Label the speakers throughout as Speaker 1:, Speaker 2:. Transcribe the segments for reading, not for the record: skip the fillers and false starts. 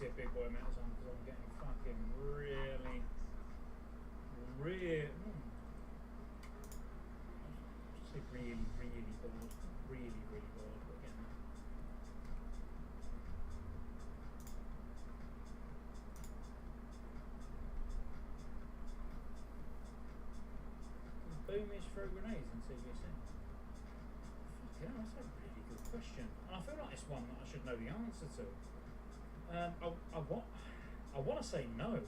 Speaker 1: obviously a big boy metal song because I'm getting fucking really bored. Really bored. But again, boom is throw grenades in TBC. Yeah, that's a really good question. And I feel like it's one that I should know the answer to. I want to say no.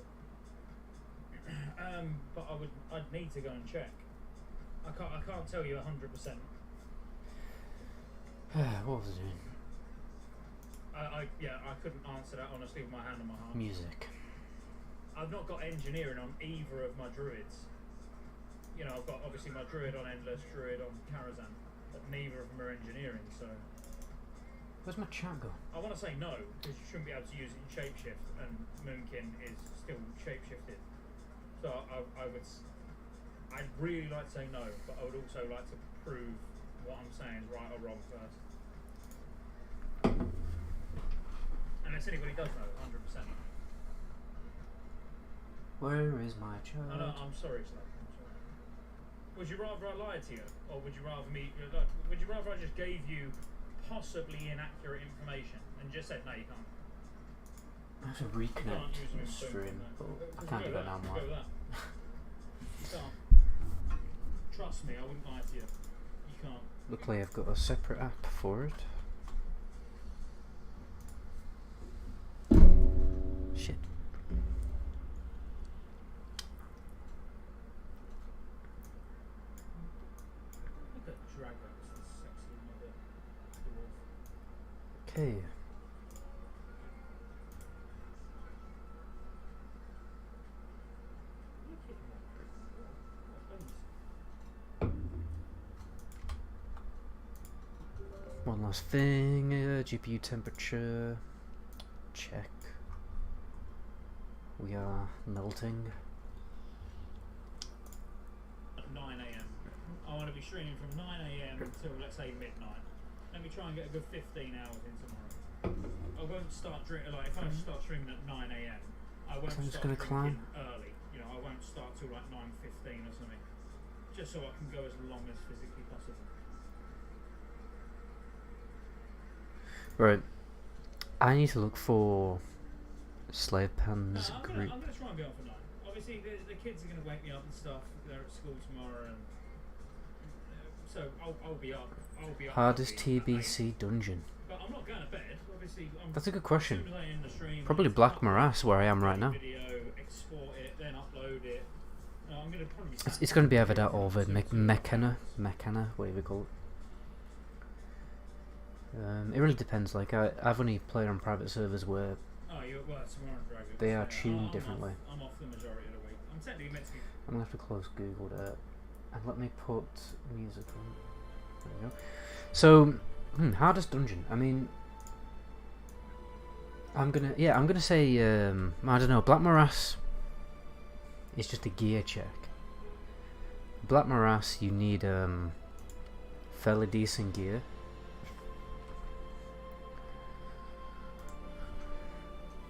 Speaker 1: But I'd need to go and check. I can't tell you 100%.
Speaker 2: What was it doing?
Speaker 1: I couldn't answer that honestly with my hand on my heart.
Speaker 2: Music.
Speaker 1: I've not got engineering on either of my druids. You know, I've got obviously my druid on Endless, druid on Karazhan, but neither of them are engineering, so...
Speaker 2: Where's my chat go?
Speaker 1: I want to say no, because you shouldn't be able to use it in shapeshift, and Moonkin is still shapeshifted. So I'd really like to say no, but I would also like to prove what I'm saying is right or wrong first. Unless anybody does know, 100%.
Speaker 2: Where is my chat?
Speaker 1: Oh, no, I'm sorry, Slug. Would you rather I lied to you, or would you rather I just gave you possibly inaccurate information and just said no, you can't?
Speaker 2: I have to reconnect the stream, but I can't do that now.
Speaker 1: You can't. Trust me, I wouldn't lie to you. You can't.
Speaker 2: Luckily, I've got a separate app for it. Shit.
Speaker 1: Look at Dragon, it's a sexy mother dwarf.
Speaker 2: Okay. One last thing, GPU temperature, check. We are melting.
Speaker 1: At 9 AM. I want to be streaming from 9 AM until let's say midnight. Let me try and get a good 15 hours in tomorrow. I won't start drinking, like if I start streaming at 9 AM, I won't
Speaker 2: So I'm just
Speaker 1: start
Speaker 2: gonna
Speaker 1: drinking
Speaker 2: climb.
Speaker 1: early. You know, I won't start till like 9:15 or something. Just so I can go as long as physically possible.
Speaker 2: Right. I need to look for Slave Pan's
Speaker 1: I'm
Speaker 2: group.
Speaker 1: gonna try and be on for 9. Obviously, the kids are gonna wake me up and stuff. They're at school tomorrow, and so I'll be up.
Speaker 2: Hardest TBC dungeon.
Speaker 1: But I'm not going to bed. Obviously,
Speaker 2: That's a good question.
Speaker 1: as soon as I end the stream,
Speaker 2: Probably
Speaker 1: I'll
Speaker 2: Black
Speaker 1: upload
Speaker 2: Morass, where I am right now.
Speaker 1: Video, export it, then upload it. I'm gonna probably.
Speaker 2: It's going to be either that or the Mechana, whatever you call it. It really depends. Like I've only played on private servers where
Speaker 1: Tomorrow Dragon.
Speaker 2: they are tuned differently.
Speaker 1: I'm off the majority of the week. I'm technically meant to be.
Speaker 2: I'm gonna have to close Google there, and let me put music on. There we go. So, hardest dungeon. I mean, I'm gonna say I don't know. Black Morass is just a gear check. Black Morass, you need fairly decent gear.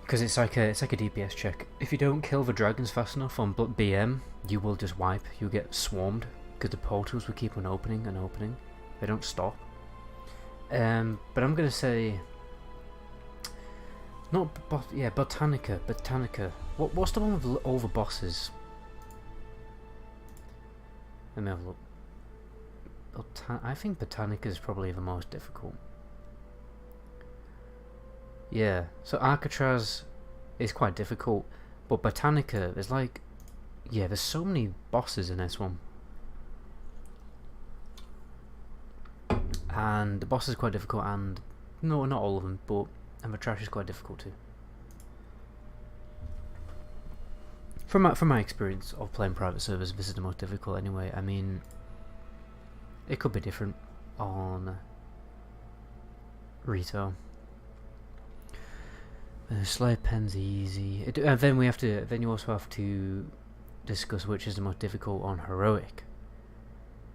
Speaker 2: Because it's like a DPS check. If you don't kill the dragons fast enough on BM, you will just wipe. You'll get swarmed because the portals will keep on opening and opening. They don't stop. But I'm gonna say Botanica. What's the one with all the bosses? Let me have a look. I think Botanica is probably the most difficult. Yeah, so Alcatraz is quite difficult, but Botanica, there's so many bosses in this one. And the boss is quite difficult, and no, not all of them, and the trash is quite difficult too. From my experience of playing private servers, this is the most difficult anyway. I mean, it could be different on retail. Slide pen's easy. Then you also have to discuss which is the most difficult on heroic.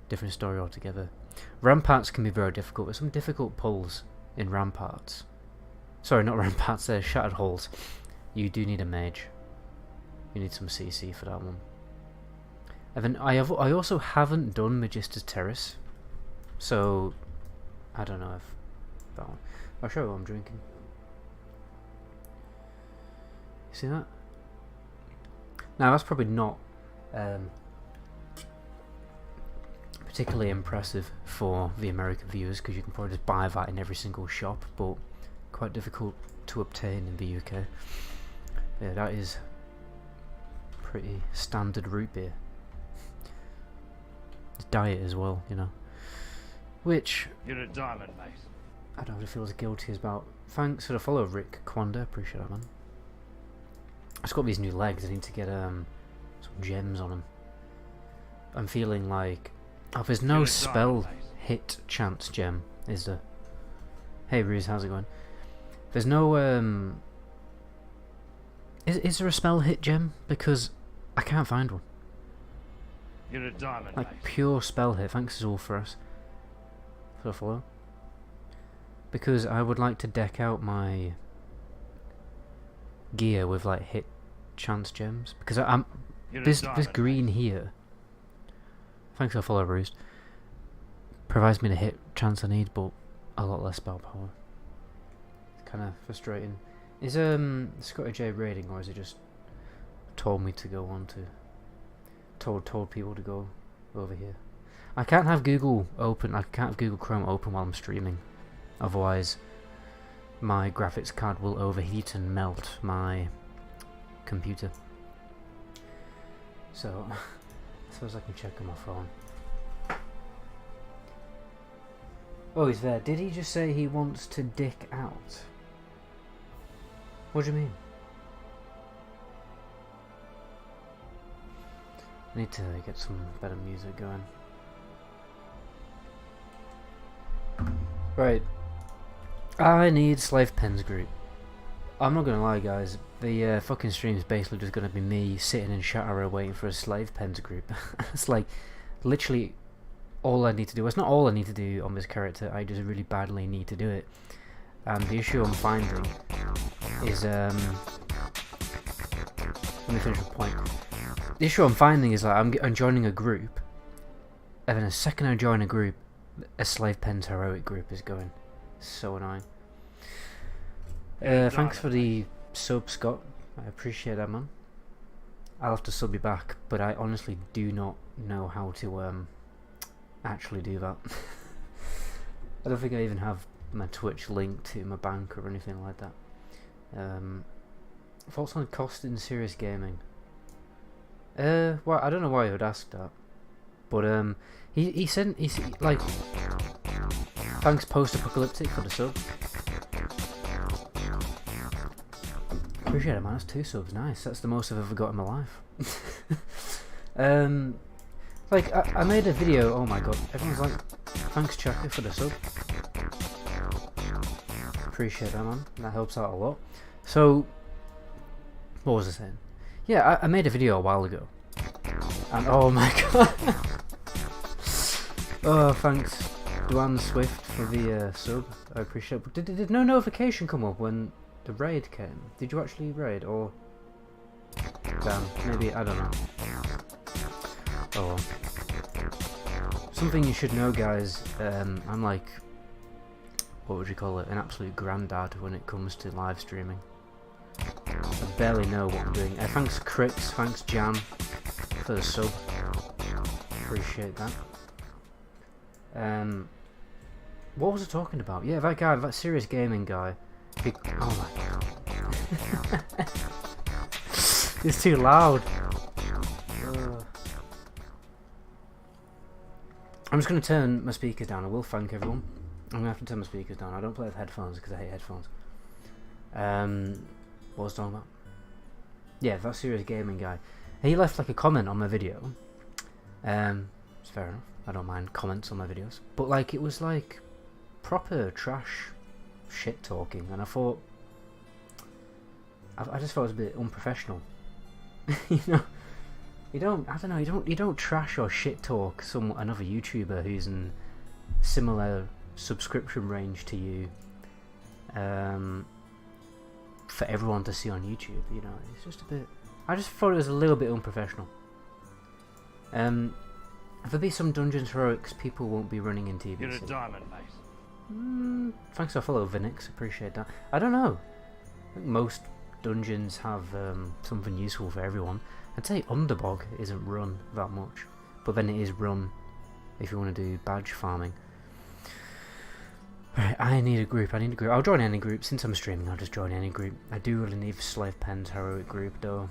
Speaker 2: Different story altogether. Ramparts can be very difficult. There's some difficult pulls in ramparts. Sorry, not ramparts. Shattered halls. You do need a mage. You need some CC for that one. And then I also haven't done Magister's Terrace, so I don't know if that one. I'll show you what I'm drinking. See that? Now that's probably not particularly impressive for the American viewers, because you can probably just buy that in every single shop, but quite difficult to obtain in the UK. Yeah, that is pretty standard root beer. It's diet as well, you know. Which
Speaker 3: you're a diamond, mate.
Speaker 2: I don't really feel as guilty as about. Thanks for the follow, Rick Quanda. Appreciate that, man. I've just got these new legs. I need to get some gems on them. I'm feeling like, oh, there's no spell hit chance gem, is there? Hey, Breeze, how's it going? There's no Is there a spell hit gem? Because I can't find one.
Speaker 3: You're a diamond,
Speaker 2: like
Speaker 3: mate.
Speaker 2: Pure spell hit. Thanks is all for us. For the follow. Because I would like to deck out my gear with like hit chance gems. Because I'm this green here. Thanks for the follow, Roost. Provides me the hit chance I need, but a lot less spell power. It's kind of frustrating. Is Scotty J raiding, or is it just told me to go on to told people to go over here? I can't have Google open. I can't have Google Chrome open while I'm streaming. Otherwise, my graphics card will overheat and melt my computer. So, I suppose I can check on my phone. Oh, he's there. Did he just say he wants to dick out? What do you mean? I need to get some better music going. Right. I need Slave Pens group. I'm not gonna lie, guys. The fucking stream is basically just gonna be me sitting in Shatterer waiting for a Slave Pens group. It's like literally all I need to do. It's not all I need to do on this character. I just really badly need to do it. And the issue I'm finding is let me finish the point. The issue I'm finding is like I'm joining a group, and then the second I join a group, a Slave Pens heroic group is going. So annoying. Thanks for the sub, Scott. I appreciate that, man. I'll have to sub you back, but I honestly do not know how to actually do that. I don't think I even have my Twitch linked to my bank or anything like that. Thoughts on cost in serious gaming? Well, I don't know why he would ask that, but he said he's like, thanks post-apocalyptic for the sub. Appreciate it, man. That's 2 subs. Nice. That's the most I've ever got in my life. Like I made a video. Oh my god! Everyone's like, thanks Chaka for the sub. Appreciate that, man. That helps out a lot. So, what was I saying? Yeah, I made a video a while ago, and oh my god! Oh, thanks, Duan Swift, for the sub. I appreciate it. Did no notification come up when the raid came? Did you actually raid, or damn, maybe, I don't know. Oh well. Something you should know, guys. I'm like, what would you call it? An absolute granddad when it comes to live streaming. I barely know what I'm doing. Thanks Crits, thanks Jam for the sub. Appreciate that. What was I talking about? Yeah, that guy, that serious gaming guy. Oh my god. It's too loud. I'm just going to turn my speakers down. I will thank everyone. I'm going to have to turn my speakers down. I don't play with headphones because I hate headphones. What was I talking about? Yeah, that serious gaming guy. He left like a comment on my video. It's fair enough. I don't mind comments on my videos. But like, it was like proper trash shit talking. And I thought, I just thought it was a bit unprofessional. You know? You don't trash or shit talk another YouTuber who's in similar subscription range to you, for everyone to see on YouTube. You know, it's just a bit. I just thought it was a little bit unprofessional. If there be some dungeons heroics, people won't be running in TBC.
Speaker 3: You're a diamond, mate.
Speaker 2: Thanks for follow, Vinix. Appreciate that. I don't know. I think most dungeons have something useful for everyone. I'd say Underbog isn't run that much, but then it is run if you want to do badge farming. Right, I need a group. I'll join any group. Since I'm streaming, I'll just join any group. I do really need Slave Pen's heroic group though.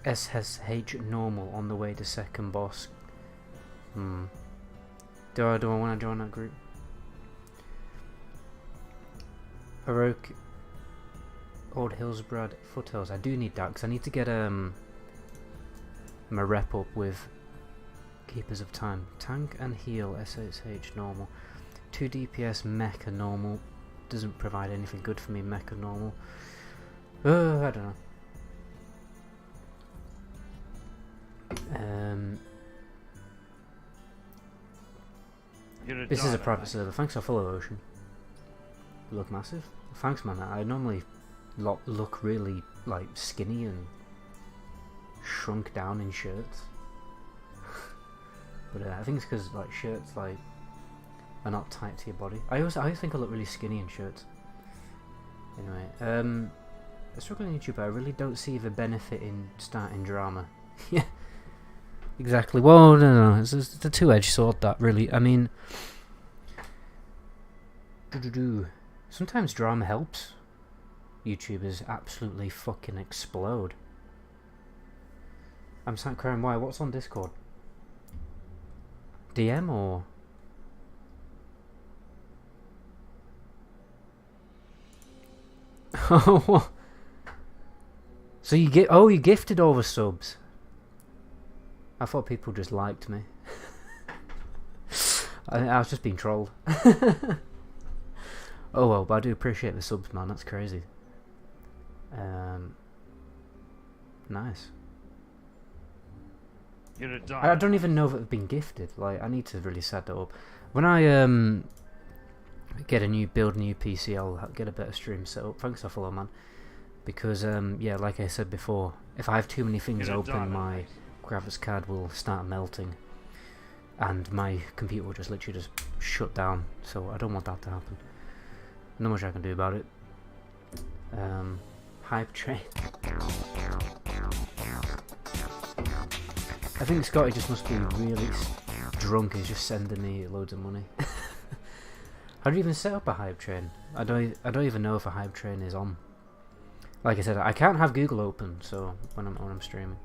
Speaker 2: SSH normal on the way to second boss. Do I want to join that group? Heroic Old Hillsbrad Foothills. I do need that because I need to get my rep up with Keepers of Time. Tank and heal SSH normal. 2 DPS mecha normal. Doesn't provide anything good for me. Mecha normal. I don't know. This is a private server. Thanks for follow, Ocean. You look massive. Thanks, man. I normally look really like skinny and shrunk down in shirts, but I think it's because like shirts like are not tight to your body. I always think I look really skinny in shirts. Anyway, a struggling YouTuber. I really don't see the benefit in starting drama. Yeah. Exactly. Well, no. It's a two-edged sword. That really. I mean, sometimes drama helps YouTubers absolutely fucking explode. I'm sat crying. Why? What's on Discord? DM or? Oh. So you get? Oh, you gifted all the subs. I thought people just liked me. I was just being trolled. Oh well, but I do appreciate the subs, man. That's crazy. Nice.
Speaker 3: You're a
Speaker 2: I don't even know if it's been gifted. Like, I need to really set that up. When I build a new PC, I'll get a better stream set up. Thanks for follow, man. Because yeah, like I said before, if I have too many things open, my graphics card will start melting and my computer will just literally just shut down, so I don't want that to happen. Not much I can do about it. Hype train. I think Scotty just must be really drunk. He's just sending me loads of money. How do you even set up a hype train? I don't even know if a hype train is on. Like I said, I can't have Google open, so when I'm streaming.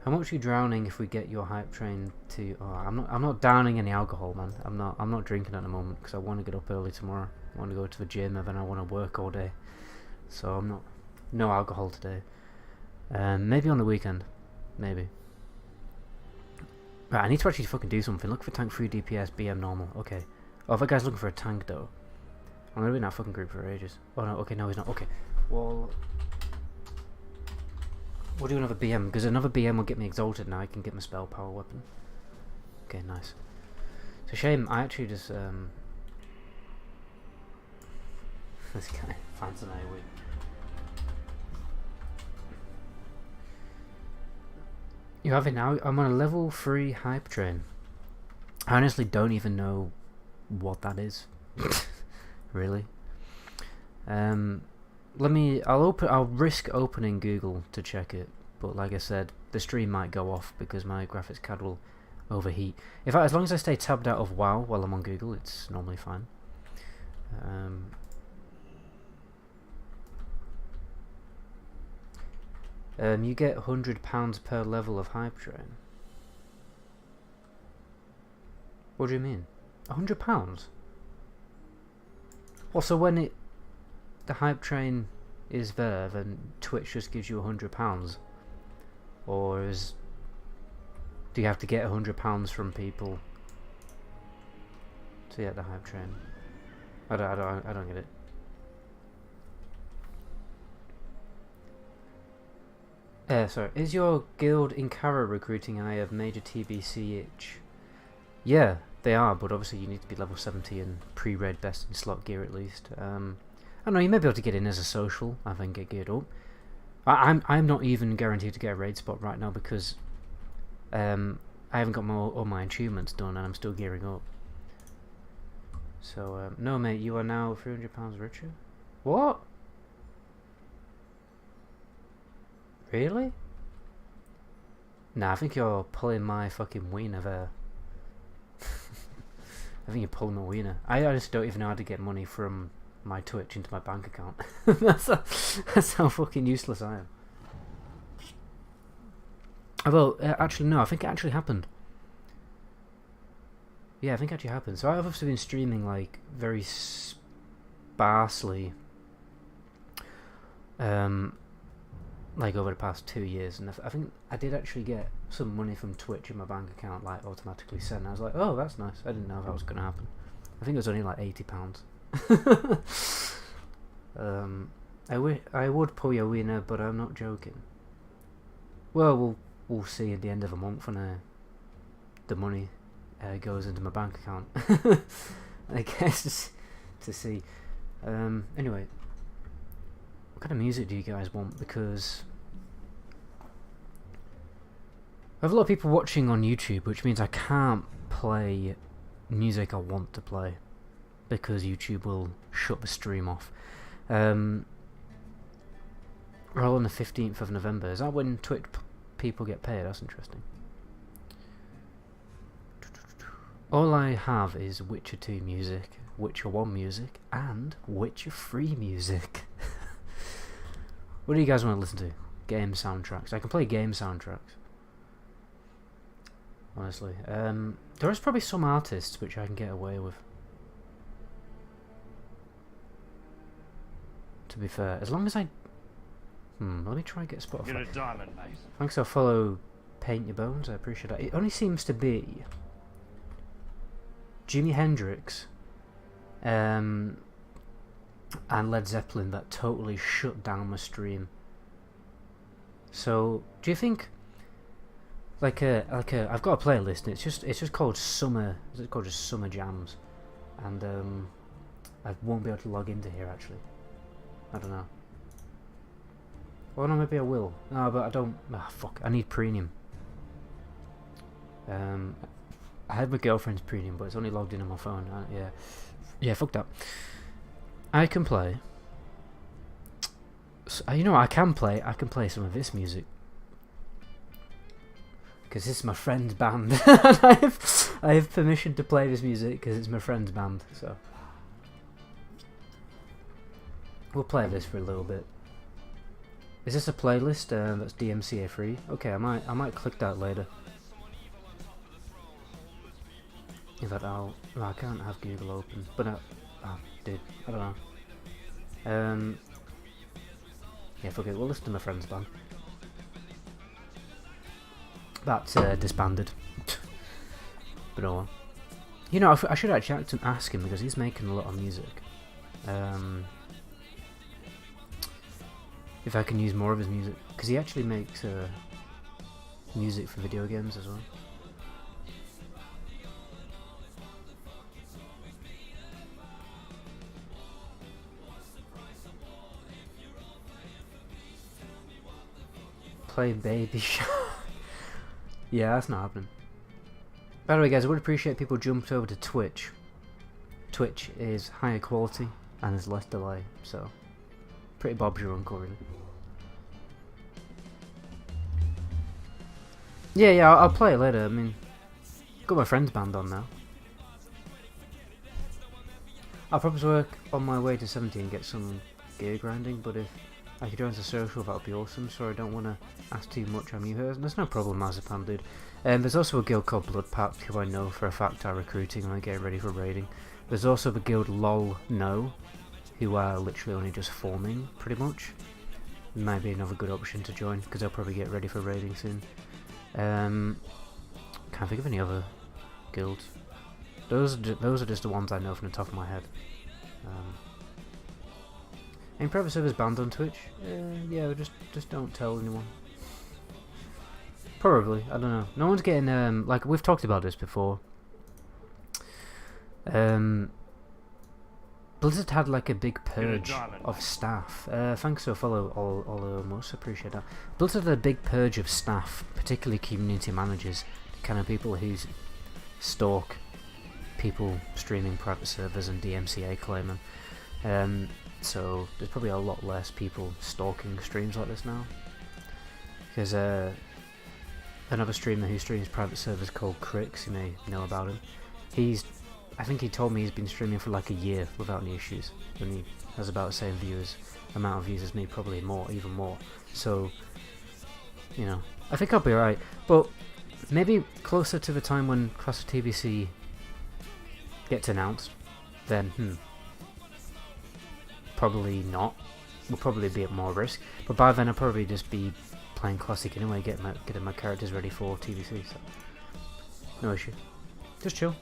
Speaker 2: How much are you drowning if we get your hype train to? Oh, I'm not downing any alcohol, man. I'm not drinking at the moment because I want to get up early tomorrow. I want to go to the gym and then I want to work all day. So no alcohol today. Maybe on the weekend, maybe. Right, I need to actually fucking do something. Look for tank 3 DPS BM normal. Okay. Oh, that guy's looking for a tank though. I'm gonna be in that fucking group for ages. Oh no, okay, no he's not. Okay. Well, we'll do another BM because another BM will get me exalted now. I can get my spell power weapon. Okay, nice. It's a shame. I actually just this guy fancy with. You have it now. I'm on a level 3 hype train. I honestly don't even know what that is. Really. I'll risk opening Google to check it, but like I said, the stream might go off because my graphics card will overheat. In fact, as long as I stay tabbed out of WoW while I'm on Google, it's normally fine. You get £100 per level of hype train. What do you mean? £100? Well, so when the hype train is there, then Twitch just gives you £100, or do you have to get £100 from people to get the hype train? I don't get it. Sorry. Is your guild in Kara recruiting? I have major TBC itch. Yeah, they are, but obviously you need to be level 70 and pre-red best in slot gear at least. I don't know, you may be able to get in as a social, I think, get geared up. I'm not even guaranteed to get a raid spot right now because I haven't got all my achievements done and I'm still gearing up. So, no mate, you are now £300 richer? What? Really? Nah, I think you're pulling my fucking wiener there. I think you're pulling my wiener. I just don't even know how to get money from my Twitch into my bank account. that's how fucking useless I am. Well, actually no, I think it actually happened. Yeah, I think it actually happened. So I've obviously been streaming like very sparsely, like over the past 2 years, and I think I did actually get some money from Twitch in my bank account, like automatically sent. I was like, oh, that's nice. I didn't know that was gonna happen. I think it was only like £80. I would pull your wiener, but I'm not joking. Well, we'll see at the end of the month when the money goes into my bank account. I guess to see. Anyway, what kind of music do you guys want? Because I have a lot of people watching on YouTube, which means I can't play music I want to play because YouTube will shut the stream off. We're all on the 15th of November. Is that when Twitch people get paid? That's interesting. All I have is Witcher 2 music, Witcher 1 music, and Witcher 3 music. What do you guys want to listen to? Game soundtracks. I can play game soundtracks. Honestly. There is probably some artists which I can get away with. To be fair, as long as I... let me try and get Spotify.
Speaker 3: You're a diamond, mate.
Speaker 2: Thanks, I'll follow Paint Your Bones, I appreciate that. It only seems to be Jimi Hendrix and Led Zeppelin that totally shut down my stream. So, do you think I've got a playlist and it's just called Summer. It's called just Summer Jams, and I won't be able to log into here actually. I don't know. Well, no, maybe I will. No, but I don't. Ah, fuck. I need premium. I had my girlfriend's premium, but it's only logged in on my phone. Yeah, fuck that. I can play. You know what I can play? I can play some of this music. Because this is my friend's band. And I have permission to play this music because it's my friend's band. So we'll play this for a little bit. Is this a playlist that's DMCA free? Okay, I might click that later. In fact, no, I can't have Google open, but I did. I don't know. Yeah, fuck it. We'll listen to my friend's band. That's disbanded. But oh well. You know, I should actually ask him because he's making a lot of music. If I can use more of his music, because he actually makes music for video games as well. Play Baby Shark. Yeah, that's not happening. By the way, guys, I would appreciate people jumped over to Twitch. Twitch is higher quality and there's less delay, so pretty Bob's your uncle, really. Yeah, I'll play it later. I mean, got my friend's band on now. I'll probably work on my way to 70 and get some gear grinding, but if I could join as a social, that would be awesome. So I don't want to ask too much on you here. There's no problem, Mazepam, dude. There's also a guild called Blood Pact, who I know for a fact are recruiting and are getting ready for raiding. There's also the guild LOL No, who are literally only just forming, pretty much. Might be another good option to join, because they'll probably get ready for raiding soon. Can't think of any other guilds. Those are just the ones I know from the top of my head. Any private servers banned on Twitch? Yeah, just don't tell anyone. Probably, I don't know. No one's getting like we've talked about this before. But Blizzard had like a big
Speaker 3: You're a
Speaker 2: purge
Speaker 3: drama
Speaker 2: of
Speaker 3: knight.
Speaker 2: staff. Thanks for the follow, almost appreciate that. Blizzard had a big purge of staff, particularly community managers, the kind of people who stalk people streaming private servers and DMCA claiming. So there's probably a lot less people stalking streams like this now. Because another streamer who streams private servers called Crix, you may know about him. I think he told me he's been streaming for like a year without any issues, and he has about the same amount of views as me, probably more, even more. So, you know, I think I'll be alright. But maybe closer to the time when Classic TBC gets announced, then probably not. Will probably be at more risk. But by then I'll probably just be playing Classic anyway, getting my characters ready for TBC. So no issue. Just chill.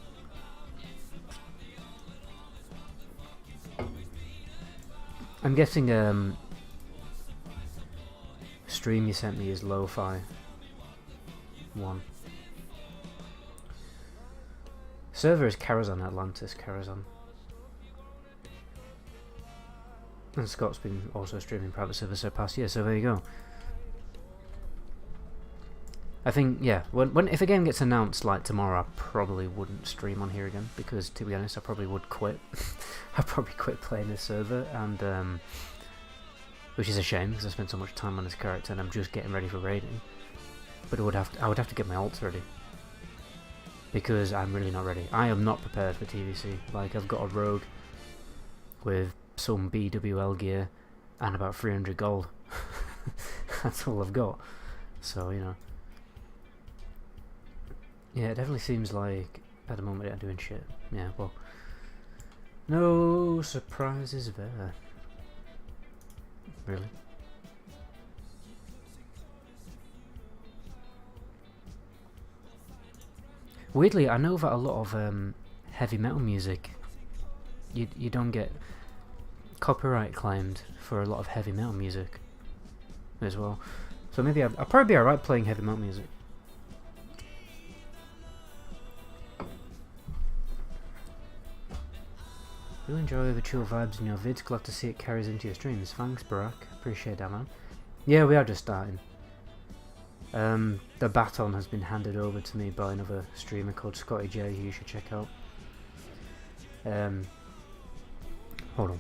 Speaker 2: I'm guessing stream you sent me is lo-fi 1. Server is Karazhan, Atlantiss, Karazhan. And Scott's been also streaming private server so past year, so there you go. I think, yeah, when if a game gets announced like tomorrow, I probably wouldn't stream on here again, because to be honest, I probably would quit. I'd probably quit playing this server, and which is a shame because I spent so much time on this character and I'm just getting ready for raiding. But I would have to get my ults ready, because I'm really not ready. I am not prepared for TBC. Like, I've got a rogue with some BWL gear and about 300 gold. That's all I've got. So, you know. Yeah, it definitely seems like at the moment I'm doing shit. Yeah, well, no surprises there. Really. Weirdly, I know that a lot of heavy metal music, you don't get copyright claimed for a lot of heavy metal music as well. So maybe I'll probably be alright playing heavy metal music. Really enjoy the chill vibes in your vids. Glad to see it carries into your streams. Thanks, Barack. Appreciate that, man. Yeah, we are just starting. The baton has been handed over to me by another streamer called Scotty J, who you should check out. Hold on.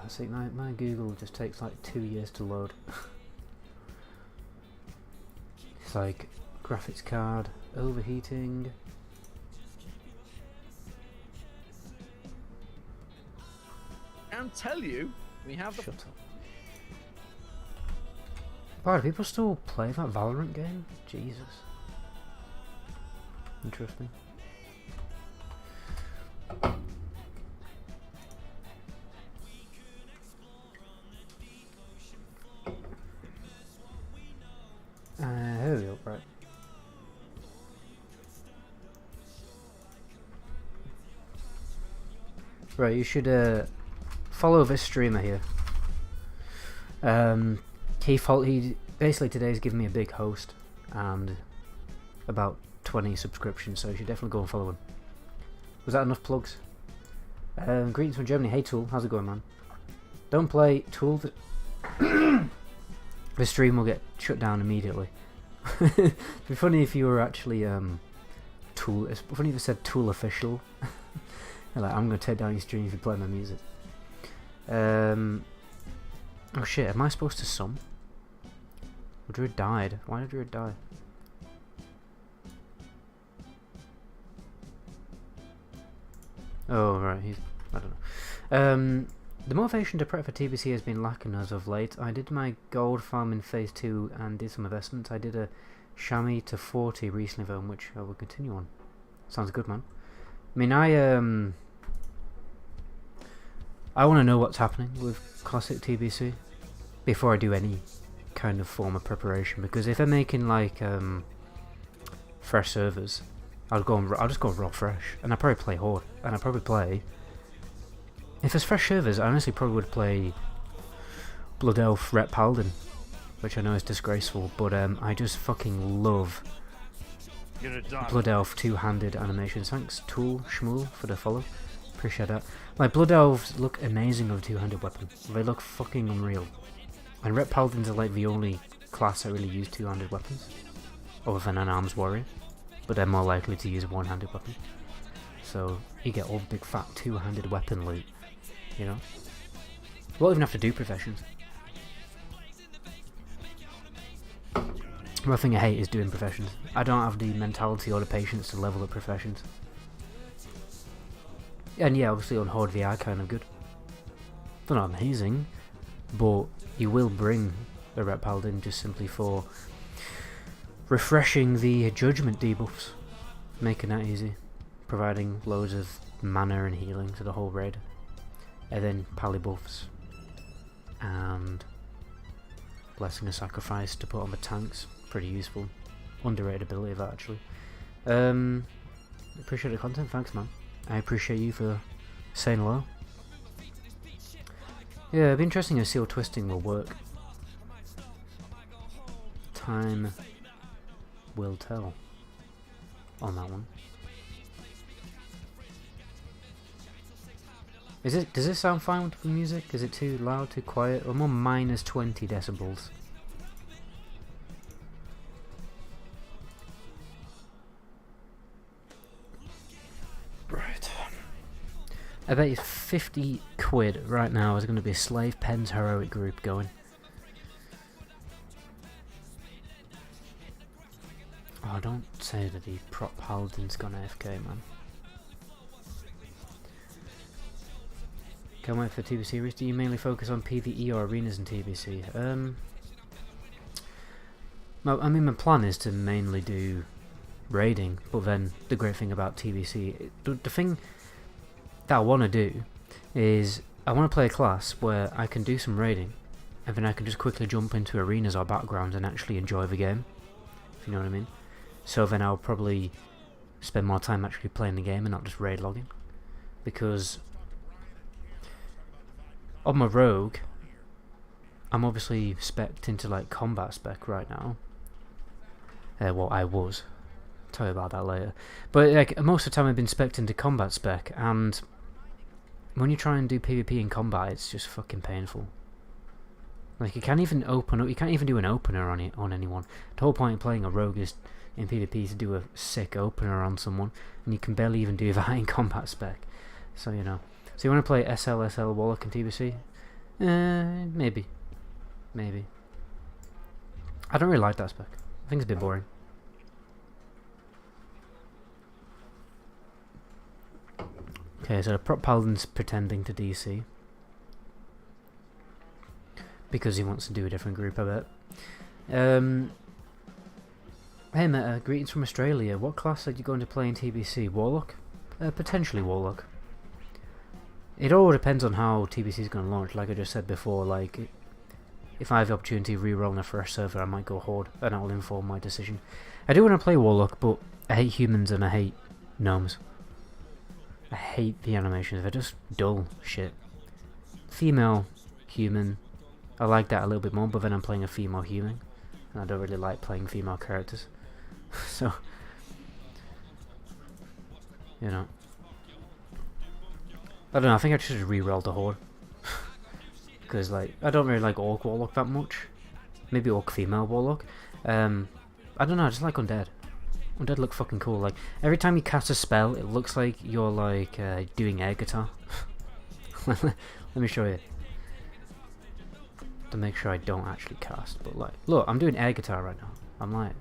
Speaker 2: See, my Google just takes like 2 years to load. It's like graphics card overheating.
Speaker 4: And tell you, we have the.
Speaker 2: Shut up. Why do people still play that Valorant game? Jesus. Interesting. Here we go, right. Right, you should follow this streamer here. He basically today's given me a big host and about 20 subscriptions, so you should definitely go and follow him. Was that enough plugs? Greetings from Germany. Hey Tool, how's it going, man? Don't play Tool. The stream will get shut down immediately. It'd be funny if you were actually Tool. It's funny if it said Tool official. Like, I'm gonna take down your stream if you play my music. Oh shit, am I supposed to sum? Well, Druid died. Why did Druid die? Oh right, I don't know. The motivation to prep for TBC has been lacking as of late. I did my gold farm in phase 2 and did some investments. I did a chamois to 40 recently though, which I will continue on. Sounds good, man. I mean, I want to know what's happening with Classic TBC before I do any kind of form of preparation, because if they're making like fresh servers, I'll just go raw fresh, and I probably play Horde, and I probably play. If there's fresh servers, I honestly probably would play Blood Elf Ret Paladin, which I know is disgraceful, but I just fucking love
Speaker 3: You're gonna die.
Speaker 2: Blood Elf two-handed animations. Thanks, Tool Shmuel, for the follow. Appreciate that. Like, Blood Elves look amazing with a two-handed weapon. They look fucking unreal. And Ret Paladins are like the only class that really use two-handed weapons, other than an arms warrior, but they're more likely to use a one-handed weapon. So you get all big fat two-handed weapon loot, you know? You won't even have to do professions. One thing I hate is doing professions. I don't have the mentality or the patience to level up professions. And yeah, obviously on Horde they are kind of good. They're not amazing, but you will bring the Ret Paladin just simply for refreshing the judgment debuffs, making that easy, providing loads of mana and healing to the whole raid, and then pally buffs and blessing of sacrifice to put on the tanks. Pretty useful, underrated ability that actually. Appreciate the content, thanks man. I appreciate you for saying hello. Yeah, it'd be interesting to see how twisting will work. Time will tell on that one. Does this sound fine with the music? Is it too loud, too quiet? I'm on minus 20 decibels. Right. I bet you 50 quid right now is going to be a Slave Pen's heroic group going. Oh, don't say that the prop paladin's gone AFK, man. Can't wait for TBC series. Do you mainly focus on PvE or arenas in TBC? I mean, my plan is to mainly do raiding, but then the great thing about TBC, the thing that I want to do is I want to play a class where I can do some raiding, and then I can just quickly jump into arenas or backgrounds and actually enjoy the game, if you know what I mean. So then I'll probably spend more time actually playing the game and not just raid logging, because on my rogue, I'm obviously spec'd into like combat spec right now. Well, I was. Tell you about that later. But like most of the time I've been spec'd into combat spec, and when you try and do PvP in combat, it's just fucking painful. Like you can't even open up, you can't even do an opener on it on anyone. The whole point of playing a rogue is in PvP to do a sick opener on someone, and you can barely even do that in combat spec. So you know. So you want to play SL Warlock and TBC? Maybe. Maybe. I don't really like that spec. I think it's a bit boring. Okay, so the prop paladin's pretending to DC because he wants to do a different group, I bet. Hey Meta, greetings from Australia. What class are you going to play in TBC? Warlock? Potentially Warlock. It all depends on how TBC is going to launch. Like I just said before, like if I have the opportunity to re-roll on a fresh server, I might go Horde, and that will inform my decision. I do want to play Warlock, but I hate humans and I hate gnomes. I hate the animations, they're just dull shit. Female human, I like that a little bit more, but then I'm playing a female human, and I don't really like playing female characters. So, you know. I don't know, I think I should re-roll the Horde. Because, like, I don't really like Orc Warlock that much. Maybe Orc Female Warlock. I don't know, I just like Undead. Undead look fucking cool. Like, every time you cast a spell, it looks like you're, like, doing air guitar. Let me show you. To make sure I don't actually cast, but, like, look, I'm doing air guitar right now. I'm like...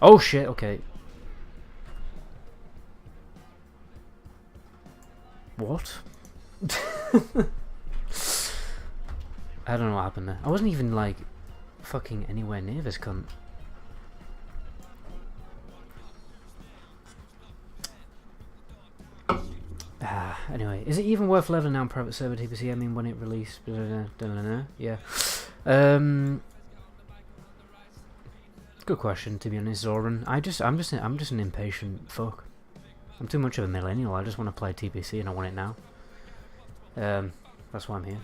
Speaker 2: Oh shit, okay. What? I don't know what happened there. I wasn't even like fucking anywhere near this cunt. Anyway, is it even worth leveling down private server TBC? I mean, when it released, yeah. Good question, to be honest, Zoran. I'm just an impatient fuck. I'm too much of a millennial. I just want to play TBC and I want it now. That's why I'm here,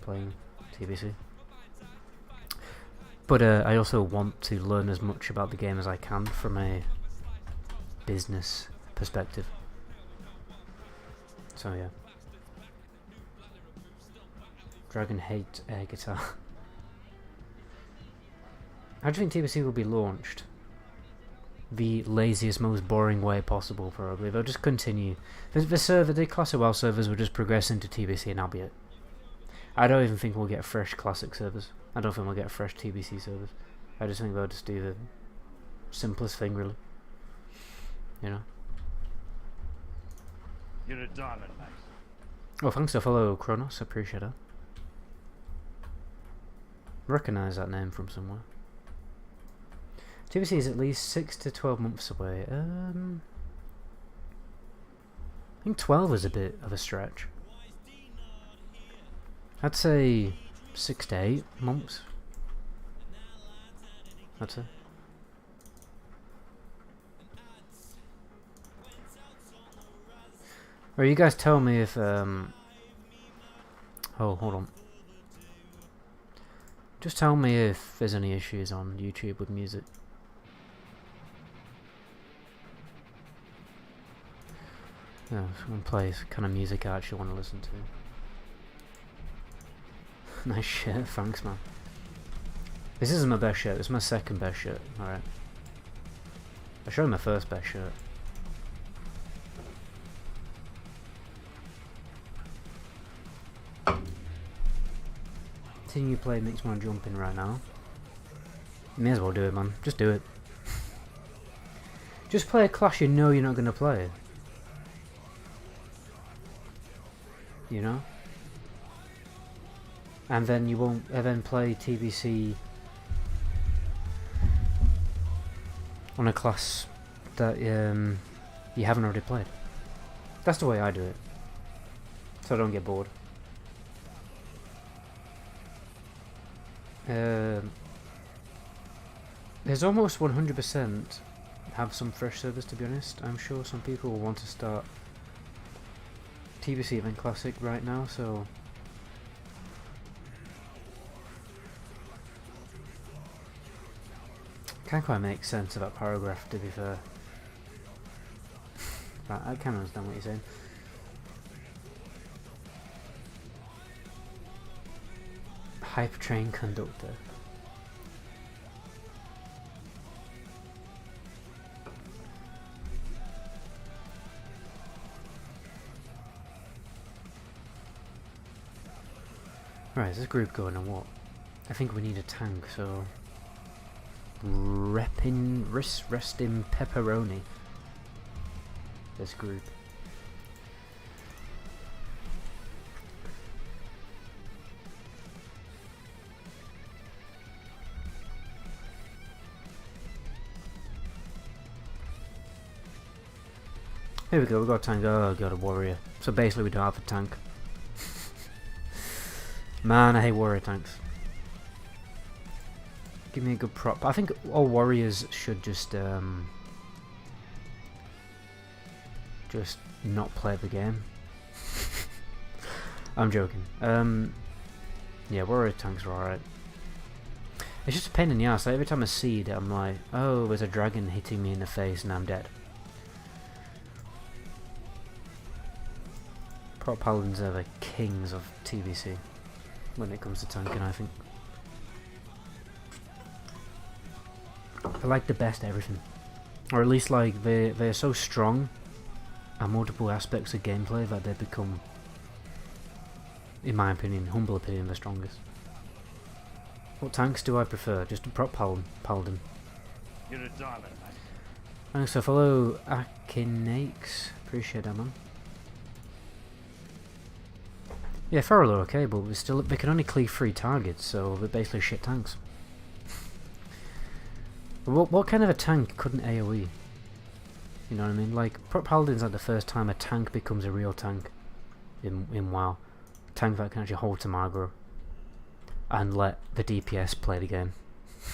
Speaker 2: playing TBC. But I also want to learn as much about the game as I can from a business perspective. So yeah. Dragon hate air guitar. How do you think TBC will be launched? The laziest, most boring way possible, probably. They'll just continue. The Classic WoW servers will just progress into TBC and that'll be it. I don't even think we'll get fresh Classic servers. I don't think we'll get fresh TBC servers. I just think they'll just do the simplest thing, really. You know?
Speaker 3: You're a diamond, mate.
Speaker 2: Oh, thanks to follow Kronos, appreciate that. Recognise that name from somewhere. TBC is at least 6 to 12 months away. I think 12 is a bit of a stretch. I'd say 6 to 8 months. I'd say. Or you guys tell me if oh, hold on. Just tell me if there's any issues on YouTube with music. Yeah, I'm gonna play the kind of music I actually want to listen to. Nice shirt, thanks man. This isn't my best shirt, this is my second best shirt, alright. I showed my first best shirt. Seeing you play makes me want to jump in right now. You may as well do it, man. Just do it. Just play a class you know you're not going to play. You know? And then you won't then play TBC on a class that you haven't already played. That's the way I do it. So I don't get bored. There's almost 100% have some fresh servers, to be honest. I'm sure some people will want to start TBC Event Classic right now, so can't quite make sense of that paragraph, to be fair. But I can understand what you're saying. Hype train conductor. Right, is this group going on what? I think we need a tank, so resting pepperoni. This group. Here we go, we got a tank. Oh, got a warrior. So basically we don't have a tank. Man, I hate warrior tanks. Give me a good prop. I think all warriors should just not play the game. I'm joking. Yeah, warrior tanks are alright. It's just a pain in the ass. Like, every time I see it, I'm like, oh, there's a dragon hitting me in the face and I'm dead. Prop paladins are the kings of TBC when it comes to tanking, I think. They're like the best at everything. Or at least like they're so strong at multiple aspects of gameplay that they become, in my opinion, humble opinion, the strongest. What tanks do I prefer? Just a prop paladin.
Speaker 3: You're a diamond, mate.
Speaker 2: Thanks for follow Akinakes. Appreciate that, man. Yeah, Feral are okay, but they can only cleave 3 targets, so they're basically shit tanks. What kind of a tank couldn't AoE? You know what I mean? Like, Prop Paladin's like the first time a tank becomes a real tank in WoW. A tank that can actually hold some aggro and let the DPS play the game.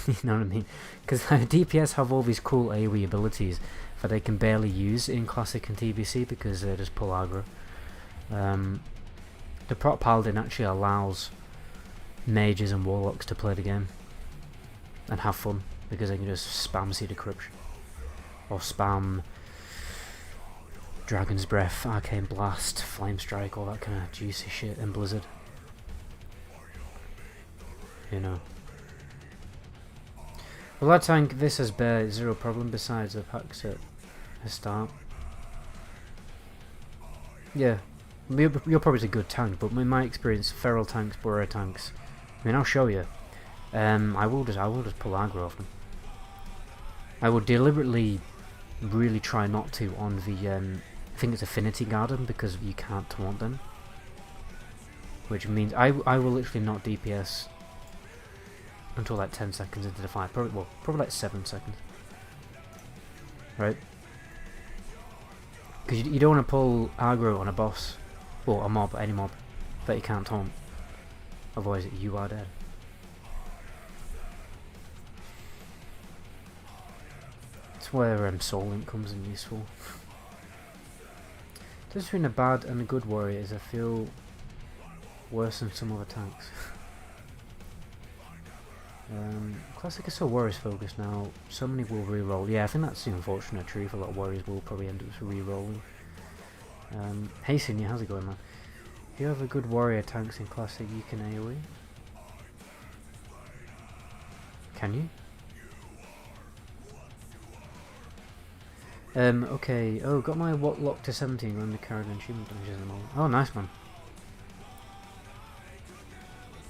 Speaker 2: You know what I mean? Because DPS have all these cool AoE abilities that they can barely use in Classic and TBC because they just pull aggro. The Prop Paladin actually allows mages and warlocks to play the game. and have fun, because I can just spam Seed of Corruption or spam Dragon's Breath, Arcane Blast, Flame Strike, all that kind of juicy shit, and Blizzard. You know. Well, that tank, this has bare zero problem besides the packs at the start. Yeah, you're probably a good tank, but in my experience, feral tanks, burrow tanks, I mean, I'll show you. I will just pull aggro off them. I will deliberately really try not to on the, I think it's Affinity Garden, because you can't taunt them. Which means I will literally not DPS until like 10 seconds into the fight. Probably like 7 seconds. Right? Because you don't want to pull aggro on a boss, or a mob, any mob, that you can't taunt. Otherwise you are dead. That's where Soul Link comes in useful. The difference between a bad and a good warrior is I feel worse than some other tanks. Classic is so warriors focused now, so many will re-roll. Yeah, I think that's the unfortunate truth, a lot of warriors will probably end up re-rolling. Hey Senior, how's it going, man? If you have a good warrior tanks in Classic, you can AoE. Can you? Okay, oh, got my Warlock to 17 on the Karazhan achievement damages in the moment. Oh, nice, man.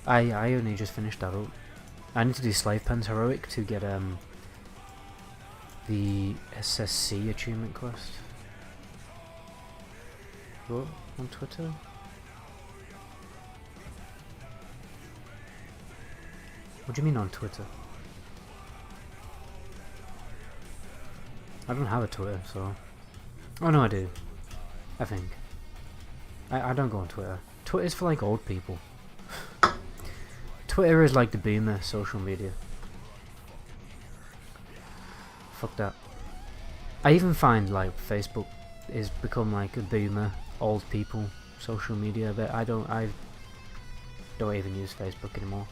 Speaker 2: I only just finished that up. I need to do Slave Pens Heroic to get the SSC achievement quest. What? On Twitter? What do you mean on Twitter? I don't have a Twitter, so... Oh no, I do. I think. I don't go on Twitter. Twitter's for like old people. Twitter is like the boomer social media. Fuck that. I even find like Facebook is become like a boomer, old people social media, but I don't even use Facebook anymore.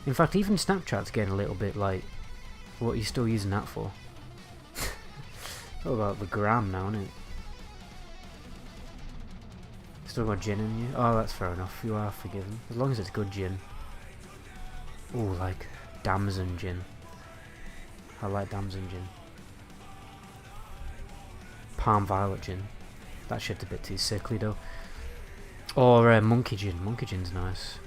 Speaker 2: In fact, even Snapchat's getting a little bit like, what are you still using that for? What about the gram now, innit? Still got gin in you? Oh, that's fair enough. You are forgiven. As long as it's good gin. Ooh, like Damson gin. I like Damson gin. Palm Violet gin. That shit's a bit too sickly though. Or Monkey gin. Monkey gin's nice.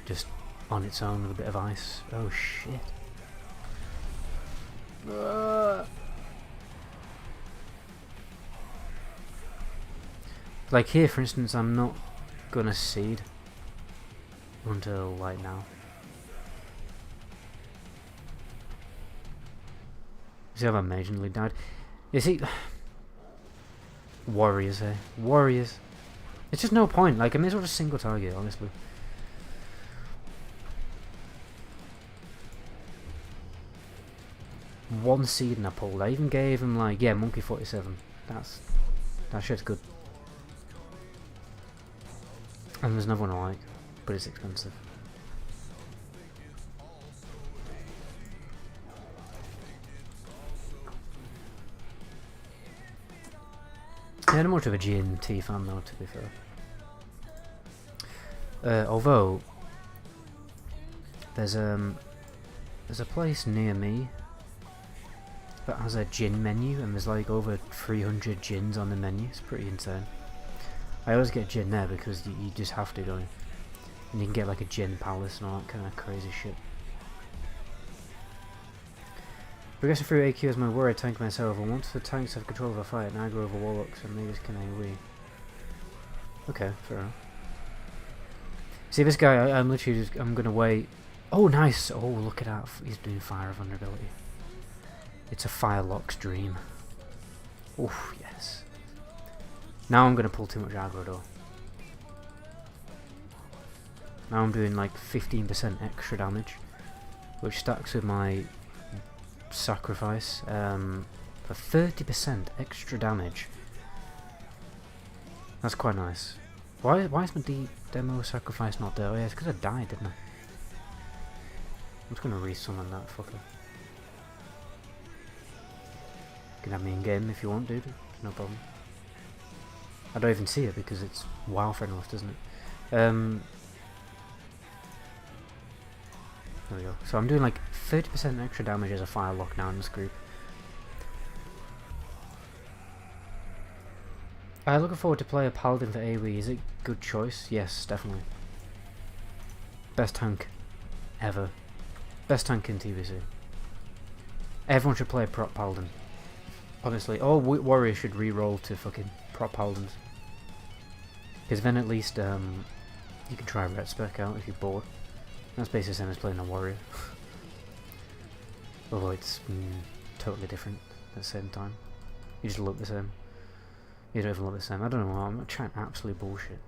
Speaker 2: Just on its own with a bit of ice. Oh shit. Like here, for instance, I'm not gonna seed until like now. See how I majorly died? You see, warriors, eh? Warriors. It's just no point. Like I may as well just single target, honestly. One seed and I pulled. I even gave him like, yeah, Monkey 47. That shit's good. And there's another one I like, but it's expensive. Yeah, I'm much of a G&T fan though, to be fair. Although there's a place near me that has a gin menu, and there's like over 300 gins on the menu. It's pretty insane. I always get gin there because you just have to, don't you? And you can get like a gin palace and all that kind of crazy shit. Progressing through AQ as my warrior tank myself, and once the tanks have control of a fight, and aggro over warlocks and niggas can AoE. Okay, fair enough. See this guy, I'm literally just, I'm gonna wait. Oh nice! Oh look at that, he's doing fire vulnerability. It's a Firelock's dream. Oof, yes. Now I'm gonna pull too much aggro though. Now I'm doing like 15% extra damage, which stacks with my sacrifice for 30% extra damage. That's quite nice. Why is my demo sacrifice not there? Oh yeah, it's because I died, didn't I? I'm just gonna resummon that fucker. You can have me in game if you want, dude. No problem. I don't even see it because it's WoW friendless, doesn't it? There we go. So I'm doing like 30% extra damage as a Firelock now in this group. I'm looking forward to play a Paladin for AoE. Is it a good choice? Yes, definitely. Best tank ever. Best tank in TBC. Everyone should play a prop Paladin. Honestly, all warriors should re-roll to fucking prop Paladins. Because then at least you can try Red Spec out if you're bored. That's basically the same as playing a warrior. Although it's totally different at the same time. You just look the same. You don't even look the same. I don't know, I'm trying absolute bullshit.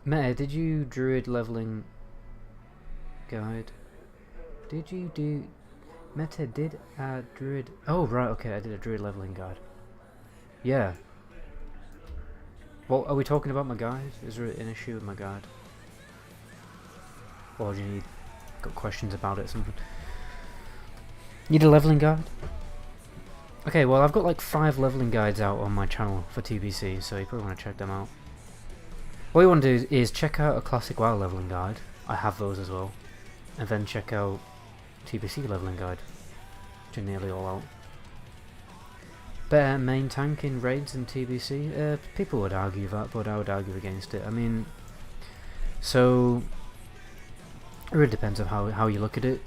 Speaker 2: Meta, did you druid leveling guide? Did you do... Meta did a druid... Oh right, okay, I did a druid leveling guide. Yeah. Well, are we talking about my guide? Is there an issue with my guide? Or do you need... got questions about it or something? Need a leveling guide? Okay, well I've got like 5 leveling guides out on my channel for TBC, so you probably want to check them out. What you want to do is check out a classic WoW leveling guide. I have those as well. And then check out TBC leveling guide, which are nearly all out. Better main tank in raids than TBC? People would argue that, but I would argue against it. I mean, so it really depends on how you look at it.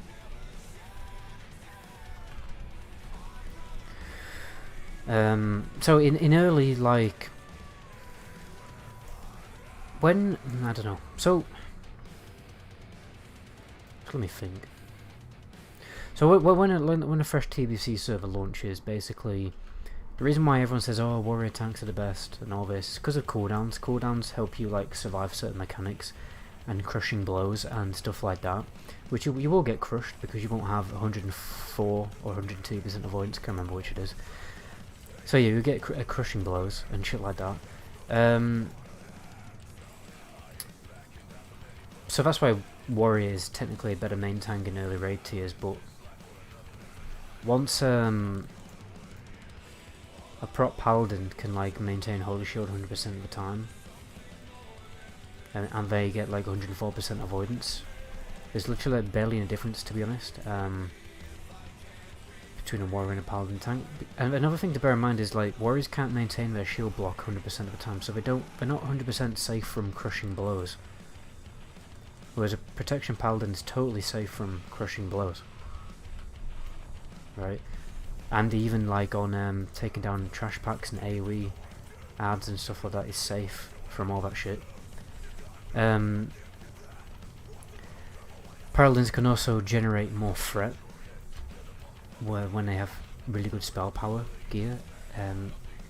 Speaker 2: So in early, like, when, I don't know, so let me think. So when a fresh TBC server launches, basically, the reason why everyone says, oh, warrior tanks are the best and all this is because of cooldowns. Cooldowns help you like survive certain mechanics and crushing blows and stuff like that, which you will get crushed because you won't have 104 or 102% avoidance, can't remember which it is. So yeah, you get crushing blows and shit like that. So that's why warrior is technically a better main tank in early raid tiers, but once a prop paladin can like maintain holy shield 100% of the time, and they get like 104% avoidance, there's literally like barely any difference, to be honest, between a warrior and a paladin tank. And another thing to bear in mind is like warriors can't maintain their shield block 100% of the time, so they're not 100% safe from crushing blows. Whereas a protection paladin is totally safe from crushing blows, right? And even like on taking down trash packs and AoE ads and stuff like that is safe from all that shit. Paladins can also generate more threat when they have really good spell power gear,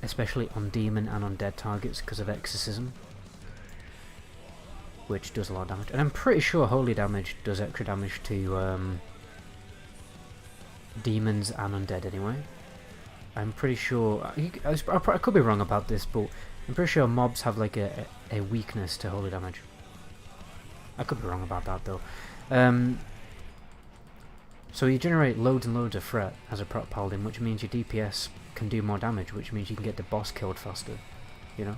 Speaker 2: especially on demon and on dead targets because of exorcism, which does a lot of damage. And I'm pretty sure holy damage does extra damage to demons and undead anyway. I'm pretty sure, I could be wrong about this, but I'm pretty sure mobs have like a weakness to holy damage. I could be wrong about that though. So you generate loads and loads of threat as a prop paladin, which means your DPS can do more damage, which means you can get the boss killed faster, you know?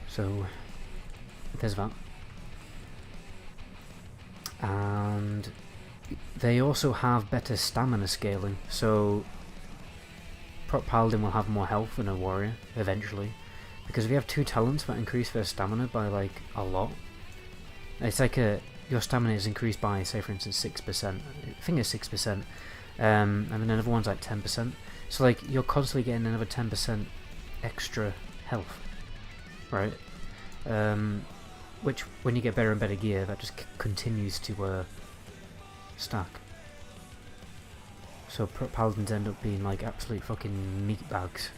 Speaker 2: So there's that. And they also have better stamina scaling, so prop paladin will have more health than a warrior eventually, because if you have 2 talents that increase their stamina by like a lot, it's like your stamina is increased by, say for instance, 6%. I think it's 6%, and then another one's like 10%. So like you're constantly getting another 10% extra health, right? Which when you get better and better gear, that just continues to stack. So paladins end up being like absolute fucking meat bags.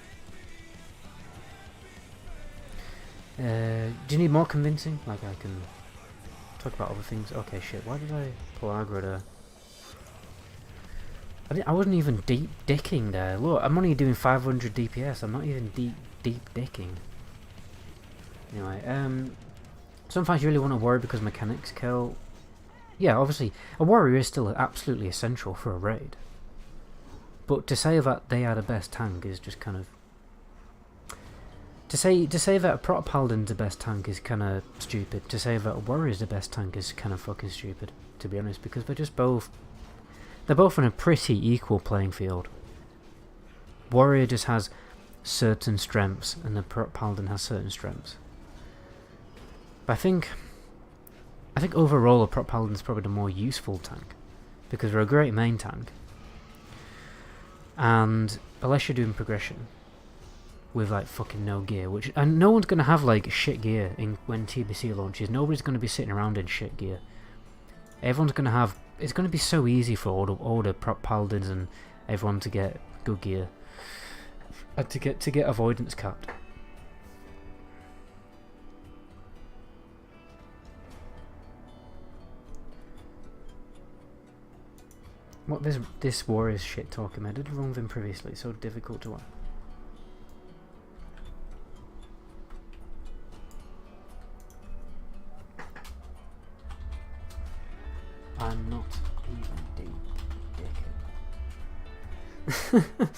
Speaker 2: Do you need more convincing? Like I can talk about other things. Okay, shit. Why did I pull aggro there? I wasn't even deep dicking there. Look, I'm only doing 500 DPS. I'm not even deep dicking. Anyway, sometimes you really want to worry because mechanics kill. Yeah, obviously, a warrior is still absolutely essential for a raid. But to say that they are the best tank is just kind of... To say that a prot paladin's the best tank is kind of stupid. To say that a warrior's the best tank is kind of fucking stupid, to be honest, because they're just both... They're both on a pretty equal playing field. Warrior just has certain strengths, and the prot paladin has certain strengths. But I think overall a prot paladin is probably the more useful tank, because they're a great main tank. And unless you're doing progression with like fucking no gear, and no one's gonna have like shit gear when TBC launches. Nobody's gonna be sitting around in shit gear. Everyone's gonna have. It's gonna be so easy for all the prot paladins and everyone to get good gear, and to get avoidance capped. What this warrior's shit talking about? I did wrong with him previously. It's so difficult to win. I'm not even deep dicking.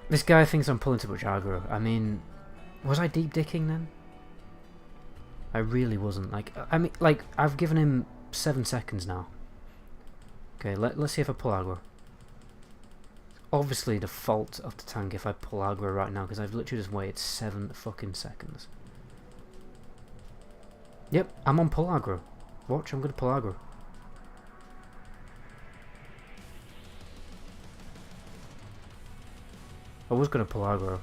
Speaker 2: This guy thinks I'm pulling too much aggro. I mean, was I deep dicking then? I really wasn't. I mean, I've given him 7 seconds now. Okay, let's see if I pull aggro. Obviously the fault of the tank if I pull aggro right now, because I've literally just waited 7 fucking seconds. Yep, I'm on pull aggro. Watch, I'm gonna pull aggro. I was gonna pull aggro.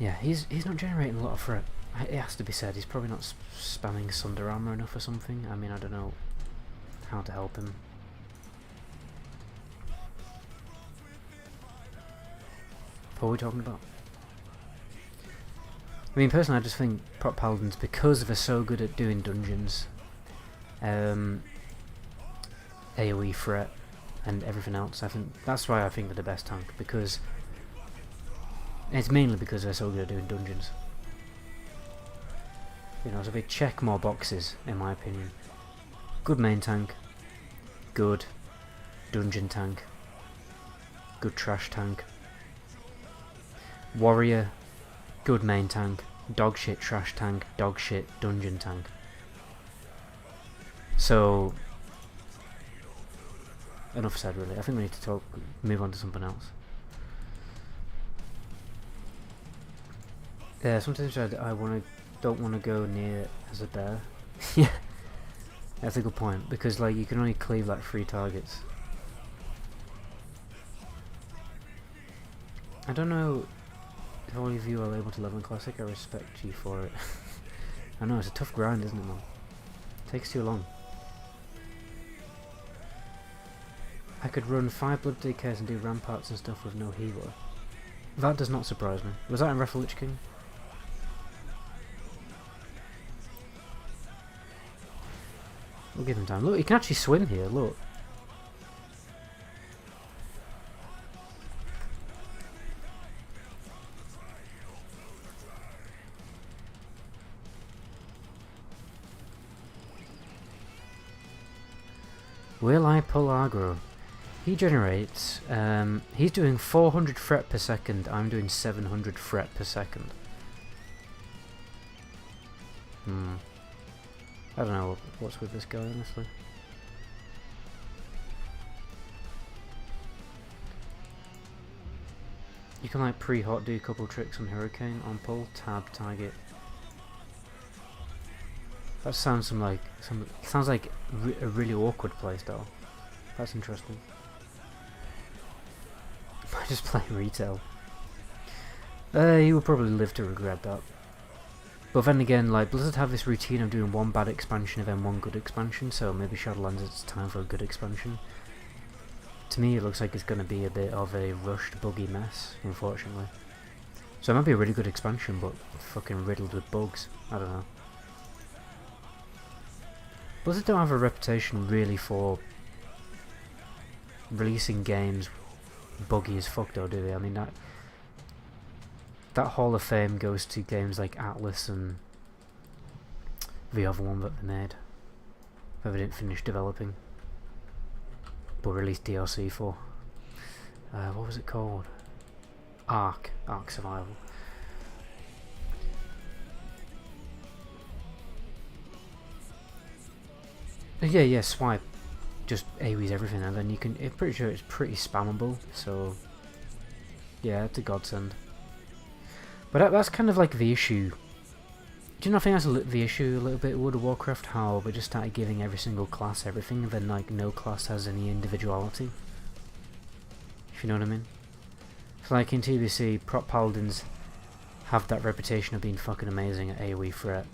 Speaker 2: Yeah, he's not generating a lot of threat. It has to be said, he's probably not spamming Sunder Armor enough or something. I mean, I don't know how to help him. What are we talking about? I mean, personally, I just think prot paladins, because they're so good at doing dungeons, AoE threat, and everything else, I think that's why I think they're the best tank, because it's mainly because they're so good at doing dungeons. You know, so they check more boxes, in my opinion. Good main tank, good dungeon tank, good trash tank. Warrior, good main tank, dog shit trash tank, dog shit dungeon tank. So, enough said really. I think we need to move on to something else. Yeah, sometimes I don't want to go near as a bear. Yeah, that's a good point, because like you can only cleave like 3 targets. I don't know if all of you are able to level in Classic. I respect you for it. I know, it's a tough grind, isn't it, man? It takes too long. I could run 5 blood DKs and do ramparts and stuff with no healer. That does not surprise me. Was that in Wrath of Lich King? We'll give him time. Look, he can actually swim here, look. Will I pull aggro? He generates, he's doing 400 fret per second, I'm doing 700 fret per second. I don't know what's with this guy, honestly. You can like pre-hot do a couple tricks on Hurricane, on pull, tab, target. That sounds sounds like a really awkward playstyle. That's interesting. I just play retail. He will probably live to regret that. But then again, like, Blizzard have this routine of doing 1 bad expansion and then 1 good expansion, so maybe Shadowlands it's time for a good expansion. To me it looks like it's going to be a bit of a rushed, buggy mess, unfortunately. So it might be a really good expansion, but fucking riddled with bugs. I don't know. Blizzard don't have a reputation really for releasing games buggy as fuck though, do they? I mean, that Hall of Fame goes to games like Atlas and the other one that they made, that they didn't finish developing, but released DLC for. What was it called? Ark Survival. Yeah, swipe. Just AoE's everything, and then you can. I'm pretty sure it's pretty spammable, so yeah, it's a godsend. But that's kind of like the issue. Do you not think that's the issue a little bit with World of Warcraft? How they just started giving every single class everything, and then like no class has any individuality. If you know what I mean. So like in TBC, prop paladins have that reputation of being fucking amazing at AoE threat.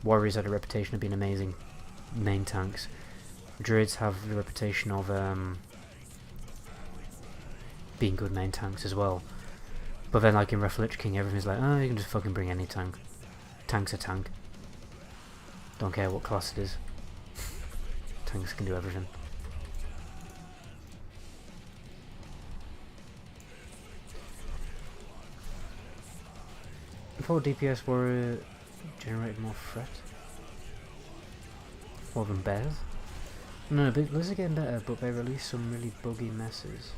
Speaker 2: Warriors had a reputation of being amazing main tanks. Druids have the reputation of being good main tanks as well. But then like in Wrath of Lich King, everything's like, oh, you can just fucking bring any tank. Tank's a tank. Don't care what class it is. Tanks can do everything. Before DPS warrior generated more threat. More than bears. No, but Blizzard are getting better, but they release some really buggy messes.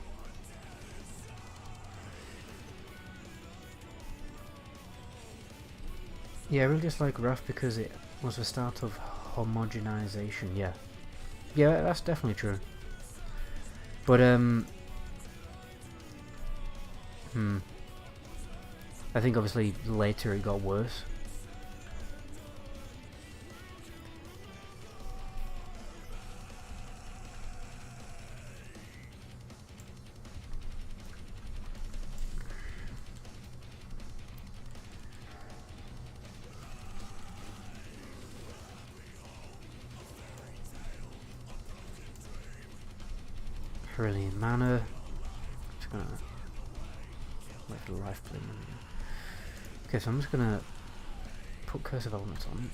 Speaker 2: Yeah, I really just like Wrath because it was the start of homogenization. Yeah, that's definitely true. But I think obviously later it got worse. Brilliant mana. Just gonna let the life play. Okay, so I'm just gonna put Curse of Elements on.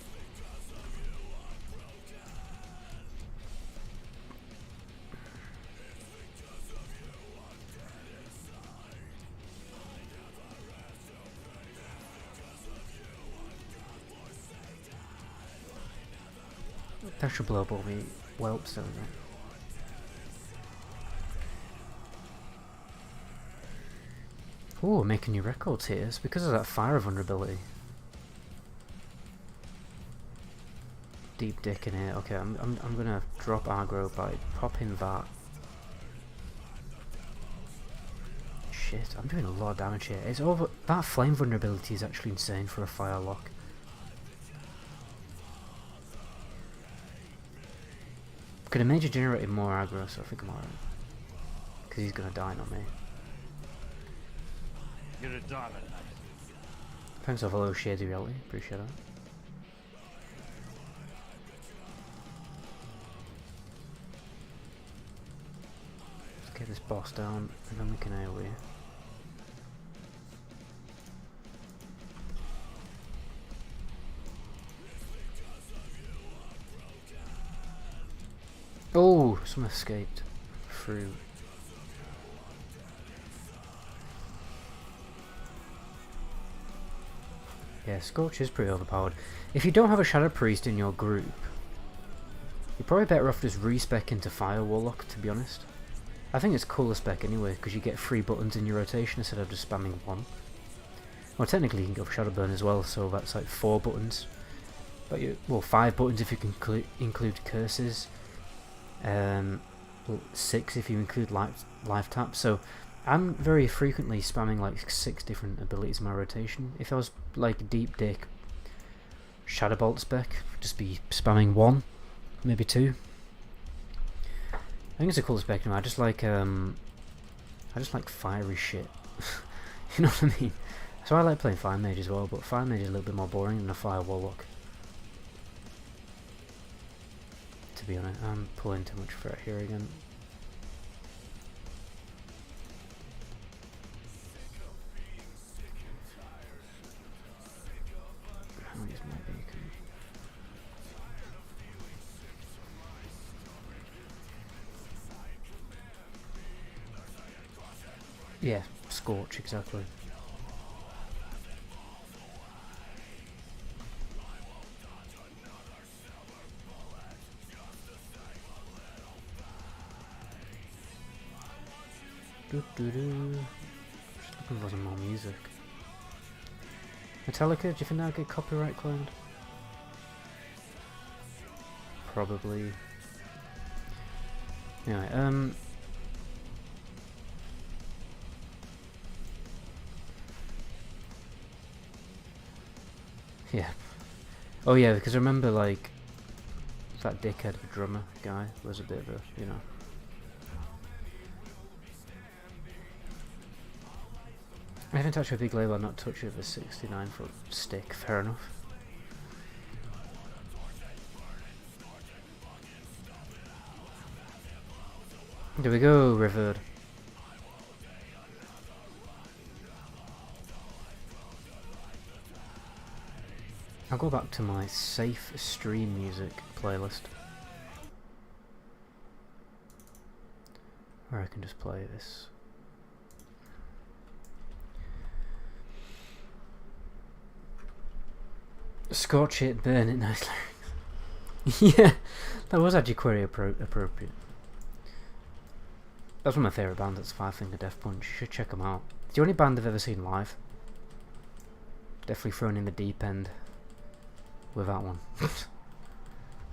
Speaker 2: That should blow up all the whelps, don't it? Ooh, making new records here. It's because of that fire vulnerability. Deep dick in here. Okay, I'm gonna drop aggro by popping that. Shit, I'm doing a lot of damage here. It's over. That flame vulnerability is actually insane for a fire lock. Could have major generated more aggro, so I think I'm alright. Because he's gonna die, not me.
Speaker 3: You're a diamond, mate.
Speaker 2: Thanks for follow Shady Reality, appreciate that. Let's get this boss down and then we can AoE. Oh, someone escaped through. Yeah, Scorch is pretty overpowered. If you don't have a Shadow Priest in your group, you're probably better off just respec into Fire Warlock, to be honest. I think it's cooler spec anyway, because you get 3 buttons in your rotation instead of just spamming 1. Well, technically you can go for Shadow Burn as well, so that's like 4 buttons. But well, 5 buttons if you can include curses. 6 if you include life tap. So I'm very frequently spamming like 6 different abilities in my rotation. If I was like Deep Dick Shadow Bolt spec, just be spamming 1, maybe 2. I think it's a cool spec. I just like fiery shit. You know what I mean? So I like playing Fire Mage as well, but Fire Mage is a little bit more boring than a Fire Warlock. To be honest, I'm pulling too much threat here again. I'll use my beacon. Yeah, Scorch, exactly. Just looking for some more music. Metallica, do you think that'll get copyright claimed? Probably. Anyway, yeah. Oh yeah, because I remember like that dickhead drummer guy was a bit of a, you know. I haven't touched a big label, I've not touched it with a 69-foot stick, fair enough. There we go, Revered. I'll go back to my safe stream music playlist, where I can just play this. Scorch it, burn it, nice lyrics. Yeah, that was actually quite appropriate. That's one of my favourite bands, that's Five Finger Death Punch. You should check them out. It's the only band I've ever seen live. Definitely thrown in the deep end with that one. So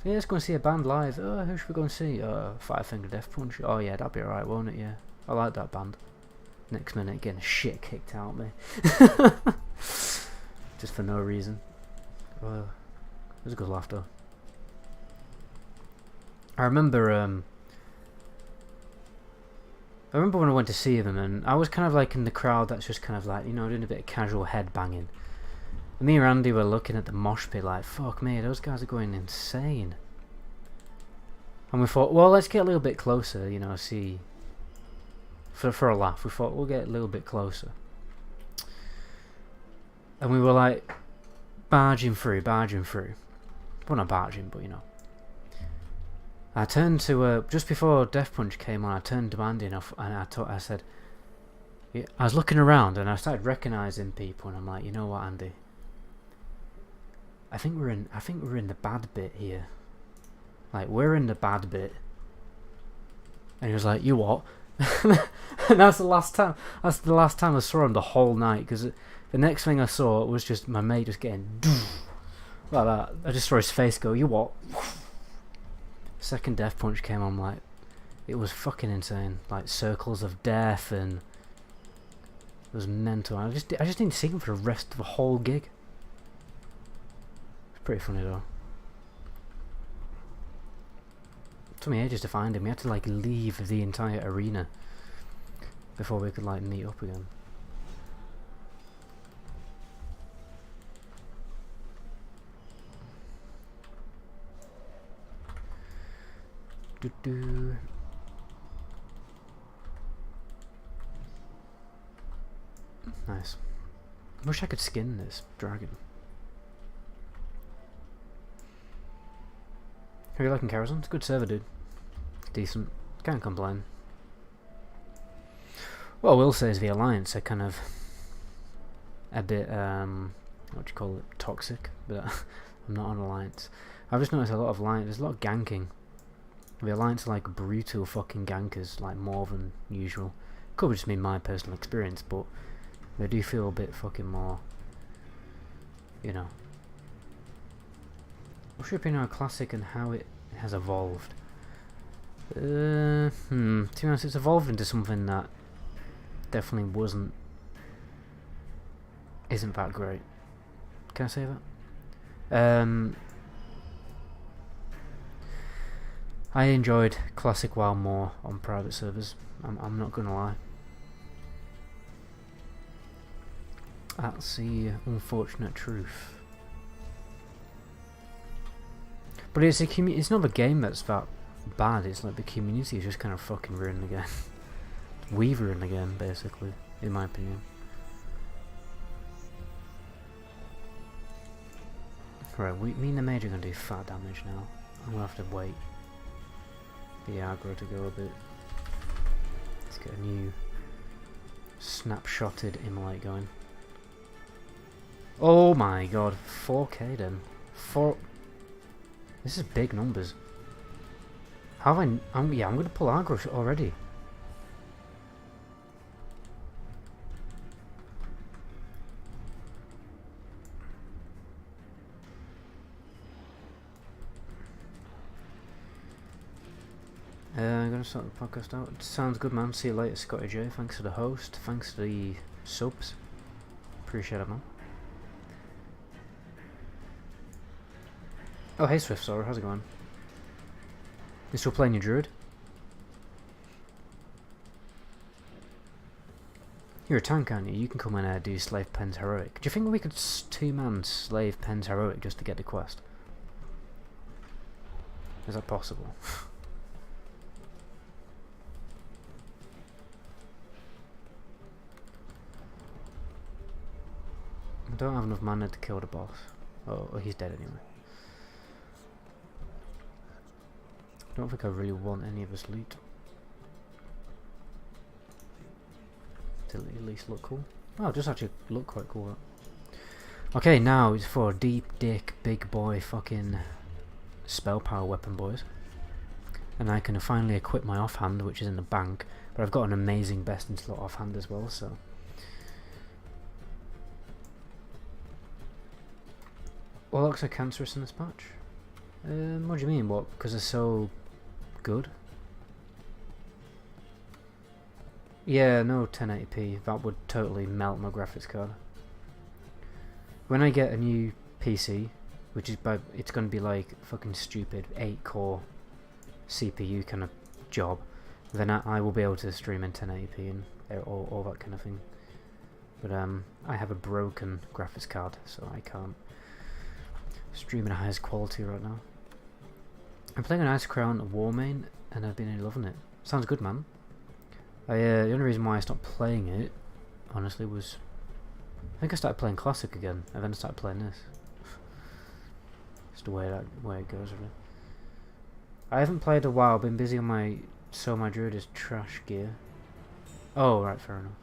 Speaker 2: yeah, let's go and see a band live. Oh, who should we go and see? Five Finger Death Punch. Oh yeah, that'd be alright, won't it? Yeah, I like that band. Next minute, getting shit kicked out of me. Just for no reason. It was a good laugh though. I remember when I went to see them, and I was kind of like in the crowd that's just kind of like, you know, doing a bit of casual head banging. And me and Randy were looking at the mosh pit like, fuck me, those guys are going insane. And we thought, well, let's get a little bit closer, you know, see. For a laugh, we thought we'll get a little bit closer. And we were like, barging through. Well, not barging, but you know. I turned to, just before Death Punch came on, I turned to Andy and I said, yeah, I was looking around and I started recognising people, and I'm like, you know what, Andy? I think we're in the bad bit here. Like, we're in the bad bit. And he was like, you what? And that's the last time I saw him the whole night, because the next thing I saw was just my mate just getting like that. I just saw his face go, you what? Second Death Punch came on, like, it was fucking insane. Like, circles of death, and it was mental. I just didn't see him for the rest of the whole gig. It's pretty funny though. It took me ages to find him. We had to like leave the entire arena before we could like meet up again. Nice. Wish I could skin this dragon. How are you liking Karazhan? It's a good server, dude. Decent. Can't complain. What I will say is the Alliance are kind of a bit, what do you call it, toxic, but I'm not on Alliance. I've just noticed a lot of Alliance, there's a lot of ganking. The Alliance are like brutal fucking gankers, like more than usual. Could just mean my personal experience, but they do feel a bit fucking more, you know. What's your opinion on Classic and how it has evolved? To be honest, it's evolved into something that definitely isn't that great. Can I say that? I enjoyed Classic WoW more on private servers. I'm not gonna lie. That's the unfortunate truth. But it's it's not the game that's that bad. It's like the community is just kind of fucking ruined again. We've ruined again, basically, in my opinion. Right, me and the mage are gonna do fat damage now. I'm gonna have to wait the aggro to go a bit. Let's get a new snapshotted immolate going. Oh my god, 4k then. This is big numbers. How have yeah, I'm gonna pull aggro already. I'm gonna start the podcast out. Sounds good, man. See you later, Scotty J. Thanks for the host. Thanks for the subs. Appreciate it, man. Oh, hey, Swift Sora. How's it going? You still playing your druid? You're a tank, aren't you? You can come and do Slave Pen's Heroic. Do you think we could two-man Slave Pen's Heroic just to get the quest? Is that possible? I don't have enough mana to kill the boss. Oh, he's dead anyway. I don't think I really want any of his loot. To at least look cool. Oh, it does actually look quite cool. Okay, now it's for deep dick, big boy fucking spell power weapon, boys. And I can finally equip my offhand, which is in the bank. But I've got an amazing best in slot offhand as well, so. Warlocks are cancerous in this patch. What do you mean? What? Because they're so good? Yeah, no 1080p. That would totally melt my graphics card. When I get a new PC, which is it's going to be like fucking stupid 8-core CPU kind of job, then I will be able to stream in 1080p and all that kind of thing. But I have a broken graphics card, so I can't stream in the highest quality right now. I'm playing an Ice Crown War main, and I've been really loving it. Sounds good, man. The only reason why I stopped playing it, honestly, was I think I started playing Classic again, and then I started playing this. Just the way it goes, really. I haven't played a while. Been busy on my Druid is trash gear. Oh, right, fair enough.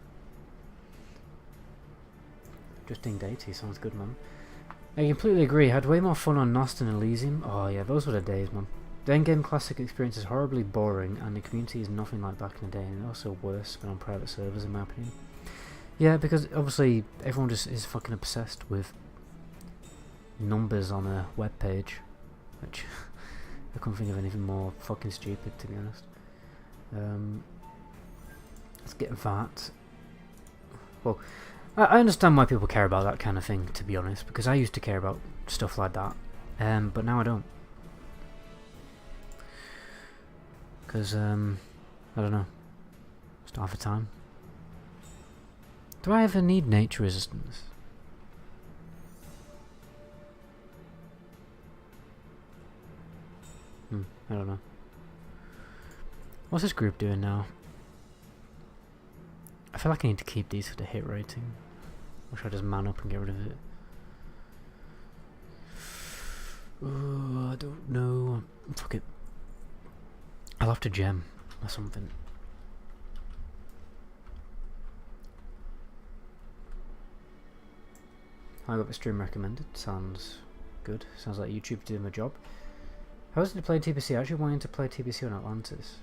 Speaker 2: Just Ding Deity sounds good, man. I completely agree. Had way more fun on Nost and Elysium. Oh yeah, those were the days, man. The endgame classic experience is horribly boring, and the community is nothing like back in the day, and also worse when on private servers, in my opinion. Yeah, because obviously everyone just is fucking obsessed with numbers on a web page, which I couldn't think of anything more fucking stupid, to be honest. Let's get that. Well, I understand why people care about that kind of thing, to be honest, because I used to care about stuff like that, but now I don't. Because, I don't know, just don't have the time. Do I ever need nature resistance? I don't know. What's this group doing now? I feel like I need to keep these for the hit rating. Or should I just man up and get rid of it? Oh, I don't know. Fuck it. I'll have to gem or something. I got the stream recommended. Sounds good. Sounds like YouTube doing my job. How is it to play TBC? I actually wanted to play TBC on Atlantiss.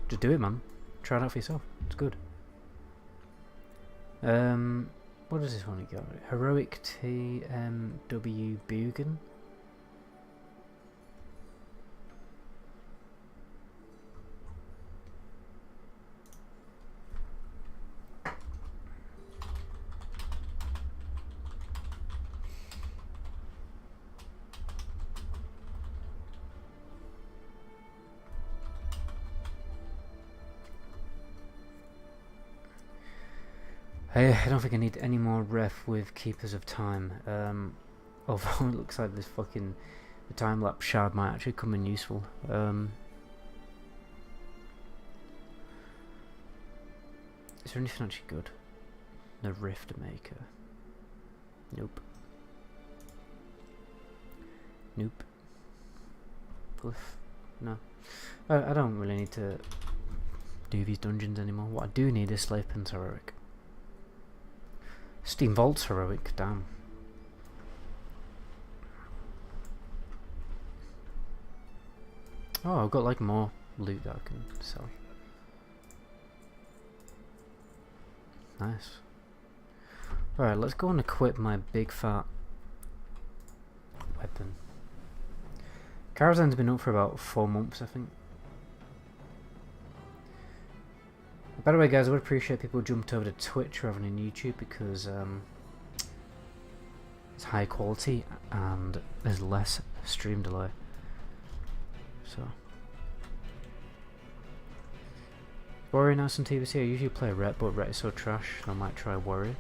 Speaker 2: Just do it, man. Try it out for yourself. It's good. What does this one got? Heroic TMW Bugan. I don't think I need any more ref with Keepers of Time. Although it looks like this fucking the time lapse shard might actually come in useful. Is there anything actually good? The Rift Maker. Nope. Nope. Puff. No. I don't really need to do these dungeons anymore. What I do need is Slave Pen's Heroic. Steam Vault's heroic, damn. Oh, I've got like more loot that I can sell. Nice. Alright, let's go and equip my big fat weapon. Karazhan's been up for about 4 months, I think. By the way, guys, I would appreciate people jumped over to Twitch rather than YouTube because it's high quality and there's less stream delay. So, Warrior now some TBC. I usually play Ret, but Ret is so trash. I might try Warrior.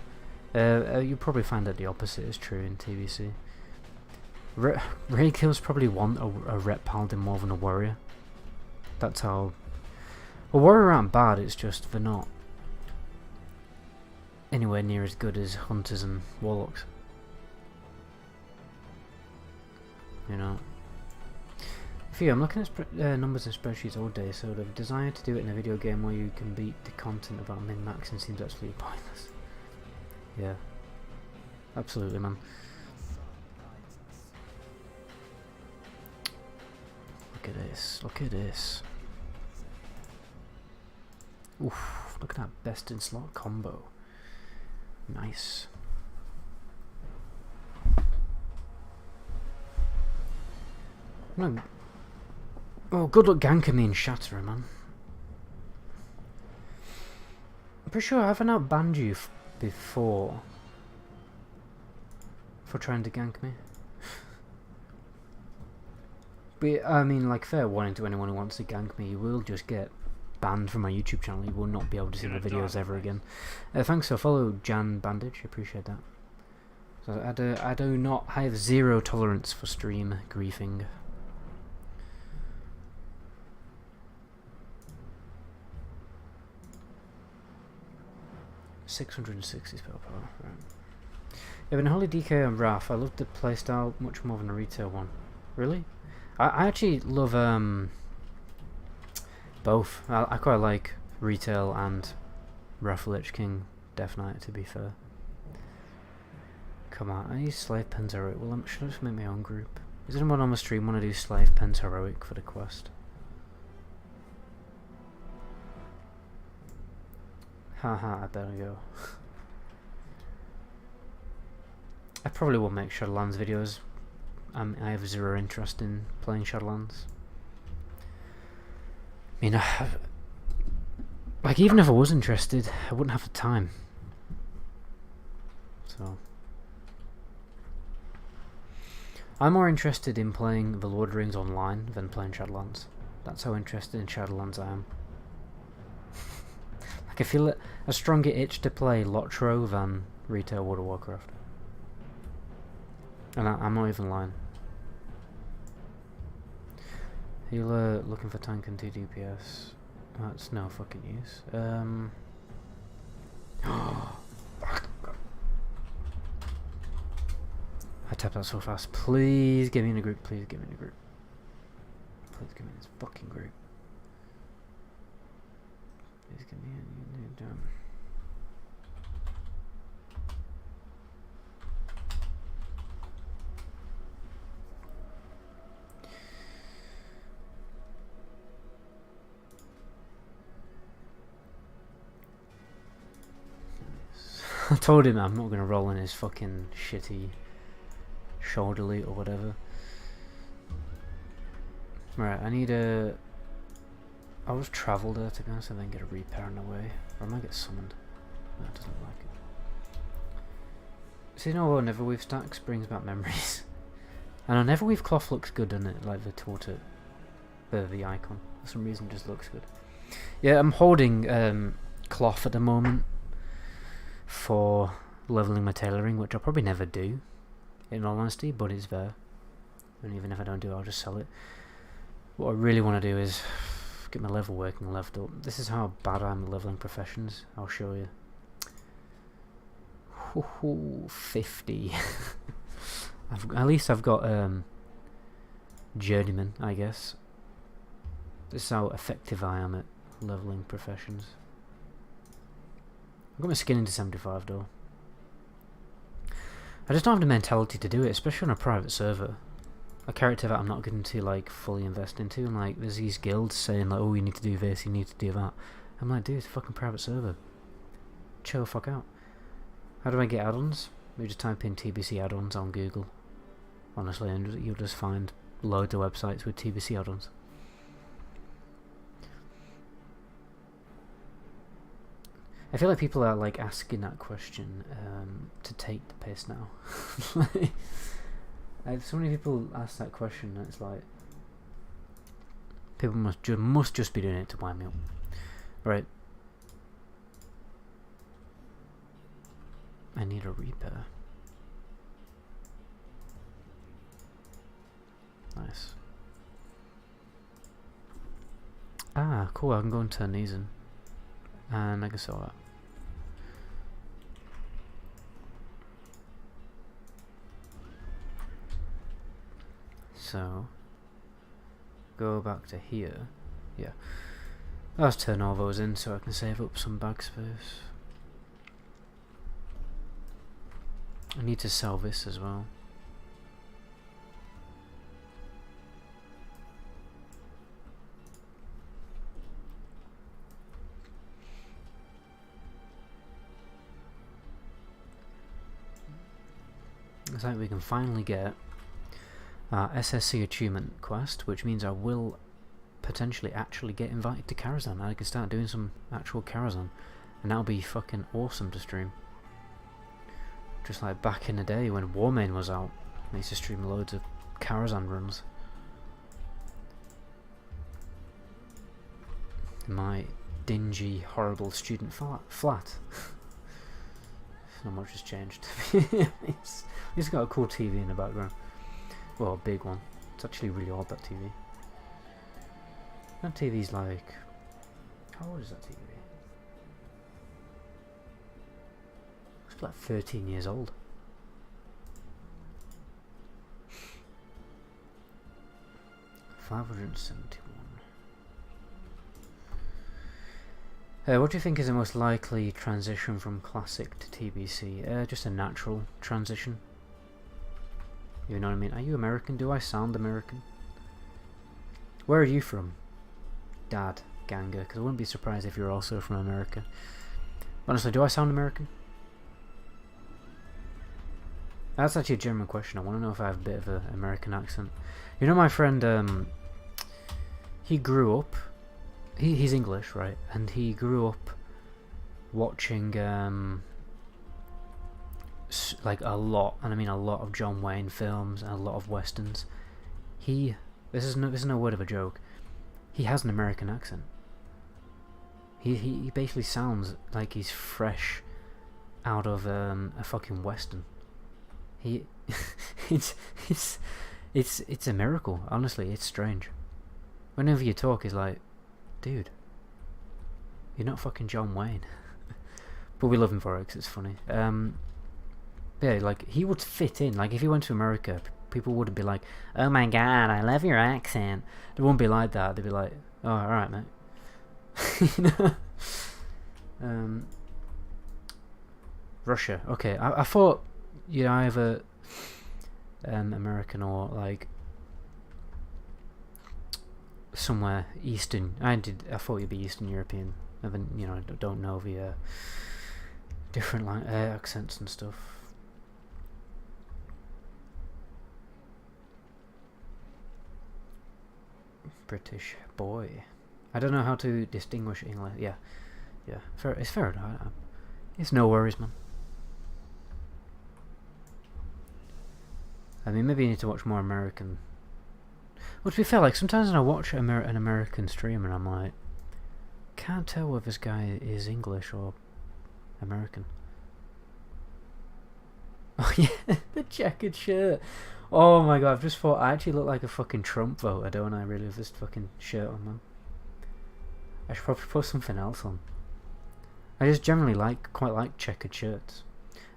Speaker 2: You'll probably find that the opposite is true in TBC. Raid kills probably want a Ret Paladin more than a Warrior. That's how. Well, Warrior aren't bad. It's just they're not anywhere near as good as Hunters and Warlocks. You know. I'm looking at numbers and spreadsheets all day, so the desire to do it in a video game where you can beat the content about min-maxing seems absolutely pointless. Yeah. Absolutely, man. Look at this, look at this. Oof, look at that best in slot combo. Nice. No. Oh, good luck ganking me and Shatterer, man. I'm pretty sure I haven't outbanned you before for trying to gank me. But I mean, like, fair warning to anyone who wants to gank me, you will just get banned from my YouTube channel. You will not be able to see my videos ever again. Thanks, so follow Jan Bandage, appreciate that. So I have zero tolerance for stream griefing. 660 spell power, right. Yeah, but in Holy DK and Wrath, I love the playstyle much more than the retail one. Really? I actually love both. I quite like retail and Wrath Lich King Death Knight, to be fair. Come on, I use Slave Pens Heroic. Well, should I just make my own group? Does anyone on the stream want to do Slave Pens Heroic for the quest? Haha, I better go. I probably will make Shadowlands videos. I have zero interest in playing Shadowlands. I mean, like, even if I was interested, I wouldn't have the time. So, I'm more interested in playing The Lord of the Rings online than playing Shadowlands. That's how interested in Shadowlands I am. Like, I feel a stronger itch to play Lotro than retail World of Warcraft. And I'm not even lying. Healer looking for tank and 2 DPS. That's no fucking use. I tapped out so fast. Please get me in a group. Please get me in a group. Please get me in this fucking group. Please get me in. I told him I'm not going to roll in his fucking shitty shoulder loot or whatever. Right, I need a... I'll just travel there, to be honest, and then get a repair on the way. Or I might get summoned. No, it doesn't like it. So you know what, Neverweave stacks brings back memories. And a Neverweave cloth looks good, doesn't it? Like the tortoise, the icon. For some reason it just looks good. Yeah, I'm holding cloth at the moment for leveling my tailoring, which I'll probably never do, in all honesty, but it's there. And even if I don't do it, I'll just sell it. What I really want to do is get my level working leveled up. This is how bad I am at leveling professions. I'll show you. 50. At least I've got journeyman, I guess. This is how effective I am at leveling professions. I got my skin into 75 though. I just don't have the mentality to do it, especially on a private server. A character that I'm not going to like fully invest into, and like there's these guilds saying like, oh, you need to do this, you need to do that. I'm like, dude, it's a fucking private server. Chill the fuck out. How do I get add-ons? We just type in TBC add-ons on Google. Honestly, and you'll just find loads of websites with TBC add-ons. I feel like people are like asking that question to take the piss now. So many people ask that question, and it's like people must just be doing it to wind me up, right? I need a repair. Nice. Ah, cool. I can go and turn these in, and I can sell that. So, go back to here. Yeah. Let's turn all those in so I can save up some bag space. I need to sell this as well. It's like we can finally get SSC achievement quest, which means I will potentially actually get invited to Karazhan. I can start doing some actual Karazhan, and that'll be fucking awesome to stream. Just like back in the day when Warmain was out, I used to stream loads of Karazhan runs. In my dingy, horrible student flat. Not much has changed. It's got a cool TV in the background. Well, a big one. It's actually really old, that TV. That TV's like... How old is that TV? It's like 13 years old. $571. What do you think is the most likely transition from Classic to TBC? Just a natural transition. You know what I mean? Are you American? Do I sound American? Where are you from? Dad, Ganga, because I wouldn't be surprised if you're also from America. Honestly, do I sound American? That's actually a German question. I want to know if I have a bit of an American accent. You know my friend, he grew up... He's English, right? And he grew up watching like a lot, and I mean a lot of John Wayne films and a lot of westerns. This is no word of a joke. He has an American accent. He basically sounds like he's fresh out of a fucking western. It's a miracle. Honestly, it's strange. Whenever you talk, he's like, dude, you're not fucking John Wayne. But we love him for it because it's funny. Yeah, like, he would fit in. Like, if he went to America, people wouldn't be like, oh my god, I love your accent. They wouldn't be like that. They'd be like, oh, alright, mate. You know? Russia. Okay, I thought you're either American or, like, somewhere Eastern. I thought you'd be Eastern European. I don't know the different accents and stuff. British boy. I don't know how to distinguish English. Yeah, it's fair enough. It's no worries, man. I mean, maybe you need to watch more American. Well, to be fair, like, sometimes when I watch an American stream and I'm like, can't tell whether this guy is English or American. Oh yeah, the checkered shirt. Oh my god, I've just thought I actually look like a fucking Trump voter, don't I, really, with this fucking shirt on, man. I should probably put something else on. I just generally quite like checkered shirts.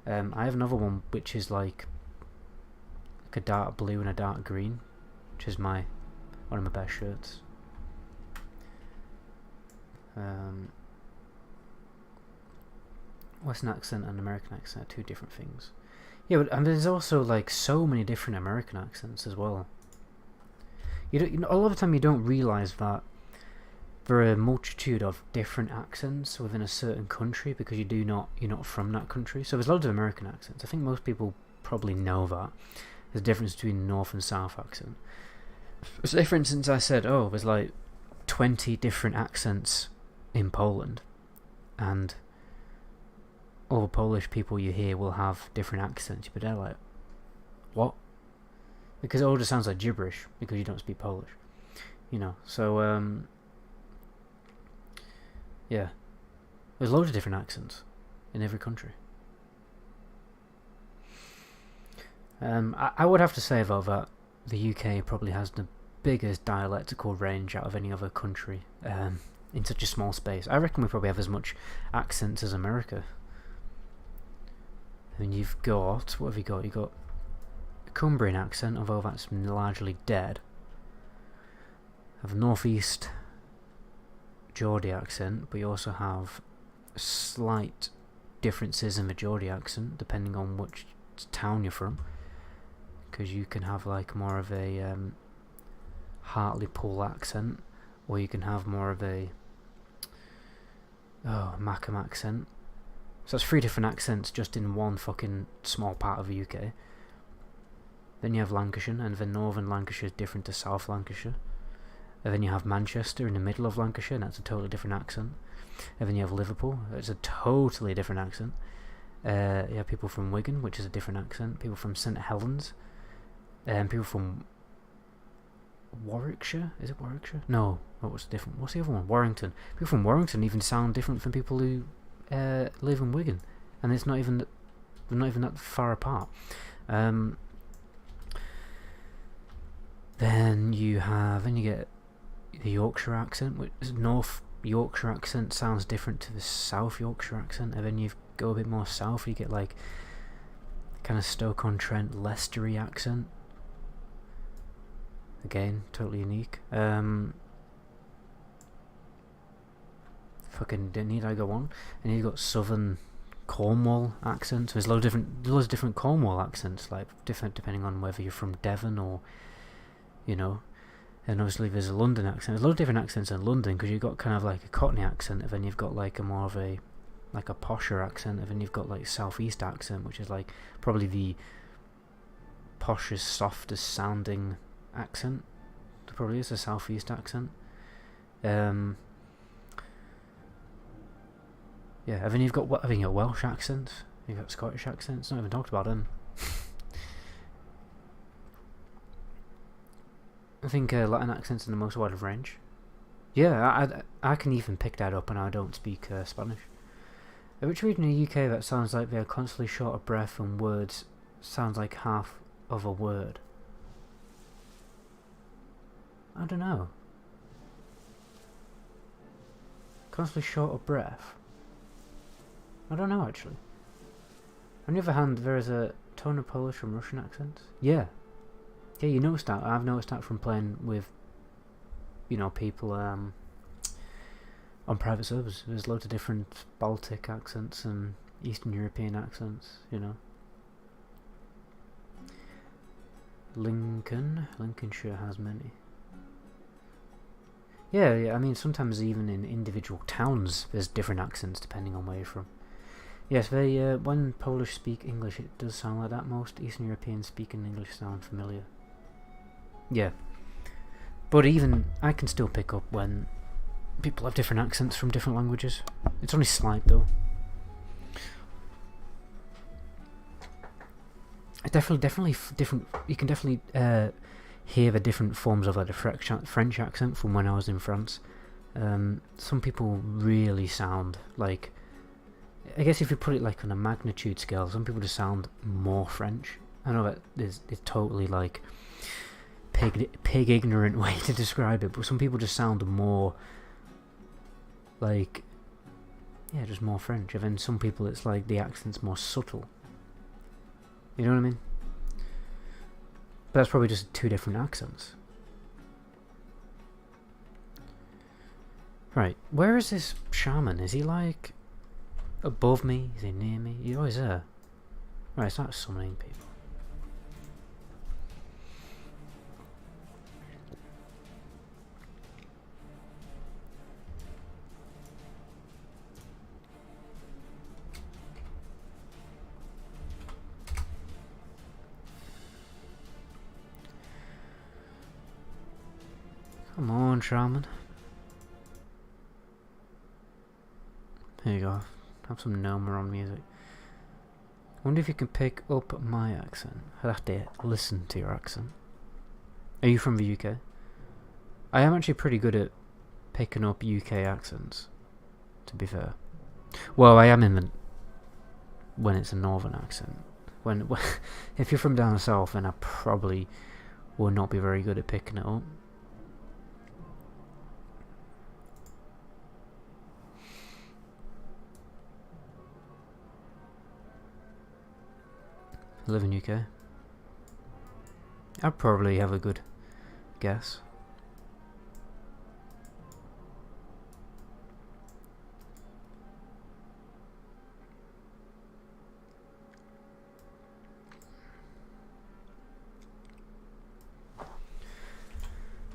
Speaker 2: I have another one which is like a dark blue and a dark green, which is one of my best shirts. Western accent and American accent are two different things. Yeah, but and there's also like so many different American accents as well. A lot of the time you don't realize that there are a multitude of different accents within a certain country because you're not from that country. So there's loads of American accents. I think most people probably know that. There's a difference between North and South accent. Say for instance I said, oh, there's like 20 different accents in Poland, and all the Polish people you hear will have different accents, but they're like, what? Because it all just sounds like gibberish because you don't speak Polish, so yeah, there's loads of different accents in every country. I would have to say though that the UK probably has the biggest dialectical range out of any other country in such a small space. I reckon we probably have as much accents as America. I mean, you've got, what have you got? You've got a Cumbrian accent, although that's largely dead. You have a northeast Geordie accent, but you also have slight differences in the Geordie accent depending on which town you're from. Because you can have like more of a Hartlepool accent, or you can have more of a Mackham accent. So that's 3 different accents just in one fucking small part of the UK. Then you have Lancashire, and then Northern Lancashire is different to South Lancashire. And then you have Manchester in the middle of Lancashire, and that's a totally different accent. And then you have Liverpool, it's a totally different accent. You have people from Wigan, which is a different accent. People from St Helens. And people from Warwickshire? Is it Warwickshire? No. What's the other one? Warrington. People from Warrington even sound different from people who live in Wigan, and they're not even that far apart. Then you get the Yorkshire accent, which is North Yorkshire accent sounds different to the South Yorkshire accent, and then you go a bit more south, you get like kind of Stoke-on-Trent Leicestery accent. Again, totally unique. Fucking need I go on? And you've got Southern Cornwall accents. There's loads of different Cornwall accents, like different depending on whether you're from Devon or, And obviously there's a London accent. There's loads of different accents in London because you've got kind of like a Cockney accent, and then you've got like a more of a like a posher accent, and then you've got like Southeast accent, which is like probably the poshest, softest sounding accent. It probably is a Southeast accent. Yeah, and then you've got Welsh accents, you've got Scottish accents, not even talked about them. I think Latin accents in the most wide of range. Yeah, I can even pick that up, and I don't speak Spanish. Which region in the UK that sounds like they are constantly short of breath and words sounds like half of a word? I don't know. Constantly short of breath? I don't know actually. On the other hand, there is a tone of Polish and Russian accents. Yeah. Yeah, you noticed that. I've noticed that from playing with, people on private servers. There's loads of different Baltic accents and Eastern European accents, Lincolnshire has many. Yeah, I mean, sometimes even in individual towns, there's different accents depending on where you're from. Yes, when Polish speak English, it does sound like that. Most Eastern Europeans speaking English sound familiar. Yeah. But even, I can still pick up when people have different accents from different languages. It's only slight, though. It's definitely different. You can definitely hear the different forms of like the French accent from when I was in France. Some people really sound like, I guess if you put it like on a magnitude scale, some people just sound more French. I know that it's totally like pig ignorant way to describe it, but some people just sound more like, yeah, just more French. And then some people it's like the accent's more subtle. You know what I mean? But that's probably just 2 different accents. Right, where is this shaman? Is he like above me? Is he near me? He's always there. Right, it's not summoning people. Come on, Shaman. Here you go. Have some Nomeron music. Wonder if you can pick up my accent. I'd have to listen to your accent. Are you from the UK? I am actually pretty good at picking up UK accents, to be fair. Well, I am in the... when it's a northern accent. When if you're from down south, then I probably will not be very good at picking it up. I live in UK. I'd probably have a good guess.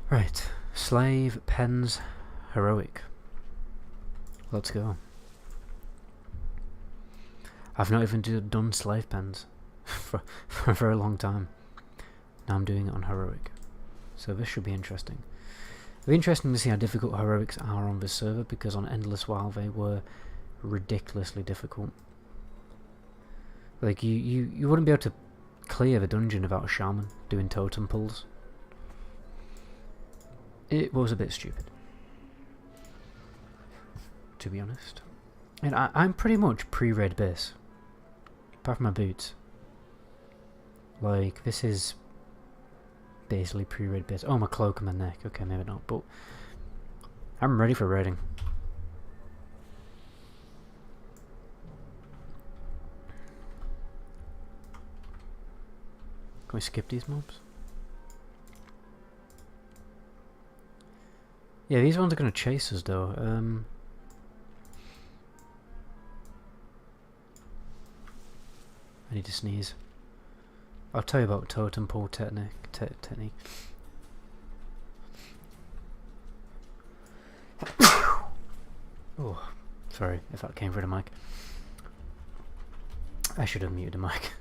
Speaker 2: Right, slave, pens, heroic. Let's go. I've not even done slave pens for a very long time. Now I'm doing it on heroic. So this should be interesting. It'll be interesting to see how difficult heroics are on this server, because on Endless WoW they were ridiculously difficult. Like you wouldn't be able to clear the dungeon without a shaman doing totem pulls. It was a bit stupid, to be honest. And I'm pretty much pre-red base, apart from my boots. Like, this is basically pre-red base. Oh, my cloak and my neck. Okay, maybe not, but I'm ready for raiding. Can we skip these mobs? Yeah, these ones are going to chase us though. I need to sneeze. I'll tell you about totem pole technique. Oh, sorry if that came through the mic. I should have muted the mic.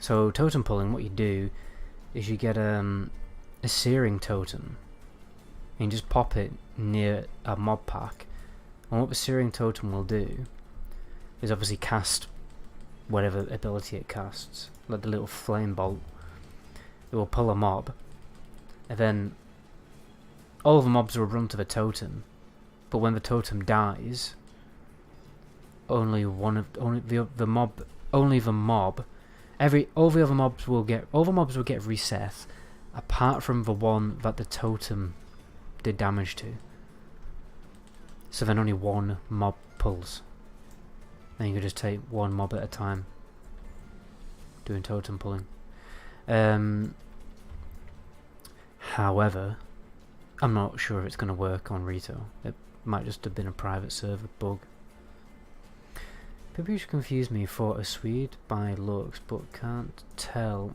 Speaker 2: So totem pulling, what you do is you get a searing totem and you just pop it near a mob pack, and what the searing totem will do is obviously cast whatever ability it casts, like the little flame bolt. It will pull a mob, and then all of the mobs will run to the totem, but when the totem dies, all the other mobs will get reset, apart from the one that the totem did damage to. So then only one mob pulls. Then you can just take one mob at a time doing totem pulling. However, I'm not sure if it's going to work on retail. It might just have been a private server bug. People used to confuse me for a Swede by looks, but can't tell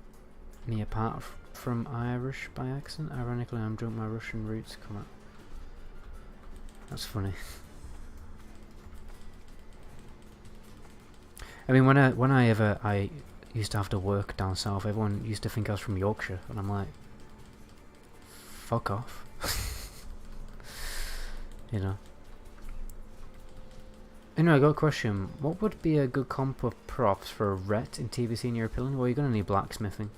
Speaker 2: me apart from Irish by accent. Ironically, I'm drunk, my Russian roots come out. That's funny. I mean, when I used to have to work down south, everyone used to think I was from Yorkshire, and I'm like, fuck off. You know. Anyway, I got a question. What would be a good comp of props for a ret in TBC in your opinion? Well, you're going to need blacksmithing.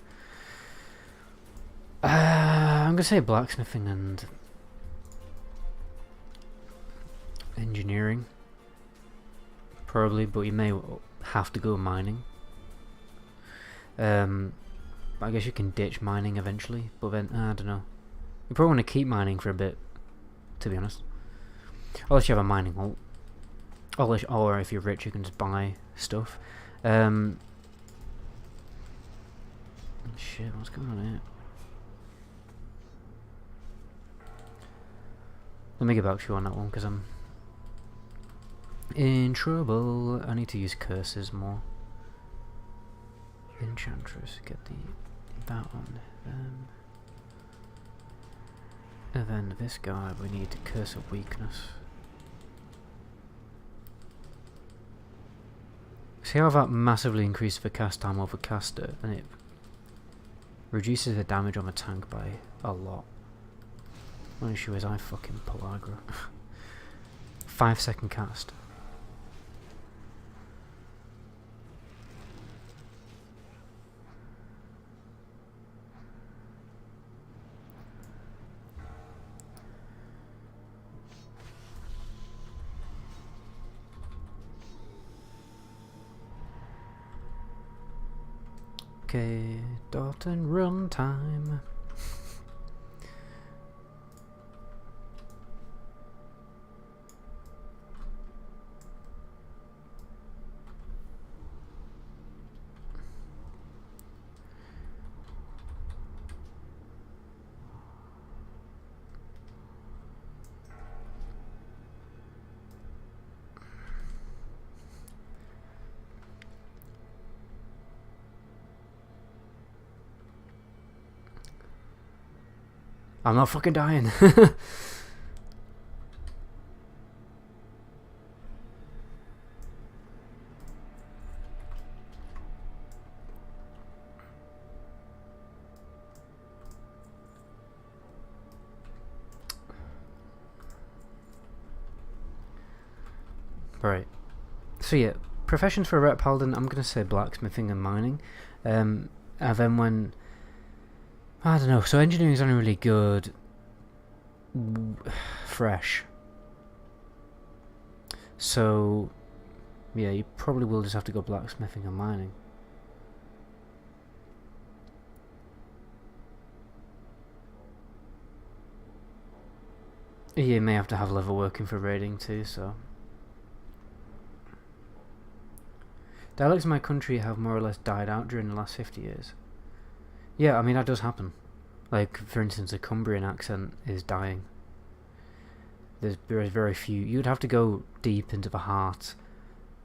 Speaker 2: I'm going to say blacksmithing and engineering. Probably, but you may have to go mining. I guess you can ditch mining eventually, but then, I don't know. You probably want to keep mining for a bit, to be honest. Unless you have a mining ult. Or if you're rich, you can just buy stuff. Shit, what's going on here? Let me get back to you on that one, because In trouble. I need to use curses more. Enchantress, get that on them. And then this guy, we need curse of weakness. See how that massively increases the cast time over caster, and it reduces the damage on the tank by a lot. Only issue is I fucking pull aggro. 5-second cast. Okay, Dalton run time. I'm not fucking dying. Right. So yeah, professions for a ret paladin, I'm gonna say blacksmithing and mining. And then when I don't know, so engineering is only really good fresh. So yeah, you probably will just have to go blacksmithing and mining. You may have to have leather working for raiding too, so. Dialects in my country have more or less died out during the last 50 years. Yeah, I mean, that does happen. Like, for instance, the Cumbrian accent is dying. There is very few. You'd have to go deep into the heart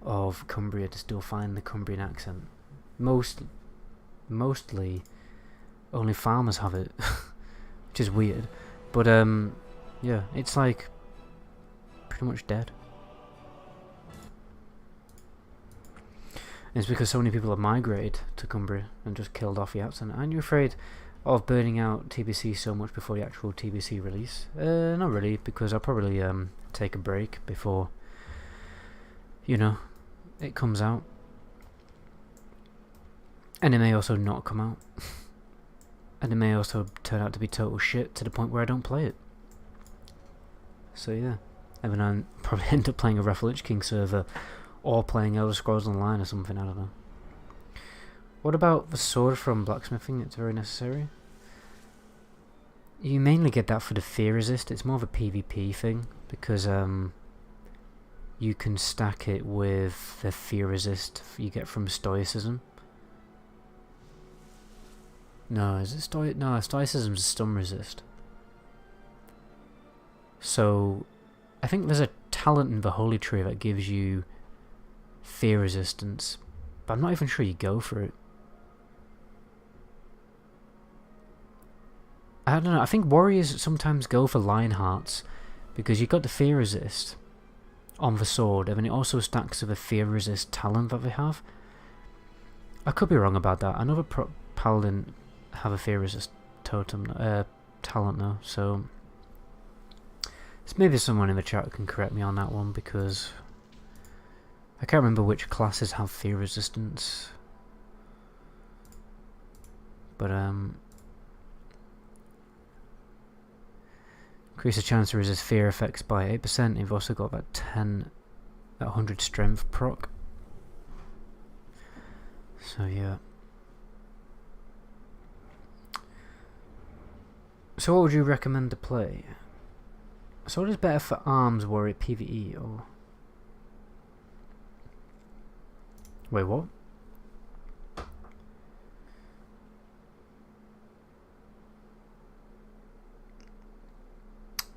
Speaker 2: of Cumbria to still find the Cumbrian accent. Mostly, only farmers have it, which is weird. But, yeah, it's like, pretty much dead. It's because so many people have migrated to Cumbria and just killed off the accent. Aren't you afraid of burning out TBC so much before the actual TBC release? Not really, because I'll probably take a break before, you know, it comes out. And it may also not come out. And it may also turn out to be total shit to the point where I don't play it. So yeah, and then I'll probably end up playing a Raffle Lich King server or playing Elder Scrolls Online or something, I don't know. What about the sword from blacksmithing? It's very necessary. You mainly get that for the fear resist. It's more of a PvP thing because you can stack it with the fear resist you get from stoicism. No, is it no, stoicism's a stun resist. So I think there's a talent in the Holy Tree that gives you fear resistance, but I'm not even sure you go for it. I don't know, I think warriors sometimes go for lion hearts because you've got the fear resist on the sword and then it also stacks with a fear resist talent that they have. I could be wrong about that. I know the paladin have a fear resist totem talent though, so maybe someone in the chat can correct me on that one because I can't remember which classes have fear resistance. But increase the chance to resist fear effects by 8%. You've also got that 100 strength proc. So yeah. So what would you recommend to play? So what is better for arms warrior PvE or? Wait, what?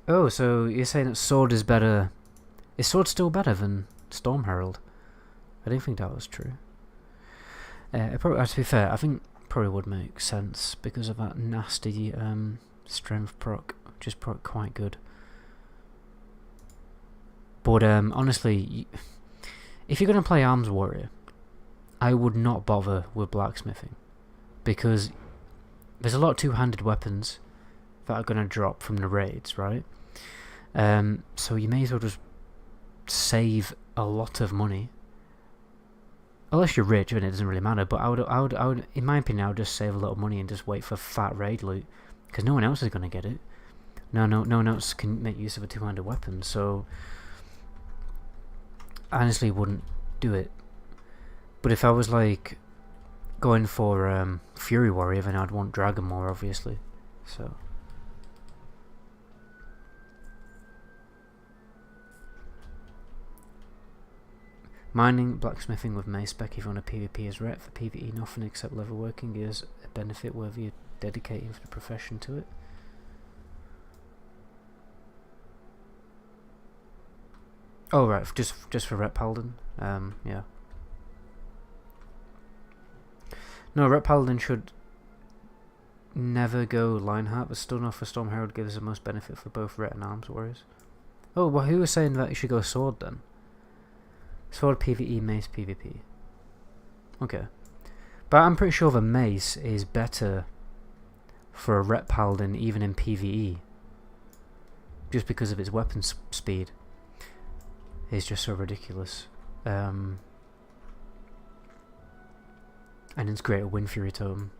Speaker 2: Oh, so you're saying that sword is better? Is sword still better than Storm Herald. I didn't think that was true. Probably, to be fair, I think probably would make sense because of that nasty strength proc, just proc quite good. But honestly, if you're gonna play Arms Warrior, I would not bother with blacksmithing because there's a lot of two-handed weapons that are gonna drop from the raids, right? So you may as well just save a lot of money. Unless you're rich, then it doesn't really matter. But I would, in my opinion, I would just save a lot of money and just wait for fat raid loot, because no one else is gonna get it. No one else can make use of a two-handed weapon. So I honestly wouldn't do it. But if I was like going for Fury Warrior, then I'd want Dragon more, obviously. So. Mining, blacksmithing with mace spec if you want a PvP is rep. For PvE, nothing except leather working is a benefit whether you're dedicating the profession to it. Oh right, just for Rep Paladin. Yeah. No, Rep Paladin should never go Lionheart. The stun off for Storm Herald gives the most benefit for both Ret and Arms Warriors. Oh, well, who was saying that you should go Sword then? Sword PvE, Mace PvP. Okay. But I'm pretty sure the Mace is better for a Rep Paladin even in PvE. Just because of its weapon speed. It's just so ridiculous. And it's great at Wind Fury Totem.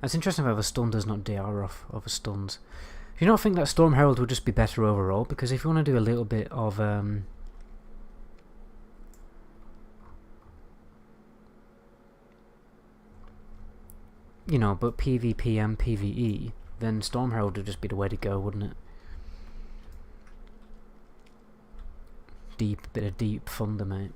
Speaker 2: It's interesting how the stun does not DR off other stuns. Do you not think that Storm Herald would just be better overall? Because if you want to do a little bit of you know, but PvP and PvE, then Storm Herald would just be the way to go, wouldn't it? Bit of deep thunder, mate.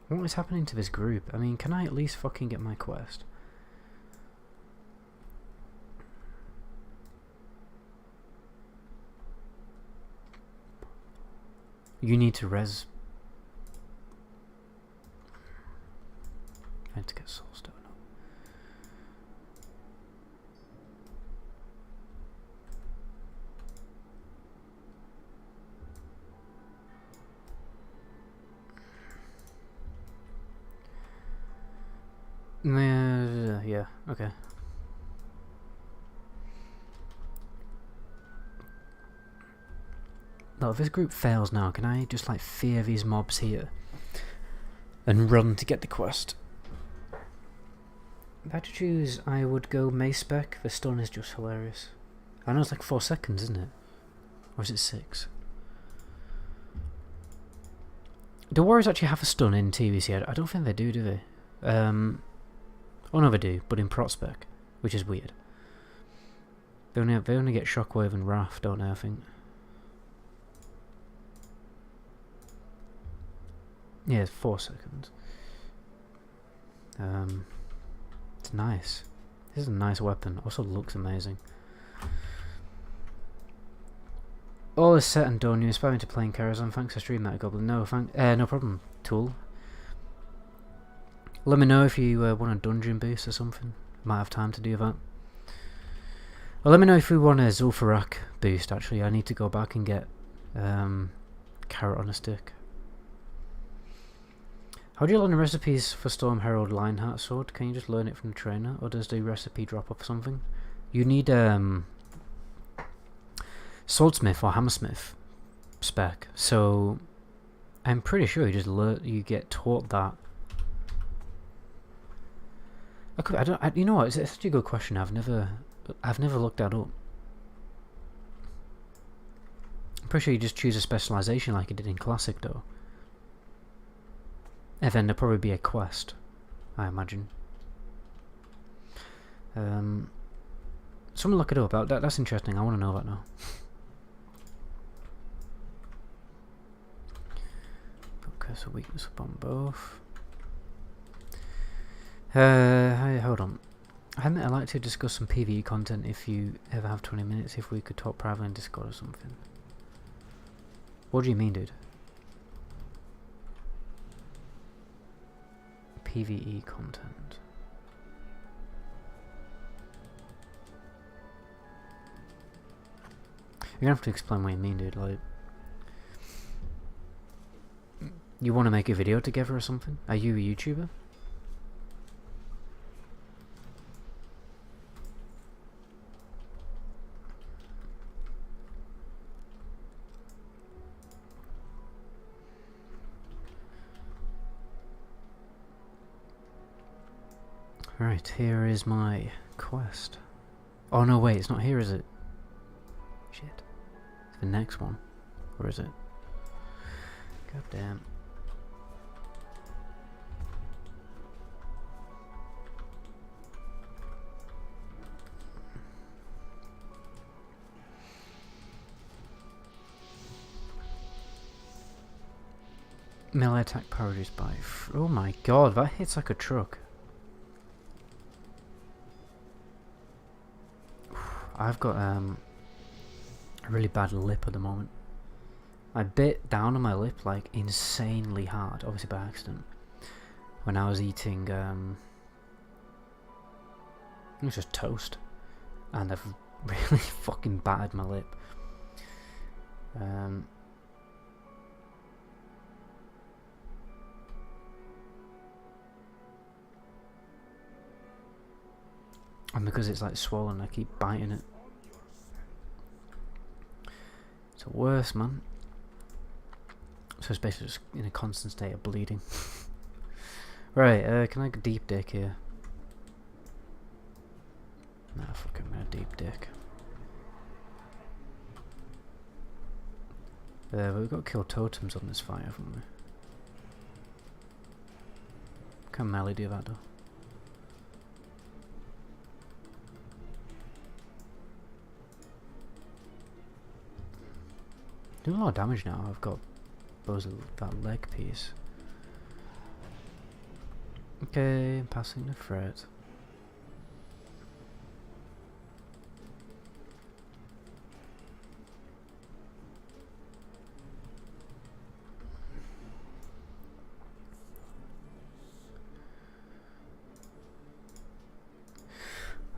Speaker 2: What is happening to this group? I mean, can I at least fucking get my quest? You need to res. I need to get Soulstone up. Yeah, okay. No, if this group fails now, can I just like fear these mobs here and run to get the quest? If I had to choose, I would go Mace Spec. The stun is just hilarious. I know it's like 4 seconds, isn't it? Or is it 6? Do Warriors actually have a stun in TBC? I don't think they do they? Oh no, they do, but in Prospec, which is weird. They only get Shockwave and Wrath, don't they? I think. Yeah, it's 4 seconds. It's nice. This is a nice weapon. Also looks amazing. All is set and done. You're inspiring to playing Karazhan. Thanks for streaming that, Goblin. No, no problem. Tool. Let me know if you want a dungeon boost or something. Might have time to do that. Well, let me know if you want a Zul'Farrak boost. Actually, I need to go back and get carrot on a stick. How do you learn the recipes for Storm Herald Lionheart Sword? Can you just learn it from the trainer, or does the recipe drop off something? You need Swordsmith or Hammersmith spec. So I'm pretty sure you get taught that. You know what? It's such a good question. I've never looked that up. I'm pretty sure you just choose a specialization like you did in Classic, though. And then there'll probably be a quest, I imagine. Someone look it up. That's interesting. I want to know that now. Focus a weakness upon both. Hold on. I'd like to discuss some PvE content if you ever have 20 minutes, if we could talk privately in Discord or something. What do you mean, dude? PvE content. You're gonna have to explain what you mean, dude. Like, you want to make a video together or something? Are you a YouTuber? Right, here is my quest. Oh no, wait, it's not here, is it? Shit. It's the next one. Or is it? God damn. Melee attack power reduced by... oh my god, that hits like a truck. I've got a really bad lip at the moment. I bit down on my lip like insanely hard, obviously by accident, when I was eating it was just toast, and I've really fucking battered my lip. And because it's like swollen, I keep biting it. It's the worst, man. So it's basically just in a constant state of bleeding. Right, can I get deep dick here? Nah, fuck it, I'm gonna deep dick. We've got to kill totems on this fight, haven't we? Can melee do that though? Doing a lot of damage now. I've got that leg piece. Okay, passing the threat.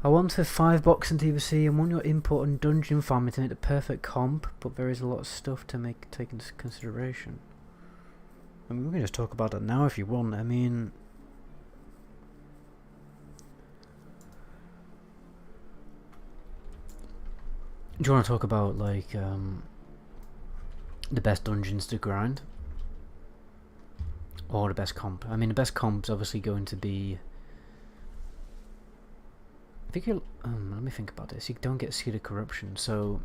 Speaker 2: I want a 5 box in TBC and want your input on dungeon farming to make the perfect comp, but there is a lot of stuff to take into consideration. I mean, we can just talk about that now if you want. I mean, do you want to talk about like the best dungeons to grind, or the best comp? I mean, the best comp's obviously going to be. I think you'll, let me think about this. You don't get Seed of Corruption, so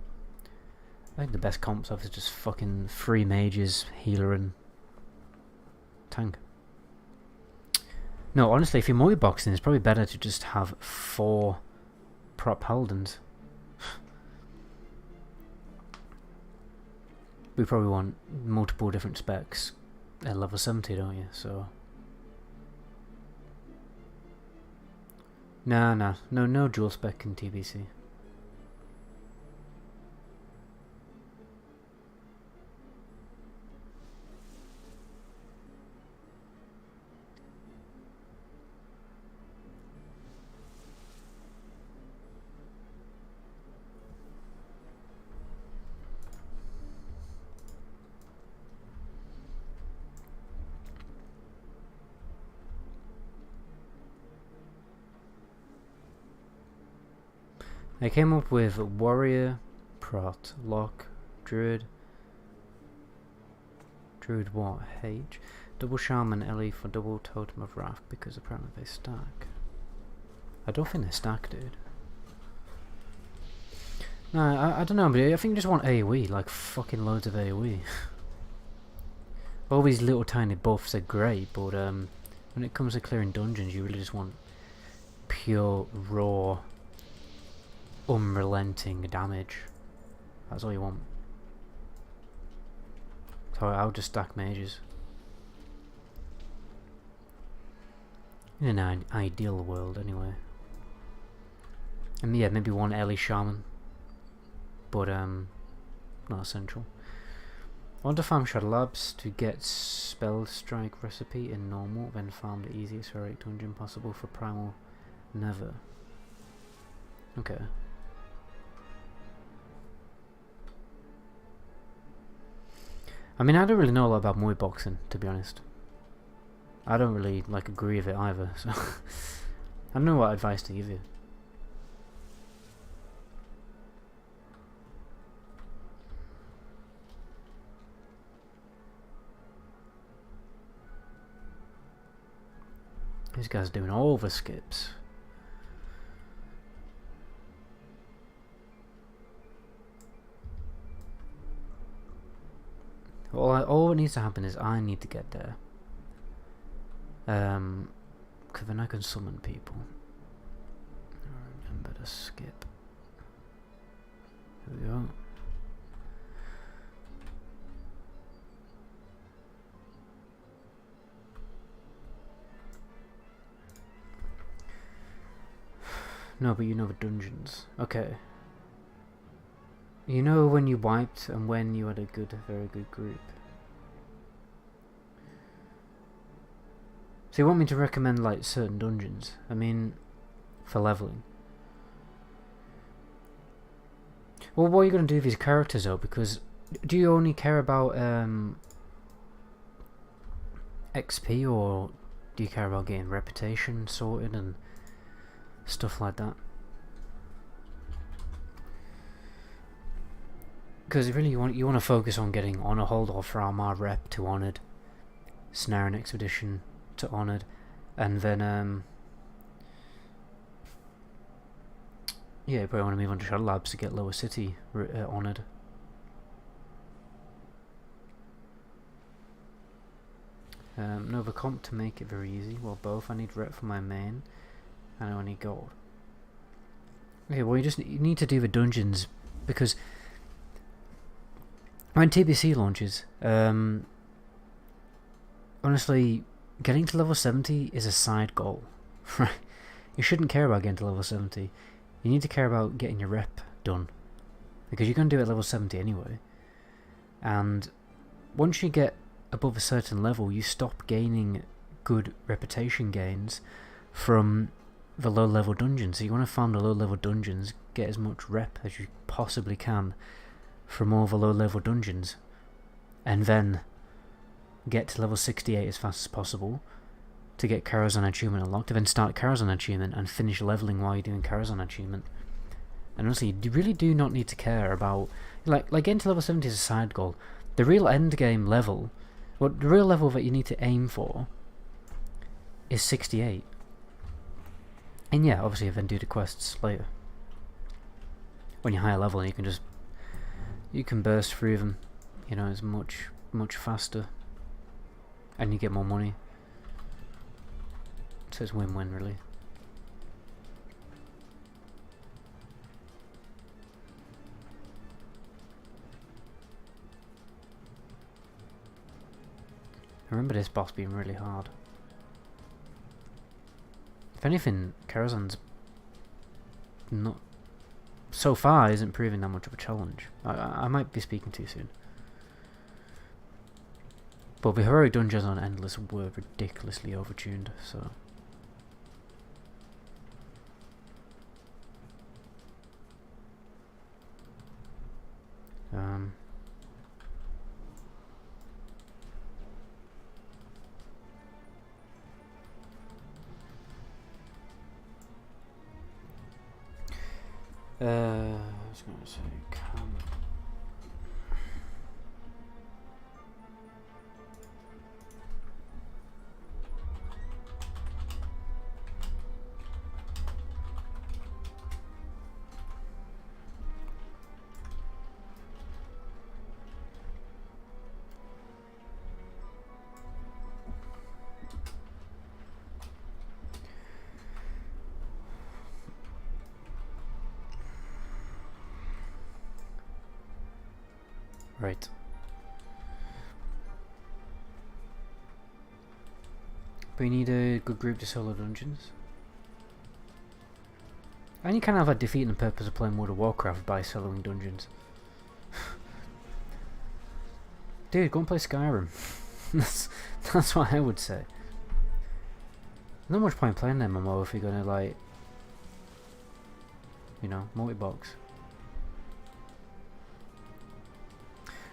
Speaker 2: I think the best comps are just fucking 3 mages, healer, and tank. No, honestly, if you're multi-boxing, it's probably better to just have 4 prop Haldens. We probably want multiple different specs at level 70, don't you? So. No dual spec in TBC. I came up with warrior, prot, lock, druid what? H, double shaman, Ellie for double totem of wrath because apparently they stack. I don't think they stack, dude. No, I don't know, but I think you just want AoE, like fucking loads of AoE. All these little tiny buffs are great, but when it comes to clearing dungeons, you really just want pure raw unrelenting damage. That's all you want. So I'll just stack mages. In an ideal world, anyway. And yeah, maybe one Ellie Shaman. But not essential. I want to farm Shadow Labs to get Spell Strike recipe in normal, then farm the easiest heroic dungeon possible for Primal Never. Okay. I mean, I don't really know a lot about Muay boxing, to be honest. I don't really agree with it either, so I don't know what advice to give you. This guy's doing all the skips. All that needs to happen is I need to get there. Because then I can summon people. Remember to skip. Here we go. No, but you know the dungeons. Okay. You know when you wiped and when you had a very good group. So you want me to recommend like certain dungeons? I mean, for leveling. Well, what are you going to do with these characters though? Because do you only care about XP, or do you care about getting reputation sorted and stuff like that? Because really you want to focus on getting Honor Hold or Fralmar Rep to Honoured, Snaring Expedition to Honoured, and then yeah, you probably want to move on to Shadow Labs to get Lower City Honoured. Nova Comp to make it very easy. Well, both. I need Rep for my main, and I need gold. Okay, well you need to do the dungeons, because when TBC launches, honestly, getting to level 70 is a side goal, right? You shouldn't care about getting to level 70. You need to care about getting your rep done, because you're going to do it at level 70 anyway. And once you get above a certain level, you stop gaining good reputation gains from the low level dungeons. So you want to farm the low level dungeons, get as much rep as you possibly can from all the low level dungeons, and then get to level 68 as fast as possible to get Karazhan achievement unlocked, and then start Karazhan achievement and finish leveling while you're doing Karazhan achievement. And honestly, you really do not need to care about like getting to level 70 is a side goal. The real end game level, the real level that you need to aim for is 68. And yeah, obviously then do the quests later. When you're higher level, and you can burst through them, you know, it's much faster, and you get more money. So it's win-win, really. I remember this boss being really hard. If anything, Karazhan's not so far isn't proving that much of a challenge. I might be speaking too soon. But the heroic dungeons on Endless were ridiculously overtuned, so I was going to say, right. But you need a good group to solo dungeons. And you kind of like defeating the purpose of playing World of Warcraft by soloing dungeons. Dude, go and play Skyrim. that's what I would say. Not much point playing an MMO if you're gonna like, you know, multi-box.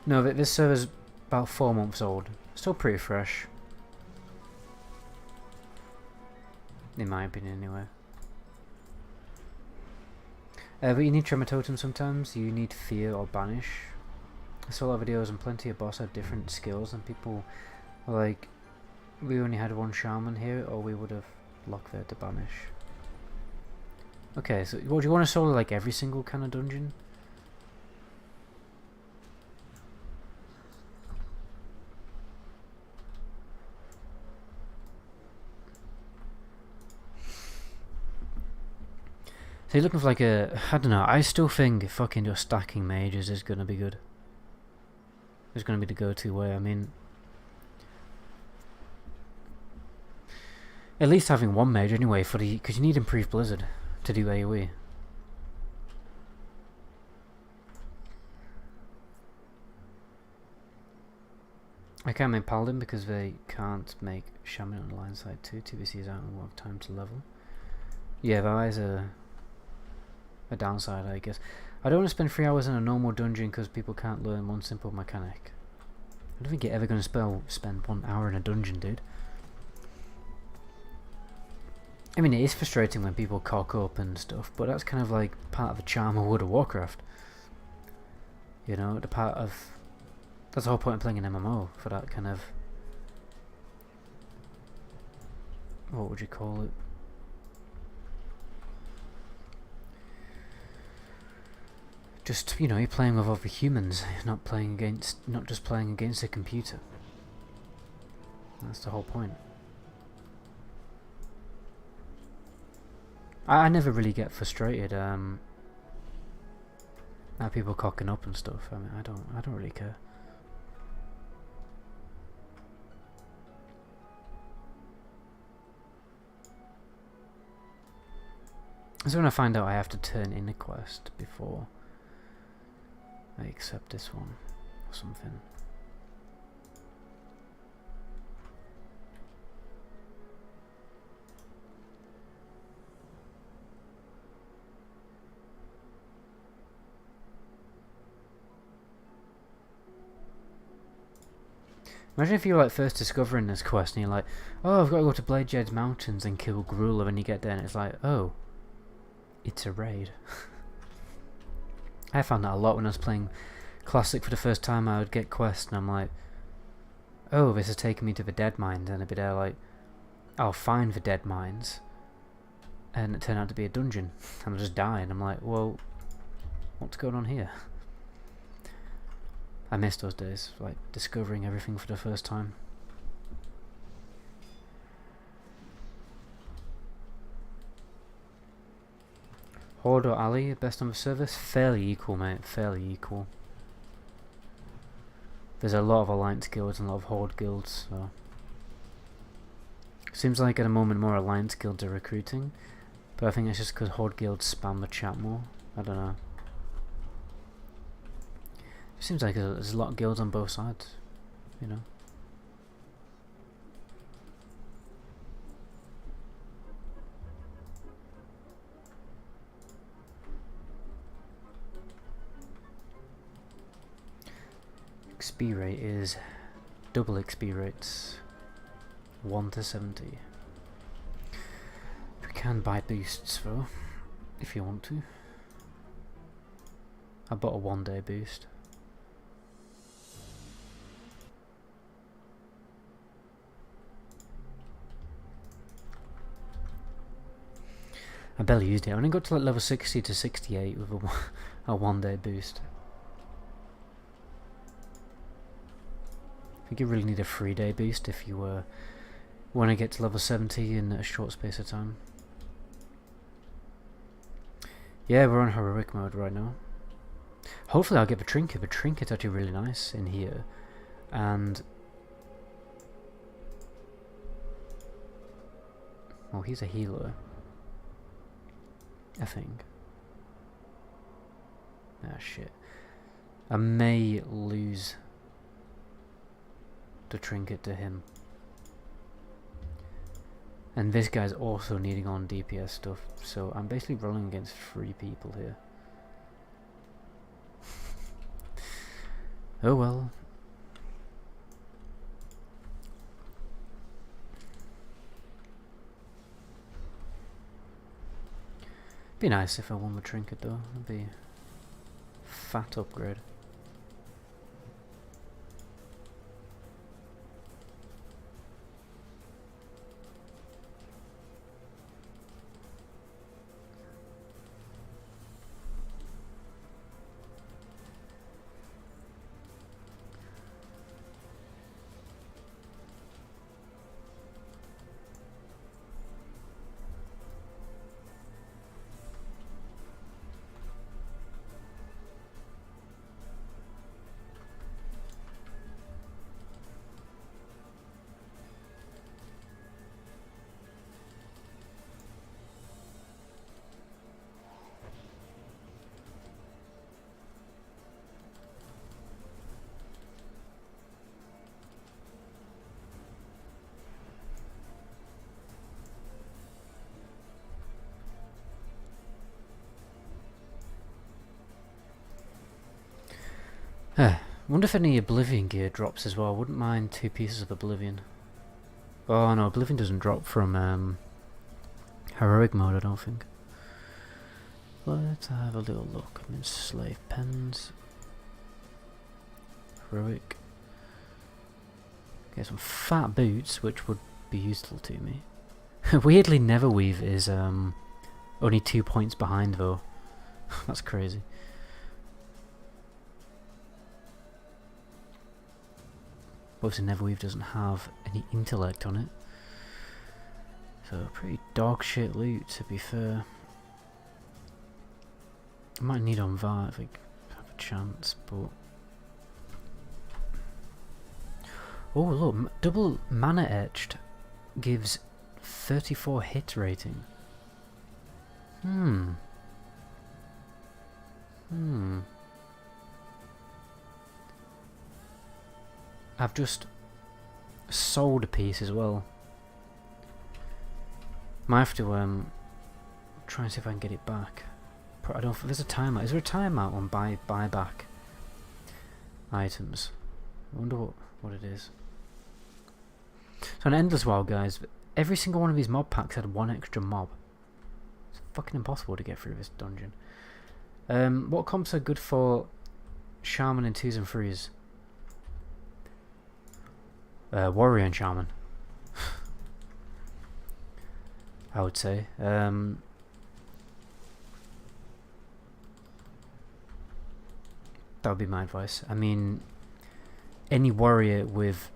Speaker 2: No, this server's about 4 months old. Still pretty fresh. In my opinion, anyway. But you need Tremor Totem sometimes. You need Fear or Banish. I saw a lot of videos and plenty of boss had different skills, and people were like, we only had one Shaman here, or we would have locked there to Banish. Okay, so what, do you want to solo like every single kind of dungeon? So you're looking for like a, I don't know, I still think fucking just stacking mages is gonna be good. It's gonna be the go-to way. I mean, at least having one mage anyway for the, because you need improved Blizzard to do AoE. I can't make Paladin because they can't make Shaman on the line side too. TBC is out and won't have time to level. Yeah, that is a downside, I guess. I don't want to spend 3 hours in a normal dungeon because people can't learn one simple mechanic. I don't think you're ever going to spend 1 hour in a dungeon, dude. I mean, it is frustrating when people cock up and stuff, but that's kind of like part of the charm of World of Warcraft. You know, the part of... That's the whole point of playing an MMO, for that kind of... What would you call it? Just, you know, you're playing with other humans, not just playing against a computer. That's the whole point. I never really get frustrated at people cocking up and stuff. I mean, I don't really care. So when I find out I have to turn in a quest before I accept this one or something. Imagine if you were like first discovering this quest and you're like, oh, I've got to go to Bladejed's Mountains and kill Gruul, and you get there and it's like, oh, it's a raid. I found that a lot when I was playing Classic for the first time. I would get quests and I'm like, oh, this is taking me to the Dead Mines, and I'd be there like, I'll find the Dead Mines, and it turned out to be a dungeon, and I just die, and I'm like, well, what's going on here? I miss those days, like discovering everything for the first time. Horde or Ally, best on the service? Fairly equal, mate, fairly equal. There's a lot of Alliance guilds and a lot of Horde guilds, so... Seems like at the moment more Alliance guilds are recruiting, but I think it's just because Horde guilds spam the chat more. I don't know. It seems like there's a lot of guilds on both sides, you know. XP rate is double XP rates, 1 to 70. You can buy boosts though, if you want to. I bought a 1-day boost. I barely used it. I only got to like level 60 to 68 with a 1-day boost. I think you really need a 3-day boost if you want to get to level 70 in a short space of time. Yeah, we're on heroic mode right now. Hopefully I'll get the trinket. The trinket's actually really nice in here. And... well, he's a healer. I think. Ah, shit. I may lose the trinket to him. And this guy's also needing on DPS stuff, so I'm basically rolling against 3 people here. Oh well. Be nice if I won the trinket though. That'd be a fat upgrade. Wonder if any Oblivion gear drops as well. I wouldn't mind 2 pieces of Oblivion. Oh no, Oblivion doesn't drop from heroic mode, I don't think. Let's have a little look. I'm in slave pens. Heroic. Get some fat boots, which would be useful to me. Weirdly, Neverweave is only 2 points behind though. That's crazy. Obviously Neverweave doesn't have any intellect on it. So pretty dog shit loot, to be fair. I might need on VAR if I have a chance, but... Oh look, double mana etched gives 34 hit rating. I've just sold a piece as well. Might have to try and see if I can get it back. I don't. There's a timeout. Is there a timeout on buyback items? I wonder what it is. So in Endless Wild, guys, every single one of these mob packs had 1 extra mob. It's fucking impossible to get through this dungeon. What comps are good for Shaman in 2s and 3s? Warrior and Shaman. I would say. That would be my advice. I mean, any warrior with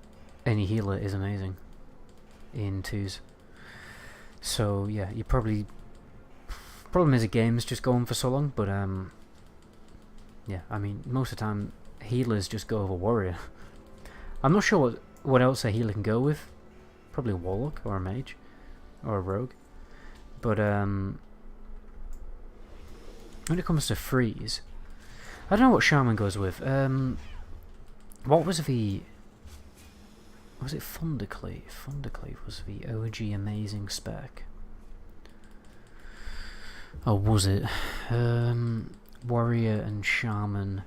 Speaker 2: any healer is amazing in 2s. So yeah, you probably... Problem is the game's just going for so long, but yeah, I mean, most of the time healers just go over warrior. I'm not sure what else a healer can go with. Probably a Warlock or a Mage or a Rogue. But when it comes to freeze, I don't know what Shaman goes with. What was the... Was it Thundercleave? Thundercleave was the OG amazing spec. Or was it? Warrior and Shaman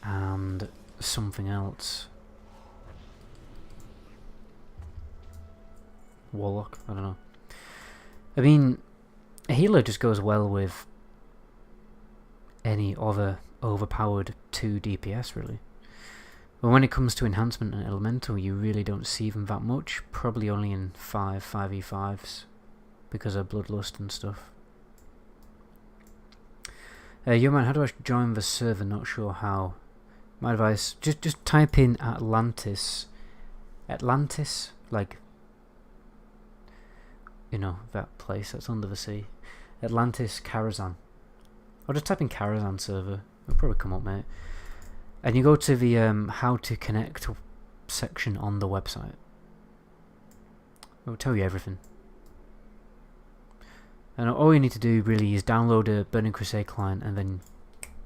Speaker 2: and something else. Warlock? I don't know. I mean, a healer just goes well with any other overpowered 2 DPS really. But when it comes to enhancement and elemental, you really don't see them that much. Probably only in 5e5s because of bloodlust and stuff. Yo man, how do I join the server? Not sure how. My advice, just type in Atlantiss. Atlantiss, like, you know, that place that's under the sea. Atlantiss Karazhan. Or just type in Karazhan server. It'll probably come up, mate. And you go to the how to connect section on the website. It'll tell you everything. And all you need to do really is download a Burning Crusade client and then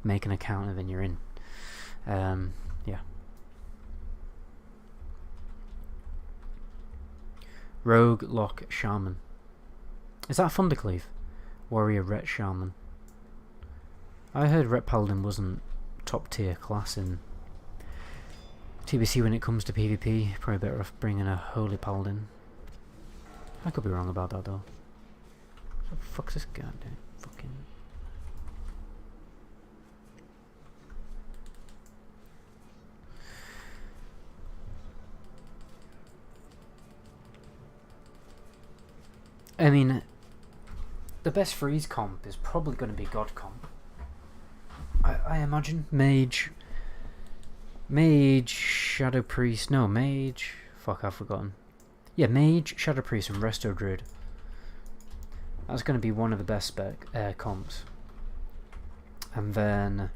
Speaker 2: make an account and then you're in. Yeah. Rogue, Lock, Shaman. Is that Thundercleave? Warrior, Ret, Shaman. I heard Ret Paladin wasn't top tier class in TBC when it comes to PvP. Probably better off bringing a Holy Paladin. I could be wrong about that though. What the fuck's this guy doing? Fucking... I mean, the best freeze comp is probably going to be God comp. I imagine. Mage, Shadow Priest, no, Mage, fuck, I've forgotten. Yeah, Mage, Shadow Priest and Resto Druid. That's going to be one of the best spec comps. And then...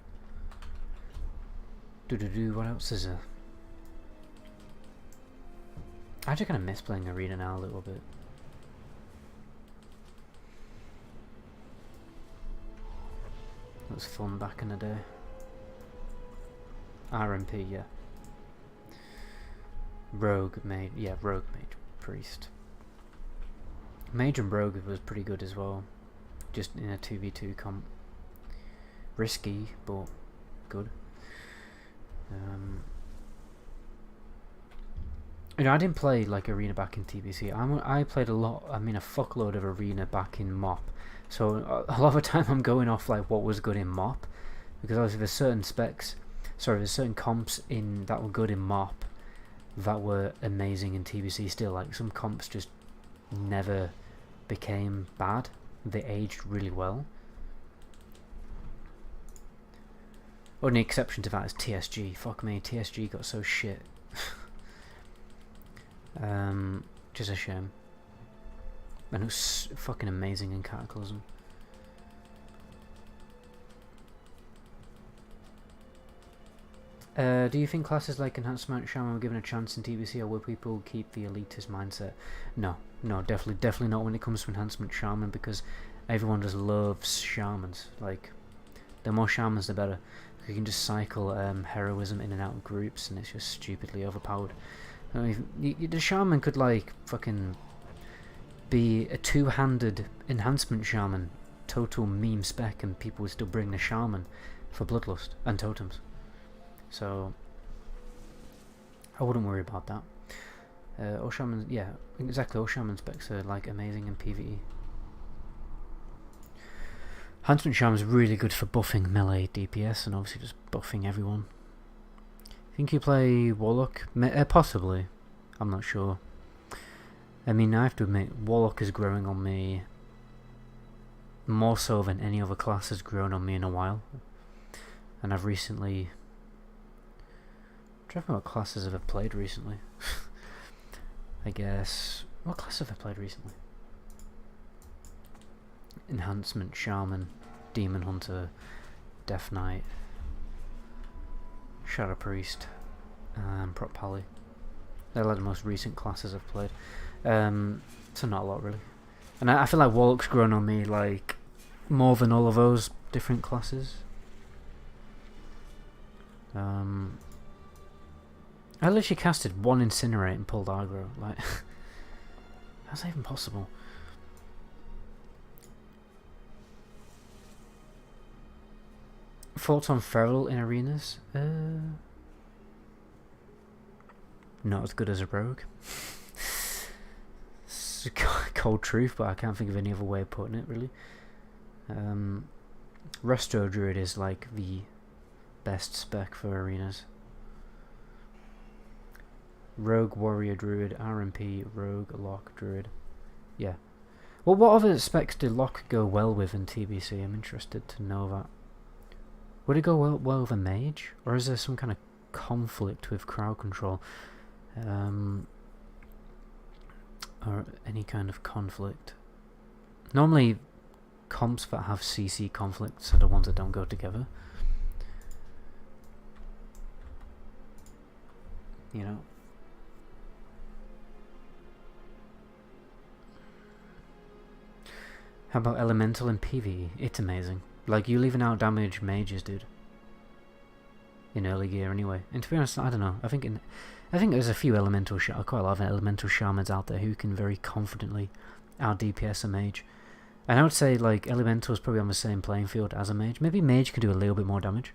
Speaker 2: what else is there? I'm actually kind of miss playing Arena now a little bit. That was fun back in the day. RMP, yeah. Rogue, Mage, yeah, Rogue, Mage, Priest. Mage and Rogue was pretty good as well. Just in a 2v2 comp. Risky, but good. You know, I didn't play like Arena back in TBC. I played a lot, I mean a fuckload of Arena back in MOP. So a lot of the time I'm going off like what was good in MOP. Because obviously there's certain specs, sorry, there's certain comps in that were good in MOP that were amazing in TBC still. Like some comps just never became bad. They aged really well. Only exception to that is TSG. Fuck me, TSG got so shit. Just a shame. And it was fucking amazing in Cataclysm. Do you think classes like Enhancement Shaman were given a chance in TBC, or will people keep the elitist mindset? No, definitely not when it comes to Enhancement Shaman, because everyone just loves Shamans. Like, the more Shamans the better. You can just cycle heroism in and out of groups and it's just stupidly overpowered. I mean, the Shaman could like fucking be a two-handed Enhancement Shaman, total meme spec, and people would still bring the Shaman for Bloodlust and Totems. So I wouldn't worry about that. All Shaman, yeah, exactly, all Shaman specs are like amazing in PvE. Enhancement Shaman is really good for buffing melee DPS and obviously just buffing everyone. Think you play Warlock? Possibly. I'm not sure. I mean, I have to admit, Warlock is growing on me more so than any other class has grown on me in a while. And I've recently... I'm trying to think what classes have I played recently. I guess... What class have I played recently? Enhancement, Shaman, Demon Hunter, Death Knight, Shadow Priest, and Prot Pally. They're like the most recent classes I've played. So not a lot really. And I feel like Warlock's grown on me like more than all of those different classes. I literally casted one Incinerate and pulled aggro. Like, how's that even possible? Thoughts on Feral in arenas? Not as good as a rogue. It's a cold truth, but I can't think of any other way of putting it, really. Resto Druid is like the best spec for arenas. Rogue, Warrior, Druid, RMP, Rogue, Lock, Druid. Yeah. Well, what other specs did Lock go well with in TBC? I'm interested to know that. Would it go well with a mage? Or is there some kind of conflict with crowd control? Or any kind of conflict? Normally, comps that have CC conflicts are the ones that don't go together. You know? How about elemental and PvE? It's amazing. Like, you leaving out damage mages, dude. In early gear, anyway. And to be honest, I don't know. I think there's a few elemental, quite a lot of elemental shamans out there who can very confidently out DPS a mage. And I would say, like, elemental is probably on the same playing field as a mage. Maybe mage can do a little bit more damage.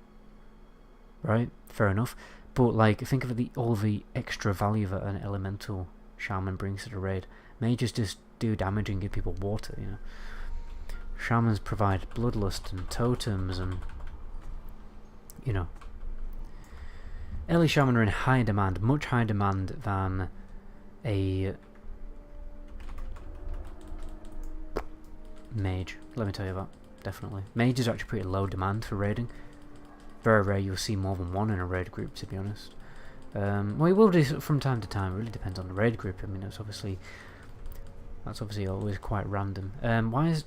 Speaker 2: Right? Fair enough. But, like, think of all the extra value that an elemental shaman brings to the raid. Mages just do damage and give people water, you know. Shamans provide bloodlust and totems and, you know. Early shaman are in high demand, much higher demand than a mage. Let me tell you that, definitely. Mage is actually pretty low demand for raiding. Very rare you'll see more than one in a raid group, to be honest. Well, you will do from time to time. It really depends on the raid group. I mean, that's obviously always quite random. Why is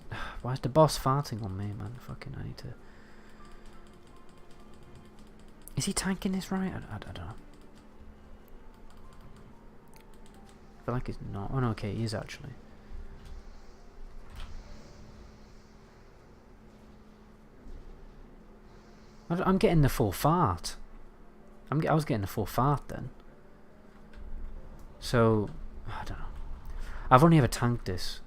Speaker 2: the boss farting on me, man? Fucking, I need to. Is he tanking this right? I don't know. I feel like he's not. Oh no, okay, he is actually. I'm getting the full fart. I was getting the full fart then. So, I don't know. I've only ever tanked this.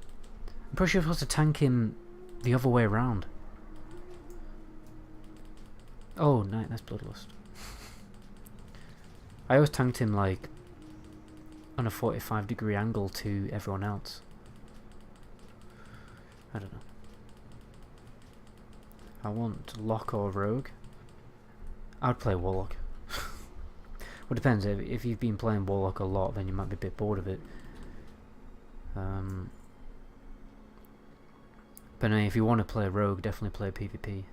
Speaker 2: I'm pretty sure I'm supposed to tank him the other way around. Oh, nice, that's bloodlust. I always tanked him like on a 45-degree angle to everyone else. I don't know. I want Lock or Rogue. I'd play Warlock. Well, it depends. If you've been playing Warlock a lot, then you might be a bit bored of it. But no, if you want to play Rogue, definitely play PvP.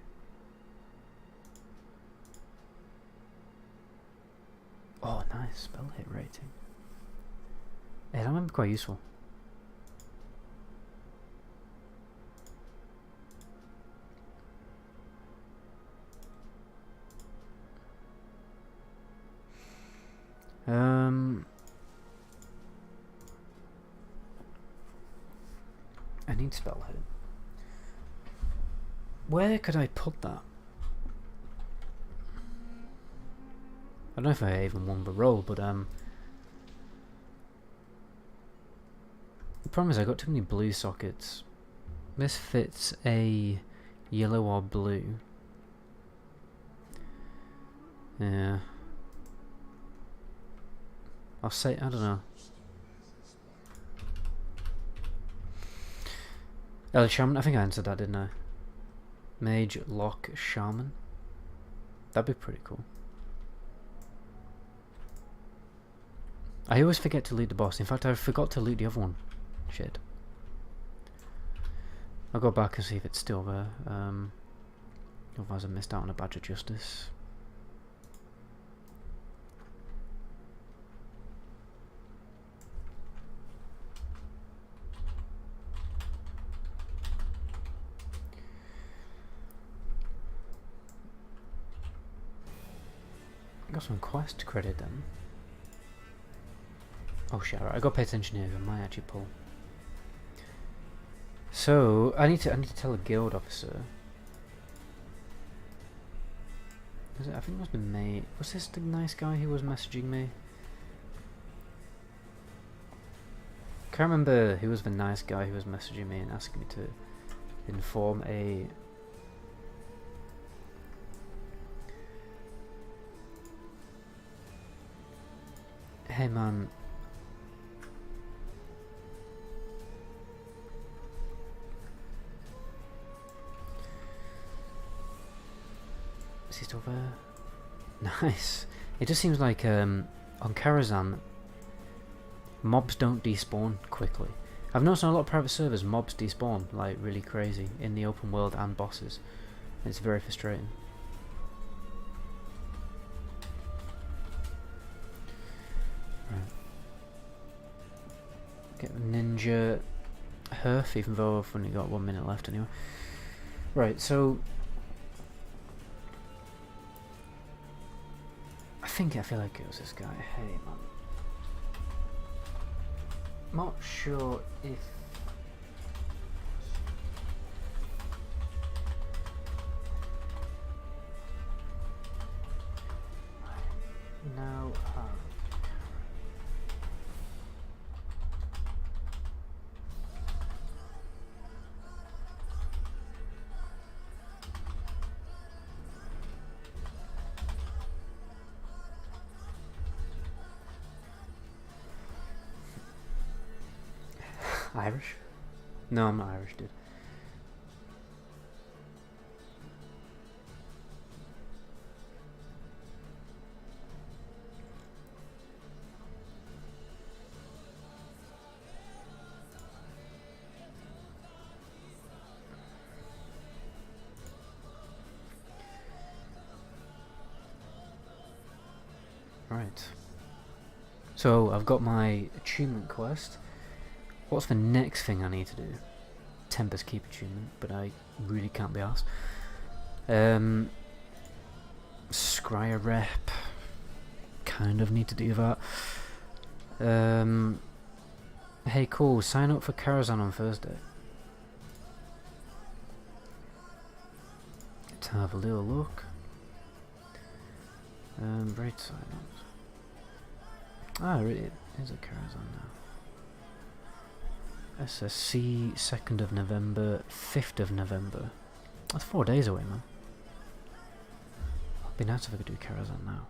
Speaker 2: Oh, nice. Spell hit rating. Yeah, that might be quite useful. I need spell hit. Where could I put that? I don't know if I even won the roll, but the problem is I got too many blue sockets. This fits a yellow or blue. Yeah. I'll say, I don't know. Early Shaman, I think I answered that, didn't I? Mage, Lock, Shaman. That'd be pretty cool. I always forget to loot the boss. In fact, I forgot to loot the other one. Shit. I'll go back and see if it's still there. Otherwise I missed out on a badge of justice. Got some quest credit then. Oh shit, alright, I gotta pay attention here, I might actually pull. So I need to tell a guild officer. I think it must be me. Was this the nice guy who was messaging me? Can't remember who was the nice guy who was messaging me and asking me to inform a hey man, is he still there? Nice. It just seems like on Karazhan mobs don't despawn quickly. I've noticed on a lot of private servers mobs despawn like really crazy in the open world and bosses. It's very frustrating. Get Ninja Herf, even though I've only got 1 minute left anyway. Right, so I feel like it was this guy. Hey man, not sure if now have. Irish? No, I'm not Irish, dude. Right. So I've got my attunement quest. What's the next thing I need to do? Tempest Keep attunement, but I really can't be asked. Scryer rep. Kind of need to do that. Hey, cool. Sign up for Karazhan on Thursday. Let's have a little look. Right sign up. Ah, it is a Karazhan now. SSC 2nd of November, 5th of November. That's 4 days away, man. It'd be nice if I could do Karazhan now.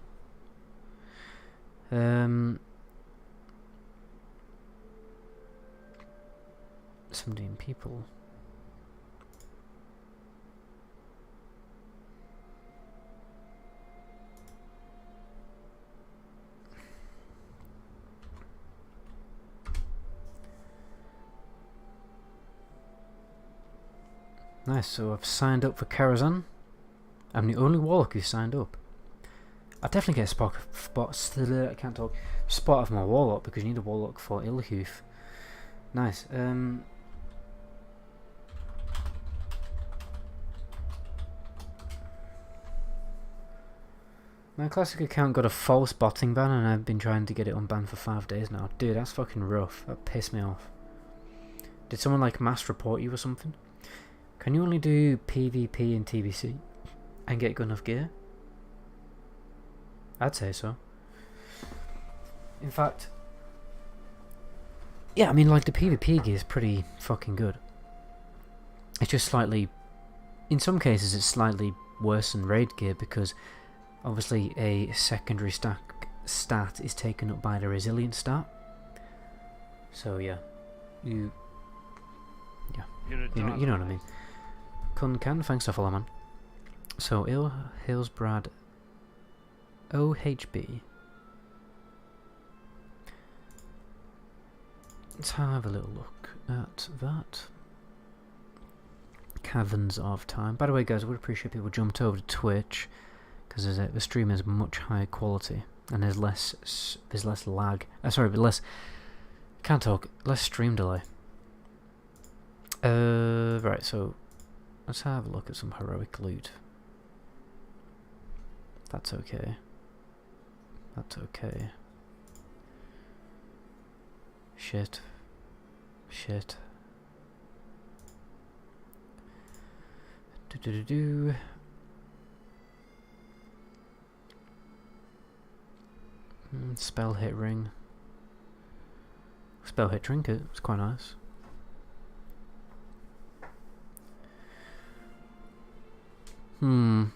Speaker 2: 17 people. Nice, so I've signed up for Karazhan. I'm the only Warlock who signed up. I'll definitely get a spot I can't talk. Spot of my Warlock because you need a Warlock for Ilhuth. Nice. My classic account got a false botting ban and I've been trying to get it unbanned for 5 days now. Dude, that's fucking rough. That pissed me off. Did someone like mass report you or something? Can you only do PvP and TBC and get good enough gear? I'd say so. In fact, yeah, I mean, like, the PvP gear is pretty fucking good. It's just slightly, in some cases, it's slightly worse than raid gear because obviously a secondary stat is taken up by the resilience stat. So yeah, you know what I mean. Kunkan, thanks to follow, man. So Hillsbrad OHB. Let's have a little look at that. Caverns of Time. By the way, guys, I would appreciate people jumped over to Twitch because the stream is much higher quality and there's less lag. Less stream delay. Right, so let's have a look at some heroic loot. That's okay. That's okay. Shit. Do. Spell hit ring. Spell hit trinket. It's quite nice. Don't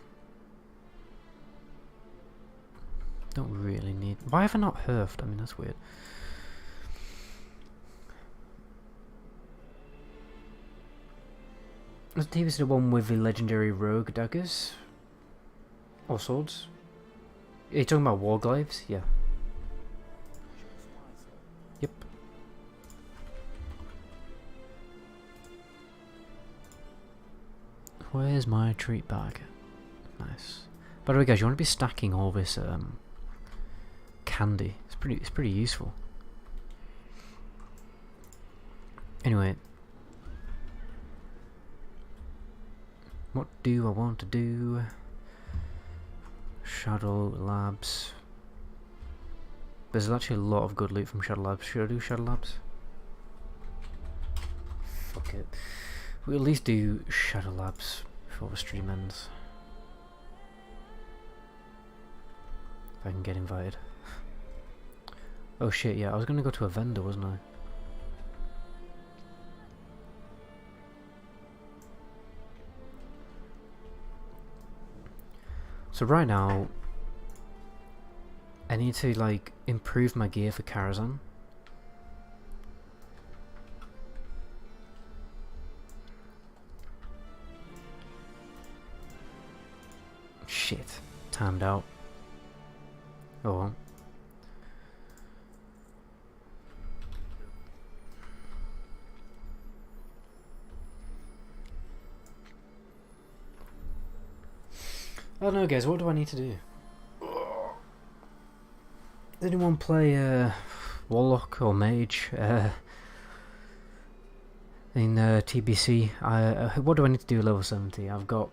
Speaker 2: really need. Why have I not herfed? I mean, that's weird. Was TBC the one with the legendary rogue daggers? Or swords? Are you talking about warglaives? Yeah. Yep. Where's my treat bag? Nice. By the way, guys, you want to be stacking all this candy. It's pretty useful. Anyway, what do I want to do? Shadow Labs. There's actually a lot of good loot from Shadow Labs. Should I do Shadow Labs? Fuck it. We'll at least do Shadow Labs before the stream ends. if I can get invited. Oh shit, yeah, I was gonna go to a vendor, wasn't I? So right now, I need to like improve my gear for Karazhan. Shit, timed out. Oh well. Oh no, guys, what do I need to do? Did anyone play Warlock or Mage in TBC? What do I need to do at level 70? I've got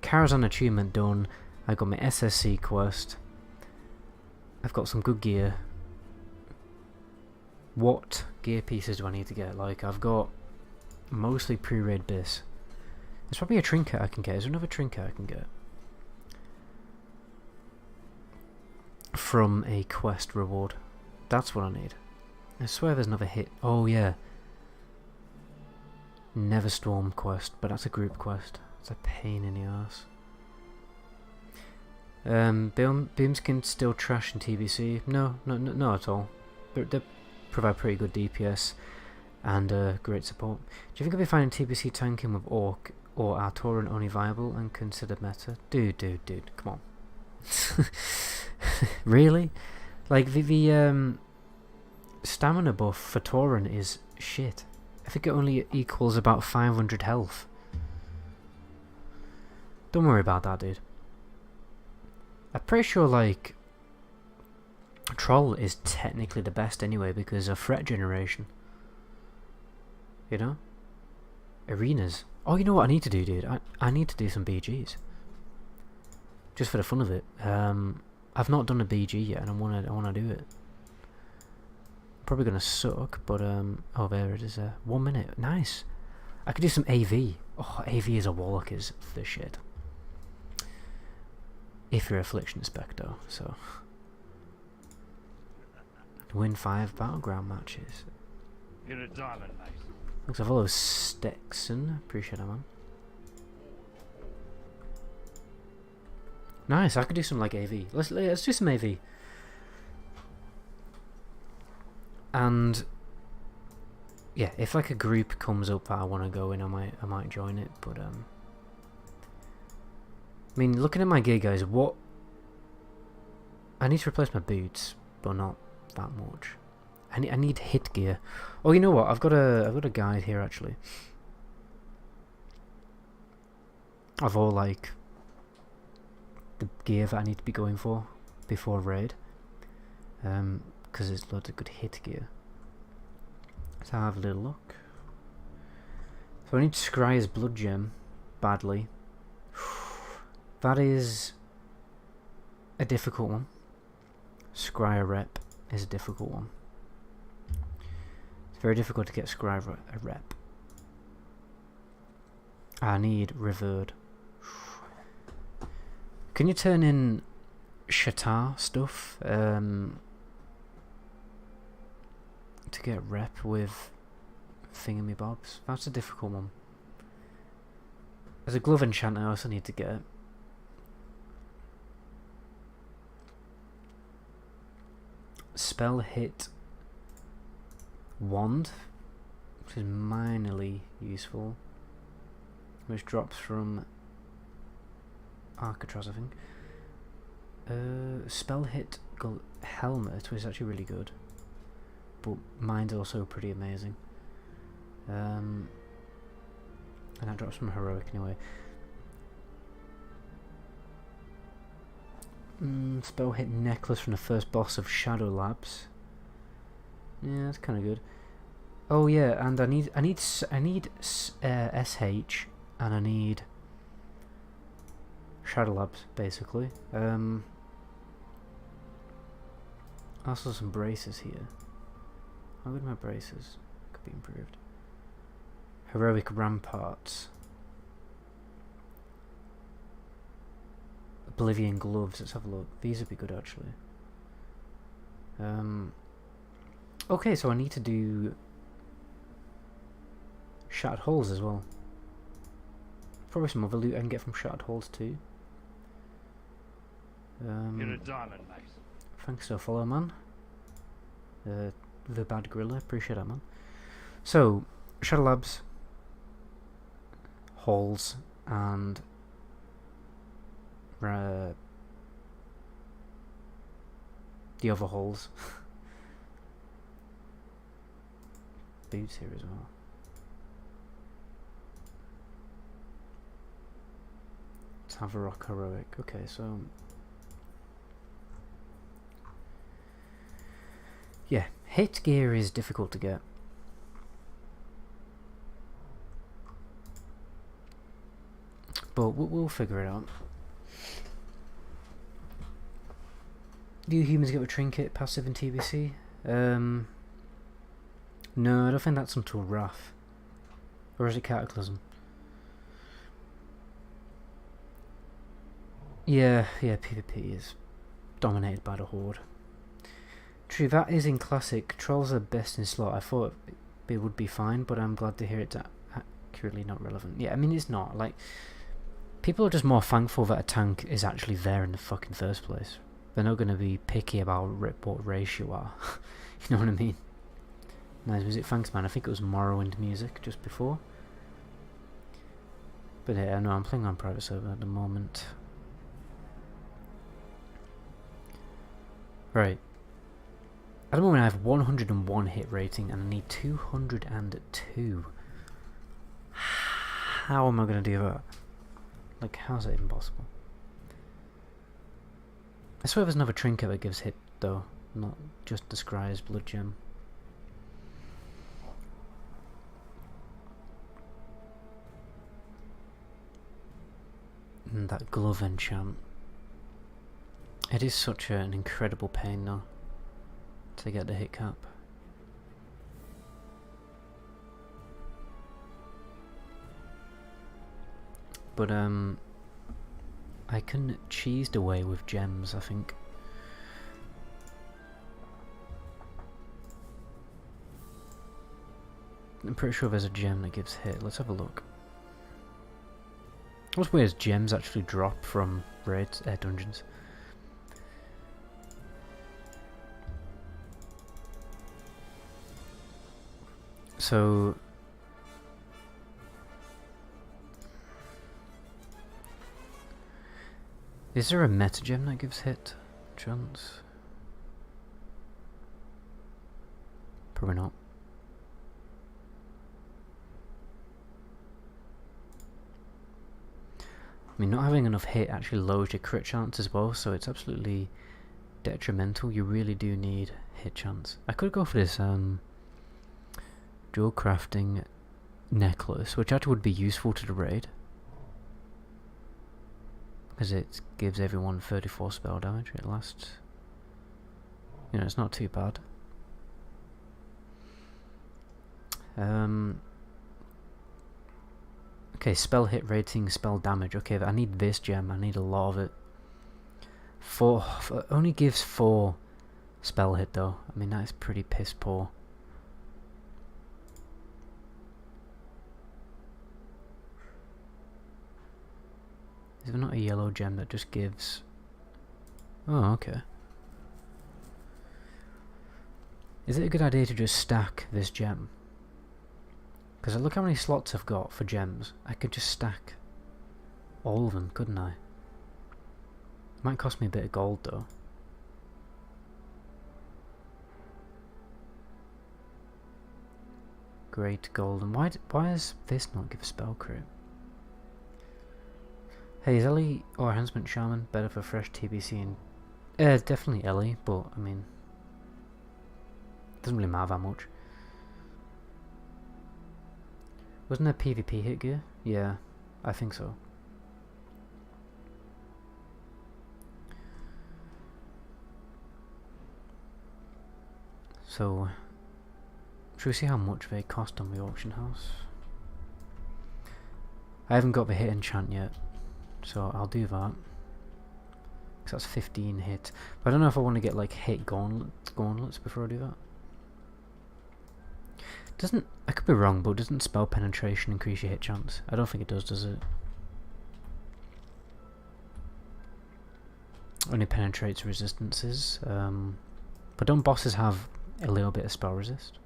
Speaker 2: Karazhan achievement done. I've got my SSC quest. I've got some good gear. What gear pieces do I need to get? Like, I've got mostly pre-raid bis. There's probably a trinket I can get. Is there another trinket I can get? From a quest reward. That's what I need. I swear there's another hit. Oh yeah. Neverstorm quest, but that's a group quest. It's a pain in the ass. Boomskin still trash in TBC? No, not at all. They provide pretty good DPS and great support. Do you think I'll be finding TBC tanking with Orc or our Tauren only viable and considered meta? Dude, come on. Really? Like the stamina buff for Tauren is shit. I think it only equals about 500 health. Don't worry about that, dude. I'm pretty sure like Troll is technically the best anyway because of threat generation. You know? Arenas. Oh, you know what I need to do, dude? I need to do some BGs. Just for the fun of it. I've not done a BG yet, and I wanna do it. Probably gonna suck, but oh, there it is. 1 minute, nice. I could do some AV. Oh, AV as a Warlock is the shit. If you're Affliction Spectre, so win 5 battleground matches.
Speaker 3: You're a diamond, mate.
Speaker 2: Looks like follow Stexon. Appreciate that, man. Nice, I could do some like AV. Let's do some AV. And yeah, if like a group comes up that I want to go in, I might join it. But I mean, looking at my gear, guys, what I need to replace my boots, but not that much. I need hit gear. Oh, you know what? I've got a guide here actually. Of all like the gear that I need to be going for before raid, because there's loads of good hit gear. Let's have a little look. So I need Scryer's Blood Gem badly. That is a difficult one. Scryer rep is a difficult one. It's very difficult to get Scryer a rep. I need Revered. Can you turn in Shatar stuff to get rep with thingamybobs? That's a difficult one. There's a glove enchant I also need to get. Spell hit wand, which is minorly useful, which drops from Arcatraz, I think. Spell hit helmet, which is actually really good, but mine's also pretty amazing. And that drops from heroic anyway. Spell hit necklace from the first boss of Shadow Labs. Yeah, that's kind of good. Oh yeah, and I need SH, and I need Shadow Labs basically. Also some braces here. How good are my braces? Could be improved. Heroic Ramparts. Oblivion Gloves, let's have a look. These would be good actually. Okay, so I need to do shattered hulls as well. Probably some other loot I can get from shattered hulls too.
Speaker 3: You're a diamond, mate.
Speaker 2: Thanks for follow, man. The bad gorilla, appreciate that, man. So, Shadow Labs, halls, and the other halls. Boots here as well. Let's have a rock heroic. Okay, so yeah, hit gear is difficult to get. But we'll figure it out. Do humans get a trinket passive in TBC? No, I don't think that's until Wrath. Or is it Cataclysm? Yeah, PvP is dominated by the Horde. True, that is in Classic. Trolls are best in slot. I thought it would be fine, but I'm glad to hear it's accurately not relevant. Yeah, I mean, it's not. Like, people are just more thankful that a tank is actually there in the fucking first place. They're not going to be picky about what race you are. You know what I mean? Nice music, thanks man. I think it was Morrowind music just before. But yeah, no, I'm playing on private server at the moment. Right. At the moment I have 101 hit rating and I need 202. How am I going to do that? Like, how's that even possible? I swear there's another trinket that gives hit though, not just the Scry's blood gem. And that glove enchant. It is such an incredible pain though to get the hit cap. But I can cheese away with gems, I think. I'm pretty sure there's a gem that gives hit. Let's have a look. What's weird is gems actually drop from raids, dungeons. So is there a meta gem that gives hit chance? Probably not. I mean, not having enough hit actually lowers your crit chance as well, so it's absolutely detrimental. You really do need hit chance. I could go for this dual crafting necklace, which actually would be useful to the raid, because it gives everyone 34 spell damage. It lasts, you know, it's not too bad. Okay, spell hit rating, spell damage. Okay, I need this gem. I need a lot of it. Only gives 4 spell hit though. I mean, that is pretty piss poor. Is there not a yellow gem that just gives... Oh, okay. Is it a good idea to just stack this gem? Because look how many slots I've got for gems. I could just stack all of them, couldn't I? It might cost me a bit of gold though. Great golden. Why does this not give spell crit? Hey, is Ellie or Enhancement Shaman better for fresh TBC? And definitely Ellie, but I mean, doesn't really matter that much. Wasn't there PvP hit gear? Yeah, I think so. So, should we see how much they cost on the auction house? I haven't got the hit enchant yet, so I'll do that. 'cause that's 15 hit. But I don't know if I want to get like hit gauntlets before I do that. Doesn't, I could be wrong, but doesn't spell penetration increase your hit chance? I don't think it does it? Only penetrates resistances. But don't bosses have a little bit of spell resist?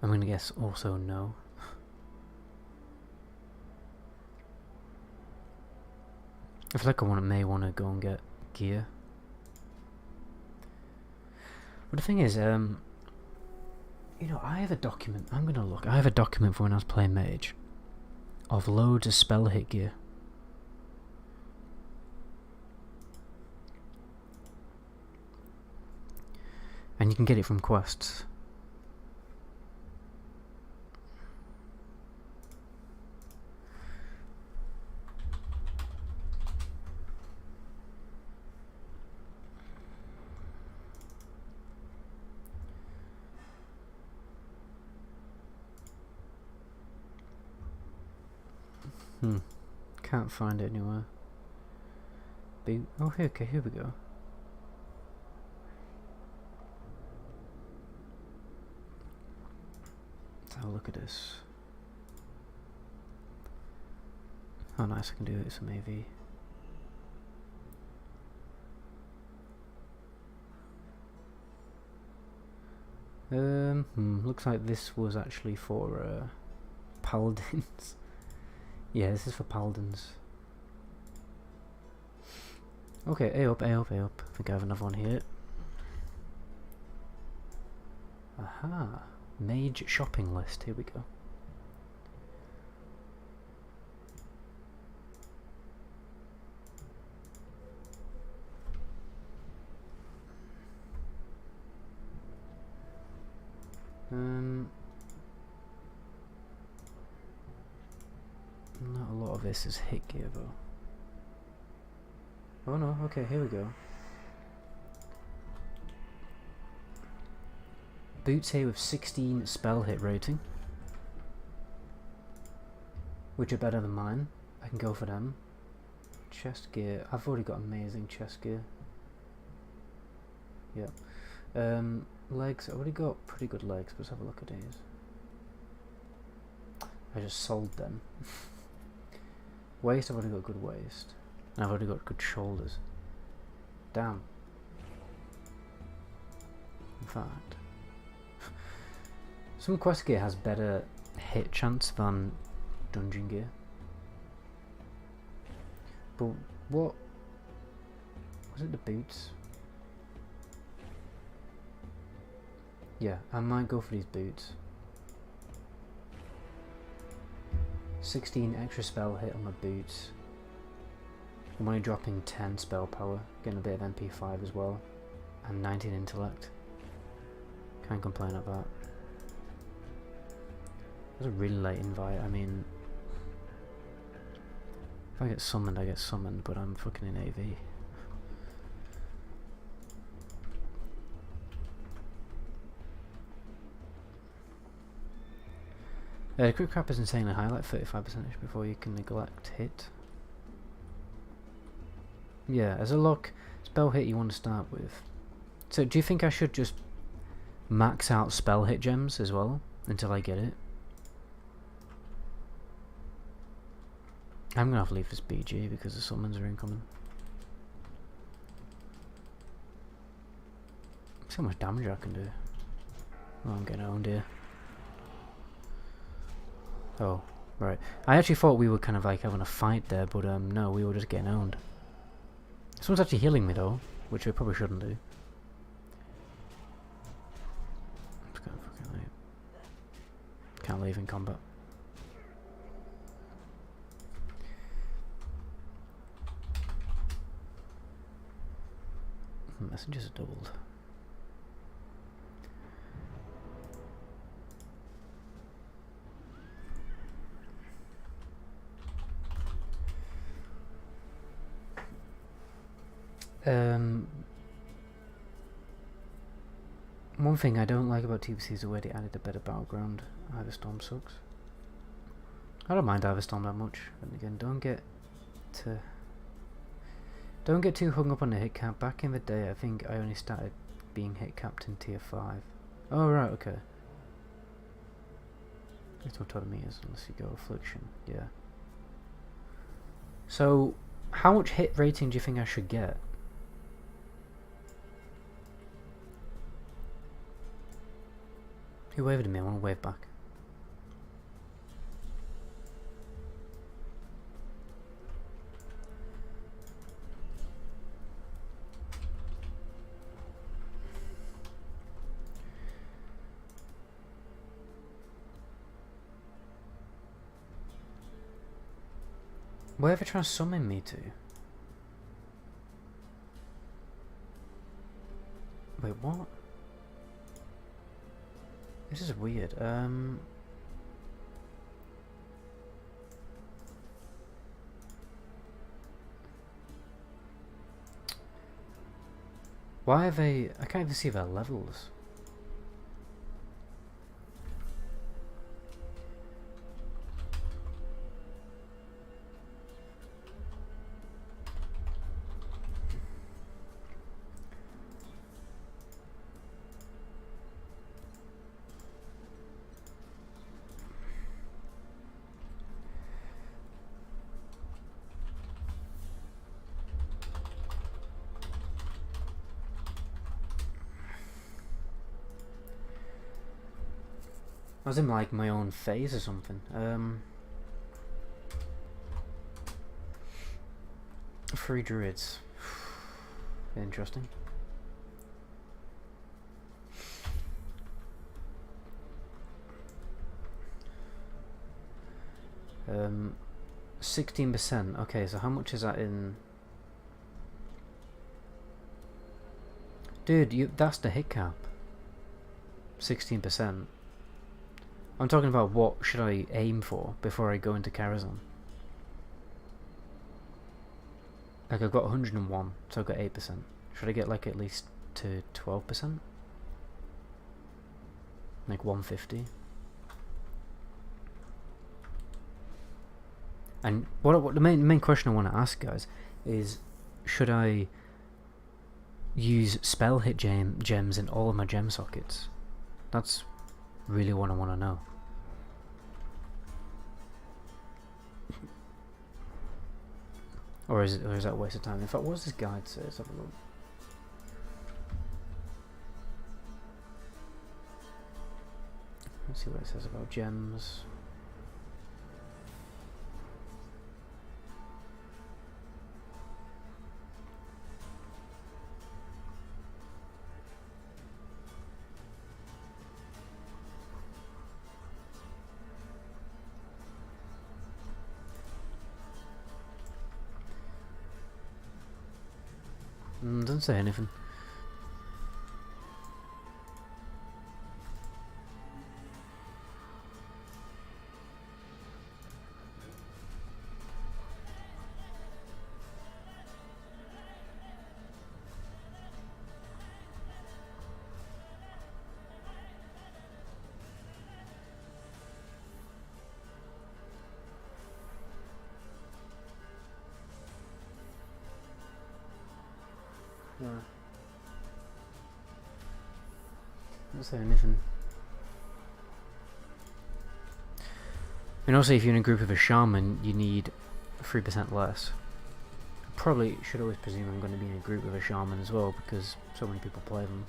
Speaker 2: I'm gonna guess also no. I feel like I may want to go and get gear. But the thing is, you know, I have a document. I'm gonna look. I have a document from when I was playing Mage of loads of spell hit gear. And you can get it from quests. Can't find it anywhere. Oh, okay, here we go. Let's have a look at this. Oh, nice! I can do it with some AV. Looks like this was actually for paladins. Yeah, this is for paladins. Okay, A up, A up, A up. I think I have another one here. Aha! Mage shopping list, here we go. Not a lot of this is hit gear though. Oh no, okay, here we go. Boots here with 16 spell hit rating, which are better than mine. I can go for them. Chest gear, I've already got amazing chest gear. Yep. Legs, I've already got pretty good legs, but let's have a look at these. I just sold them. Waist, I've already got good waist. And I've already got good shoulders. Damn. In fact, some quest gear has better hit chance than dungeon gear. But what was it, the boots? Yeah, I might go for these boots. 16 extra spell hit on my boots. I'm only dropping 10 spell power, getting a bit of MP5 as well, and 19 intellect. Can't complain at that. It was a really late invite. I mean, if I get summoned, I get summoned, but I'm fucking in AV. Quick crap is insanely high, like 35% before you can neglect hit. Yeah, as a lock, spell hit you want to start with. So do you think I should just max out spell hit gems as well, until I get it? I'm gonna have to leave this BG because the summons are incoming. See how much damage I can do. Oh, I'm getting owned here. Oh, right. I actually thought we were kind of like having a fight there, but no, we were just getting owned. Someone's actually healing me though, which we probably shouldn't do. It's kind of fucking late. Can't leave in combat. Messengers are doubled. One thing I don't like about TBC is the way they added a better battleground. Either Storm sucks. I don't mind Harvestorm that much. But again, don't get too hung up on the hit cap. Back in the day, I think I only started being hit capped in tier 5. Oh right, okay. That's what autonomy is, unless you go affliction. Yeah. So, how much hit rating do you think I should get? Who waved at me? I want to wave back. Where are they trying to summon me to? Wait, what? This is weird. Why are they... I can't even see their levels. I was in like my own phase or something. 3 druids. Interesting. Um, 16%. Okay, so how much is that in? Dude, that's the hit cap. 16%. I'm talking about what should I aim for before I go into Karazhan. Like I've got 101, so I've got 8%. Should I get like at least to 12%? Like 150? And what the main question I want to ask, guys, is should I use spell hit gems in all of my gem sockets? That's really what I want to know. Or is that a waste of time? In fact, what does this guide say? Let's have a look. Let's see what it says about gems. Doesn't say anything. Doesn't say anything. And also, if you're in a group of a shaman, you need 3% less. I probably should always presume I'm going to be in a group with a shaman as well, because so many people play them.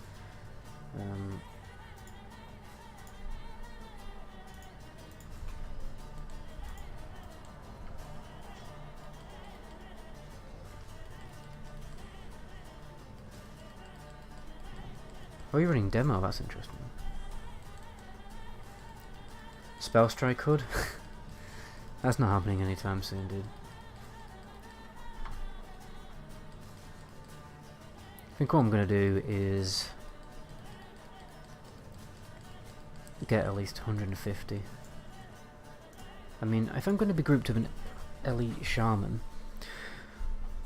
Speaker 2: Oh, you're running demo, that's interesting. Spell strike hood? That's not happening anytime soon, dude. I think what I'm gonna do is get at least 150. I mean, if I'm gonna be grouped with an elite shaman,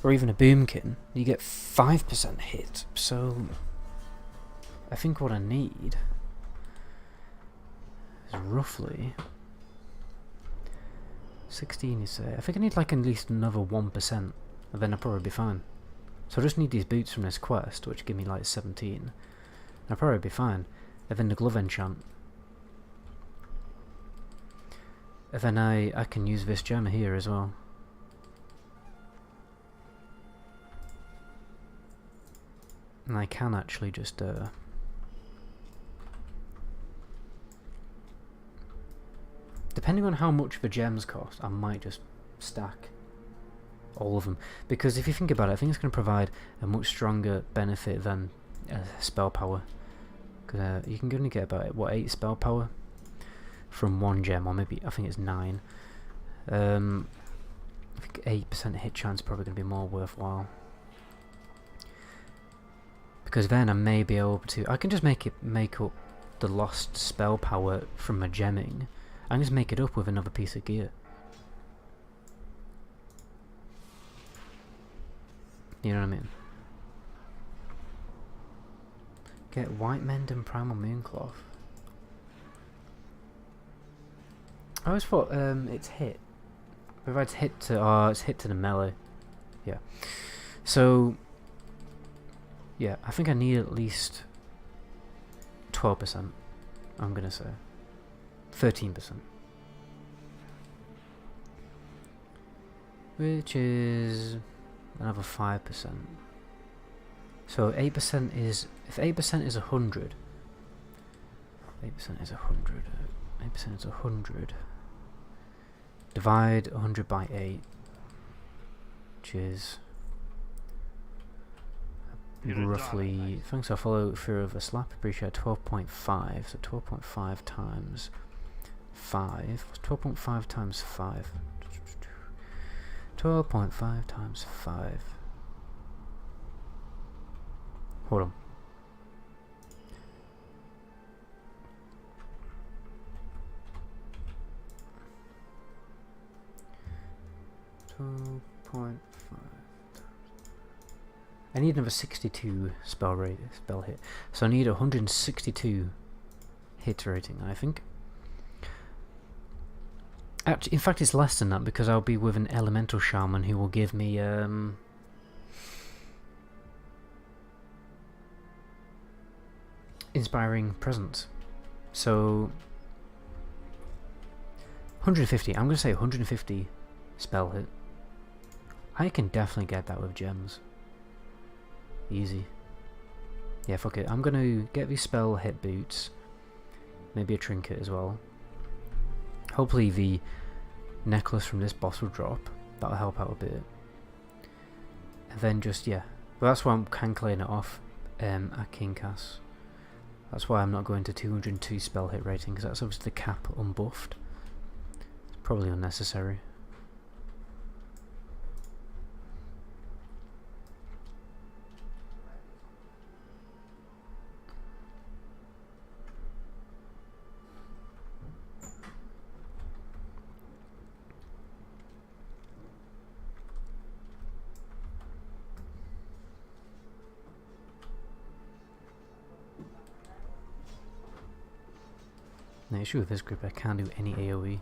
Speaker 2: or even a boomkin, you get 5% hit, so I think what I need is roughly 16 you say? I think I need like at least another 1%, and then I'll probably be fine. So I just need these boots from this quest, which give me like 17. I'll probably be fine. And then the glove enchant. And then I can use this gem here as well. And I can actually just depending on how much the gems cost, I might just stack all of them. Because if you think about it, I think it's going to provide a much stronger benefit than spell power. Because you can only get about, what, 8 spell power from one gem, or maybe, I think it's 9. I think 8% hit chance is probably going to be more worthwhile. Because then I may be able to, I can just make up the lost spell power from my gemming. I can just make it up with another piece of gear. You know what I mean? Get White Mend and Primal Mooncloth. I always thought it's hit. Provides hit to it's hit to the melee. Yeah. So yeah, I think I need at least 12%. I'm gonna say 13%, which is another 5%. So 8% is, if 8% is 100, 8% is 100. 8% is 100. Divide 100 by 8, which is roughly, thanks, I follow through of a slap, appreciate 12.5, so 12.5 times 5, 12.5 times 5, 12.5 times 5, hold on, I need another 62 spell hit, so I need 162 hit rating, I think. Actually, in fact, it's less than that because I'll be with an elemental shaman who will give me inspiring presence. So 150. I'm gonna say 150 spell hit. I can definitely get that with gems. Easy. Yeah, fuck it. I'm gonna get these spell hit boots. Maybe a trinket as well. Hopefully the necklace from this boss will drop. That'll help out a bit. And then just, yeah. Well, that's why I'm cancelating it off at King Cass. That's why I'm not going to 202 spell hit rating, because that's obviously the cap unbuffed. It's probably unnecessary. The issue with this group, I can't do any AoE.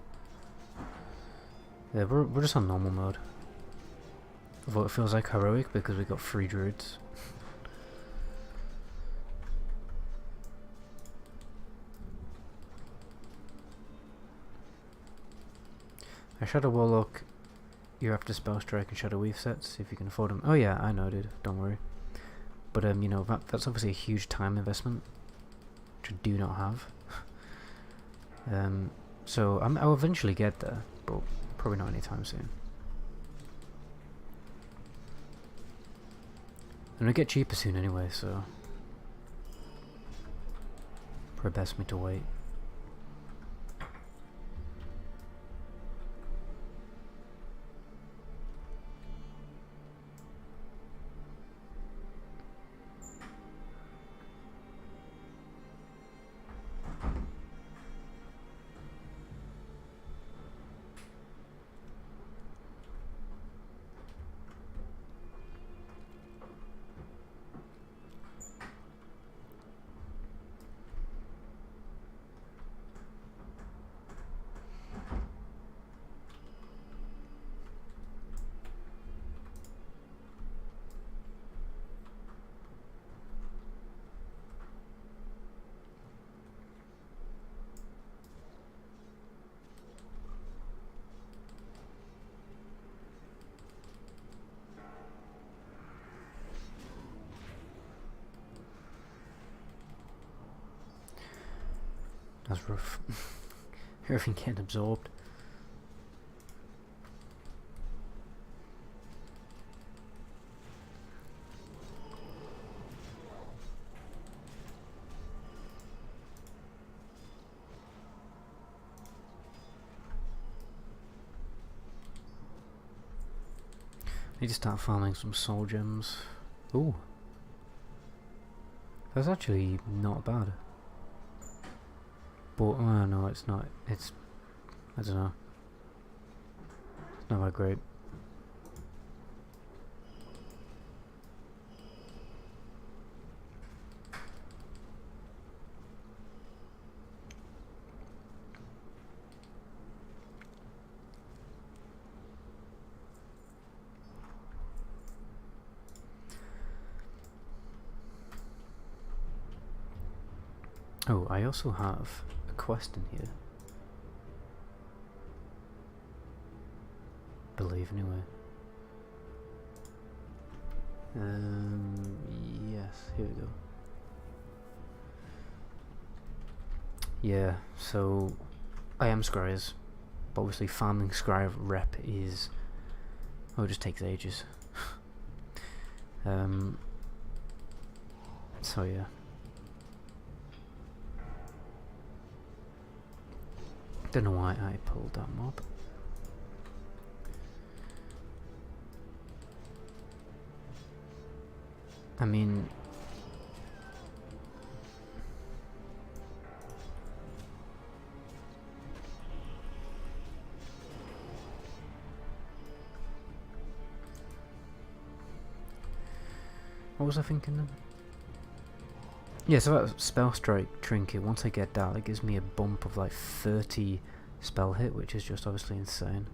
Speaker 2: Yeah, we're just on normal mode. Although it feels like heroic because we got 3 druids. I Shadow Warlock, you're after Spell Strike and Shadow Weave sets, if you can afford them. Oh yeah, I know dude, don't worry. But you know, that's obviously a huge time investment, which I do not have. So I'll eventually get there, but probably not anytime soon. And it'll get cheaper soon anyway, so probably best me to wait. That's rough. Everything getting absorbed. Need to start farming some soul gems. Ooh. That's actually not bad. But, no, it's not. It's, I don't know. It's not that great. Oh, I also have a quest in here. Believe anyway. Yes, here we go. Yeah, so I am Scryers, but obviously farming Scryer rep is, oh, it just takes ages. So yeah. Don't know why I pulled that mob. I mean, what was I thinking then? Yeah, so that spell strike trinket, once I get that, it gives me a bump of like 30 spell hit, which is just obviously insane.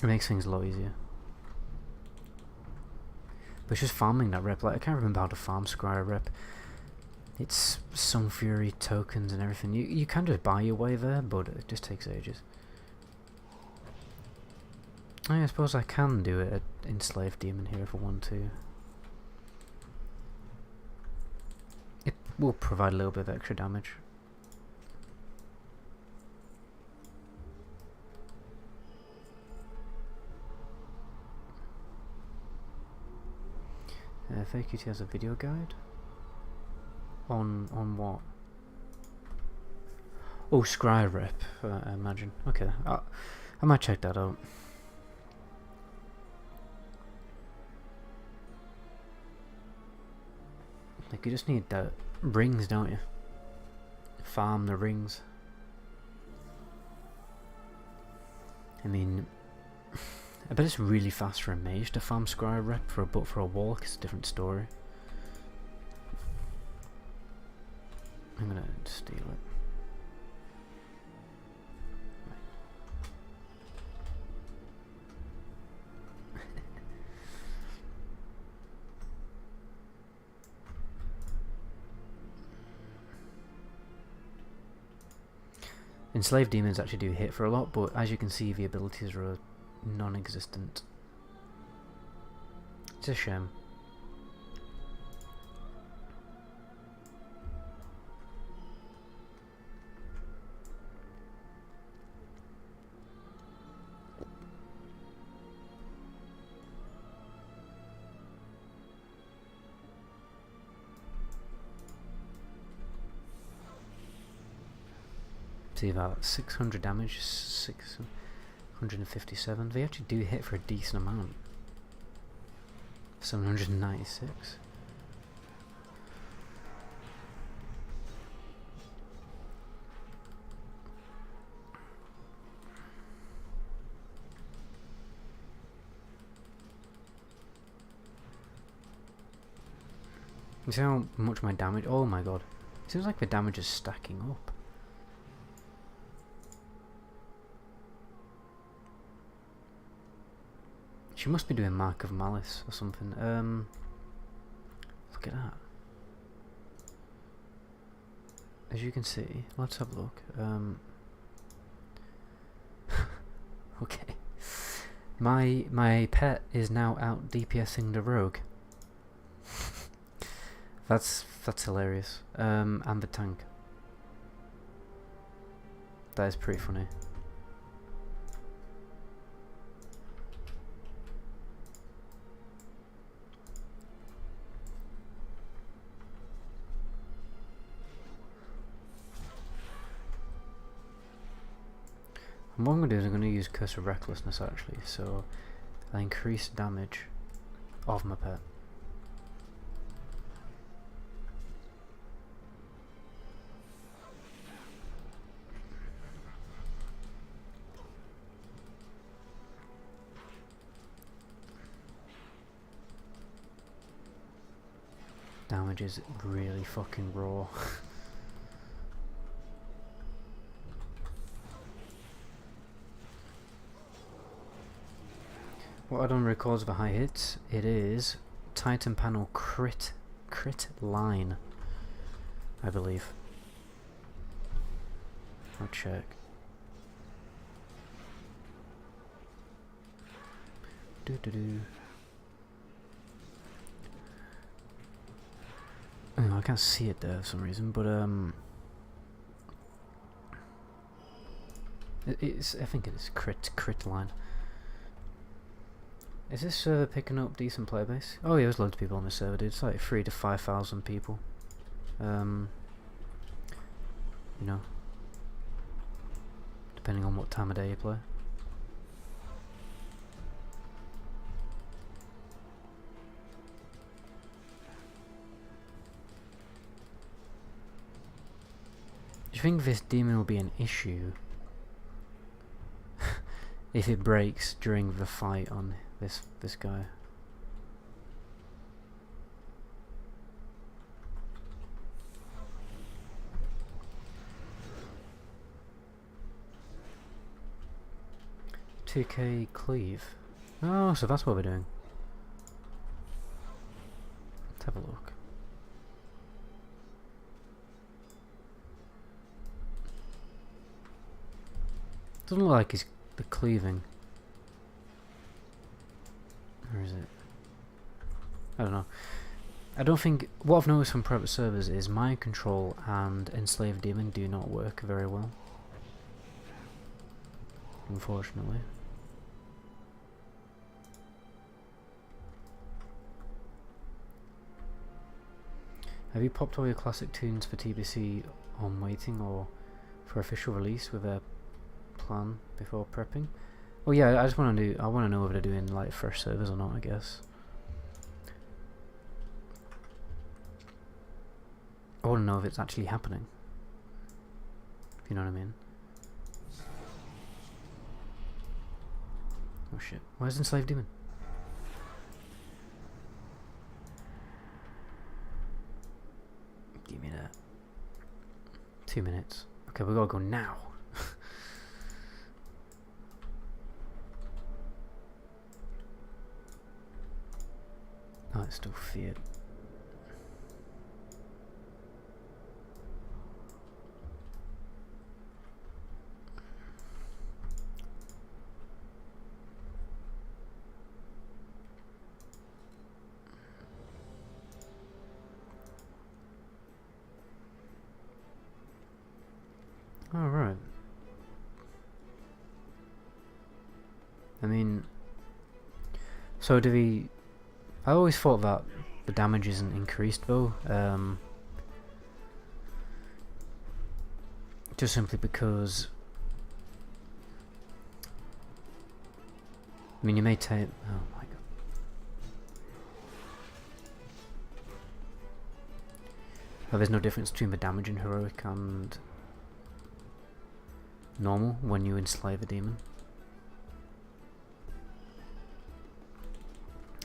Speaker 2: It makes things a lot easier. But it's just farming that rep, like I can't remember how to farm Scryer rep. It's Sun Fury tokens and everything. You can just buy your way there, but it just takes ages. I suppose I can do it at Enslaved Demon here if I want to. It will provide a little bit of extra damage. FAQT has a video guide? On what? Oh, Scryer rep, I imagine. Okay, I might check that out. Like, you just need the rings, don't you? Farm the rings. I mean, I bet it's really fast for a mage to farm Scryer rep, but for a Warlock it's a different story. I'm gonna steal it. Enslaved demons actually do hit for a lot, but as you can see, the abilities are non-existent. It's a shame. See about 600 damage, 657. They actually do hit for a decent amount. 796. You see how much my damage? Oh my god! It seems like the damage is stacking up. She must be doing Mark of Malice or something. Look at that. As you can see, let's have a look. Okay. My pet is now out DPSing the rogue. That's That's hilarious. And the tank. That is pretty funny. And what I'm going to do is I'm going to use Curse of Recklessness actually, so I increase damage of my pet. Damage is really fucking raw. What I don't record of the high hits, it is Titan Panel crit line, I believe. I'll check. Oh, I can't see it there for some reason, but it's I think it is crit line. Is this server picking up decent player base? Oh yeah, there's loads of people on this server, dude. It's like 3,000 to 5,000 people. You know, depending on what time of day you play. Do you think this demon will be an issue if it breaks during the fight on this guy? $2K cleave. Oh, so that's what we're doing. Let's have a look. Doesn't look like he's the cleaving. Or is it? I don't know. I don't think... What I've noticed from private servers is Mind Control and Enslaved Demon do not work very well. Unfortunately. Have you popped all your classic tunes for TBC on waiting or for official release with a plan before prepping? Well, yeah, I just want to do. I want to know if they're doing like fresh servers or not. I guess. I want to know if it's actually happening. If you know what I mean. Oh shit! Where's Enslaved Demon? Give me that. 2 minutes. Okay, we gotta go now. Oh, it's still feared. All right. I mean, so do we? I always thought that the damage isn't increased though, just simply because, I mean, you may take, oh my god. But there's no difference between the damage in heroic and normal when you enslave a demon.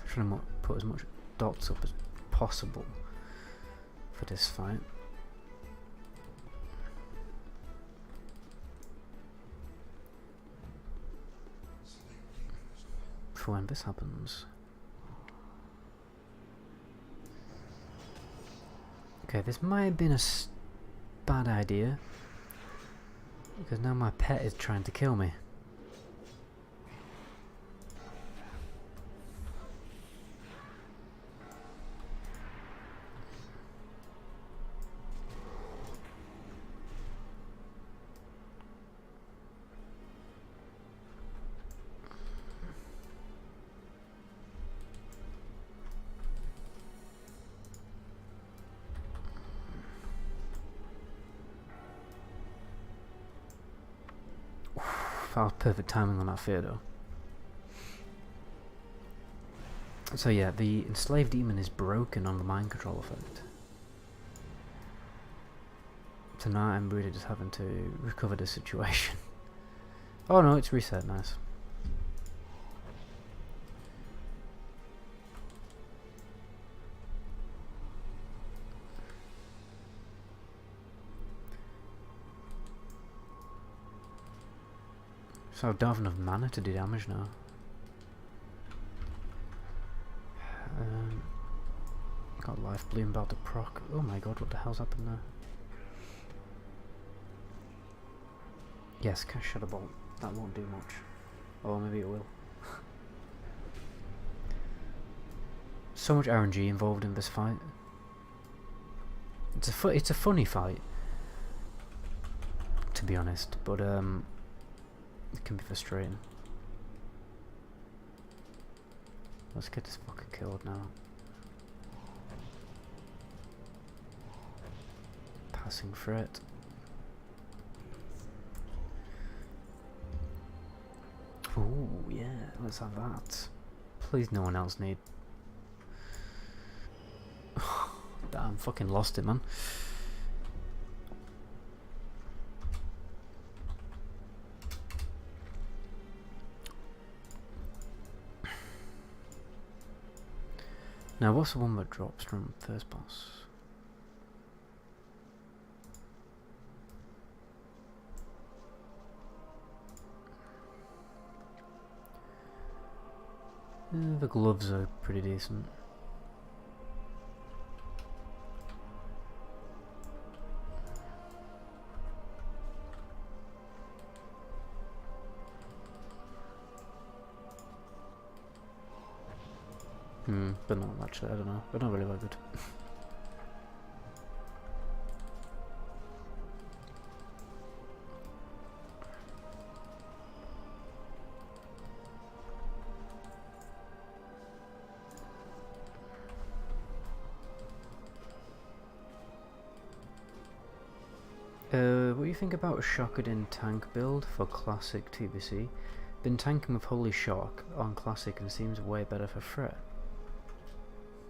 Speaker 2: Trying to put as much dots up as possible for this fight. For when this happens. Okay, this might have been a bad idea, because now my pet is trying to kill me. That was perfect timing on that fear though. So yeah, the enslaved demon is broken on the mind control effect. So now I'm really just having to recover the situation. Oh no, it's reset, nice. So I don't have enough mana to do damage now. Got life bloom about to proc. Oh my god, what the hell's happened there? Yes, cast Shadow Bolt. That won't do much. Or maybe it will. So much RNG involved in this fight. It's a funny fight, to be honest, but it can be frustrating. Let's get this fucker killed now. Passing threat. Ooh, yeah, let's have that. Please no one else need. Damn, fucking lost it, man. Now, what's the one that drops from first boss? The gloves are pretty decent. But not much, I don't know. But not really that good. What do you think about a Shockedin tank build for classic TBC? Been tanking with Holy Shock on classic and seems way better for threat.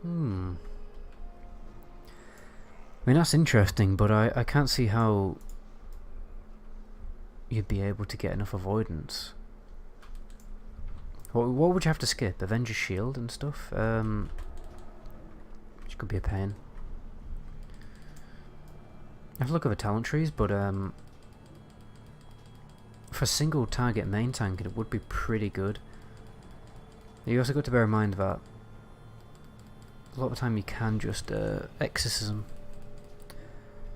Speaker 2: I mean, that's interesting, but I can't see how you'd be able to get enough avoidance. What would you have to skip? Avenger's Shield and stuff? Which could be a pain. I have to look at the talent trees, but for a single target main tank it would be pretty good. You also got to bear in mind that a lot of the time you can just exorcism.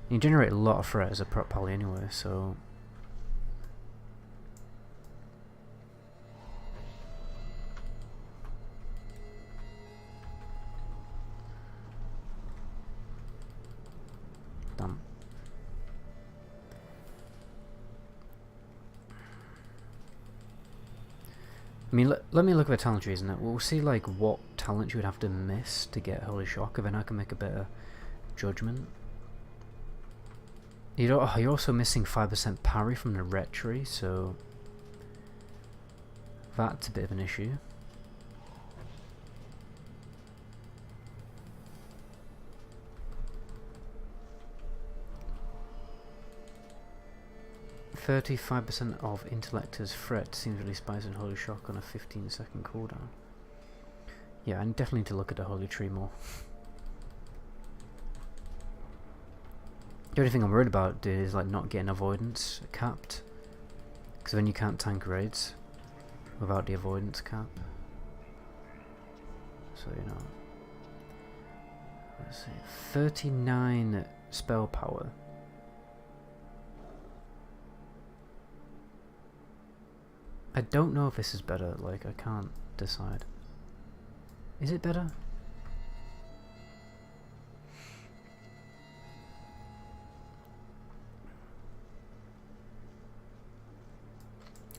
Speaker 2: You generate a lot of threat as a prop poly anyway, so damn. I mean, let me look at the talent trees and we'll see like what talent you would have to miss to get Holy Shock, and then I can make a better judgment. You're also missing 5% parry from the ret tree, so that's a bit of an issue. %35% of Intellector's threat seems really spicy in Holy Shock on a 15-second cooldown. Yeah, I definitely need to look at the Holy Tree more. The only thing I'm worried about is like not getting avoidance capped, because then you can't tank raids without the avoidance cap. So you know, let's see, 39 spell power. I don't know if this is better, like I can't decide. Is it better?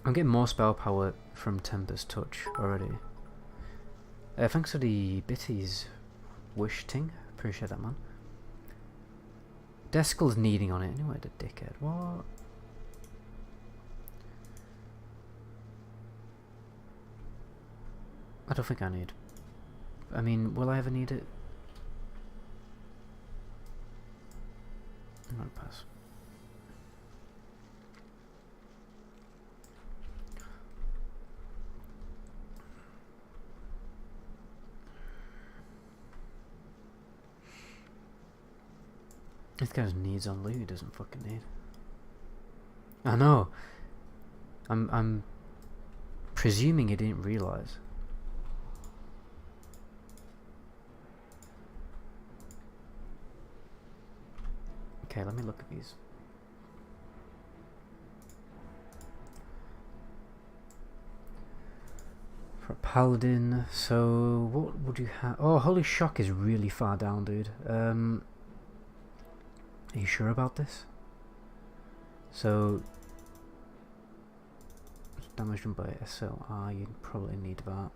Speaker 2: I'm getting more spell power from Tempest Touch already. Thanks for the bitties wish ting. Appreciate that, man. Deskel's needing on it anyway, the dickhead. What? I don't think I need. I mean, will I ever need it? I'm gonna pass. This guy's needs on loot he doesn't fucking need. I know. I'm presuming he didn't realise. Okay, let me look at these. For a paladin, so what would you have? Oh, Holy Shock is really far down, dude. Are you sure about this? So, damage done by SLR, you'd probably need that.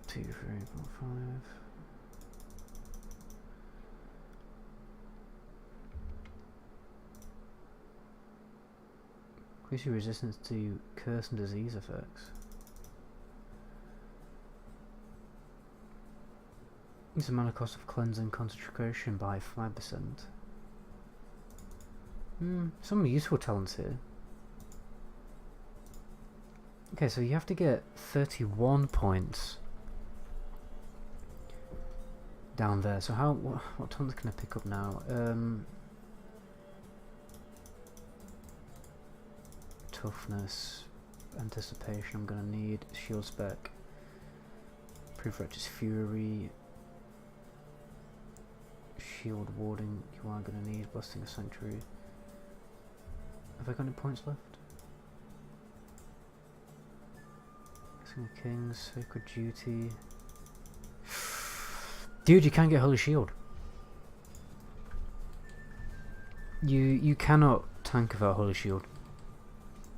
Speaker 2: Two, 3, 4, 5. Increase your resistance to curse and disease effects. Increase the mana cost of cleansing concentration by 5%. Some useful talents here. Okay, so you have to get 31 points down there. So how what talents can I pick up now? Toughness, anticipation. I'm gonna need shield spec. Proof Righteous Fury. Shield warding. You are gonna need Blessing of Sanctuary. Have I got any points left? Blessing of Kings, Sacred Duty. Dude, you can't get Holy Shield. You cannot tank without Holy Shield.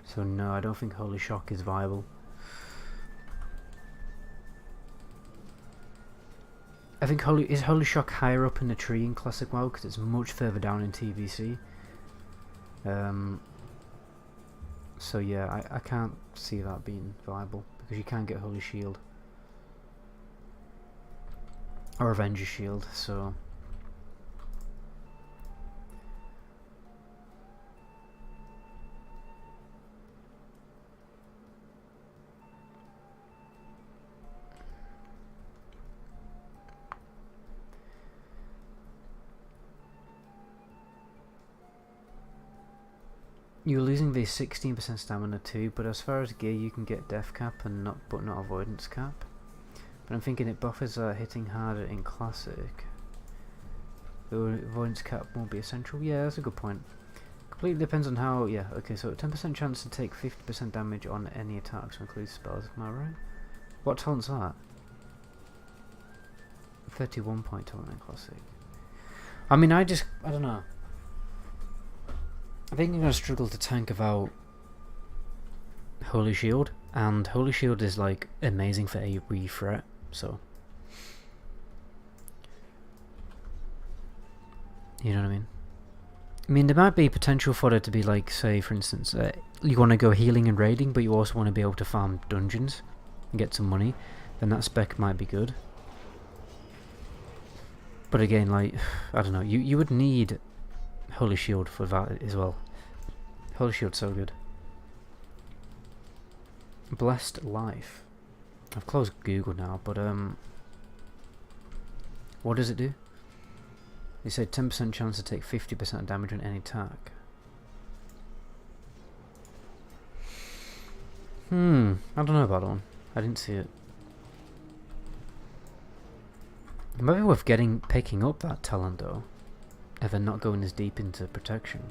Speaker 2: So no, I don't think Holy Shock is viable. I think Holy Shock higher up in the tree in Classic WoW because it's much further down in TBC. So yeah, I can't see that being viable because you can't get Holy Shield or Avenger Shield. So you're losing the 16% stamina too, but as far as gear you can get death cap and not avoidance cap. But I'm thinking it buffers hitting harder in classic. The avoidance cap won't be essential. Yeah, that's a good point. Completely depends on how. Yeah, okay. So 10% chance to take 50% damage on any attacks, including spells. Am I right? What talent's that? 31 point talent in classic. I mean, I don't know. I think I'm going to struggle to tank without Holy Shield, and Holy Shield is like amazing for AoE threat, so you know what I mean? I mean, there might be potential for it to be like, say for instance, you want to go healing and raiding, but you also want to be able to farm dungeons and get some money, then that spec might be good. But again, like, I don't know, you would need Holy Shield for that as well. Holy Shield's so good. Blessed Life. I've closed Google now, but what does it do? They said 10% chance to take 50% damage on any attack. I don't know about that one. I didn't see it. It might be worth picking up that talent though, and then not going as deep into protection.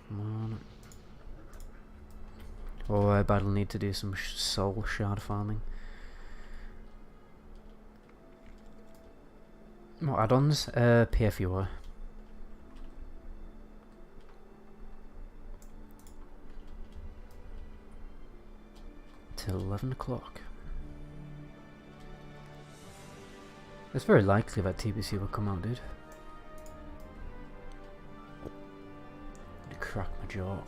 Speaker 2: Come on. Oh, I badly need to do some soul shard farming. What add-ons? PFUR. till 11 o'clock. It's very likely that TBC will come out, dude. It cracked my jaw.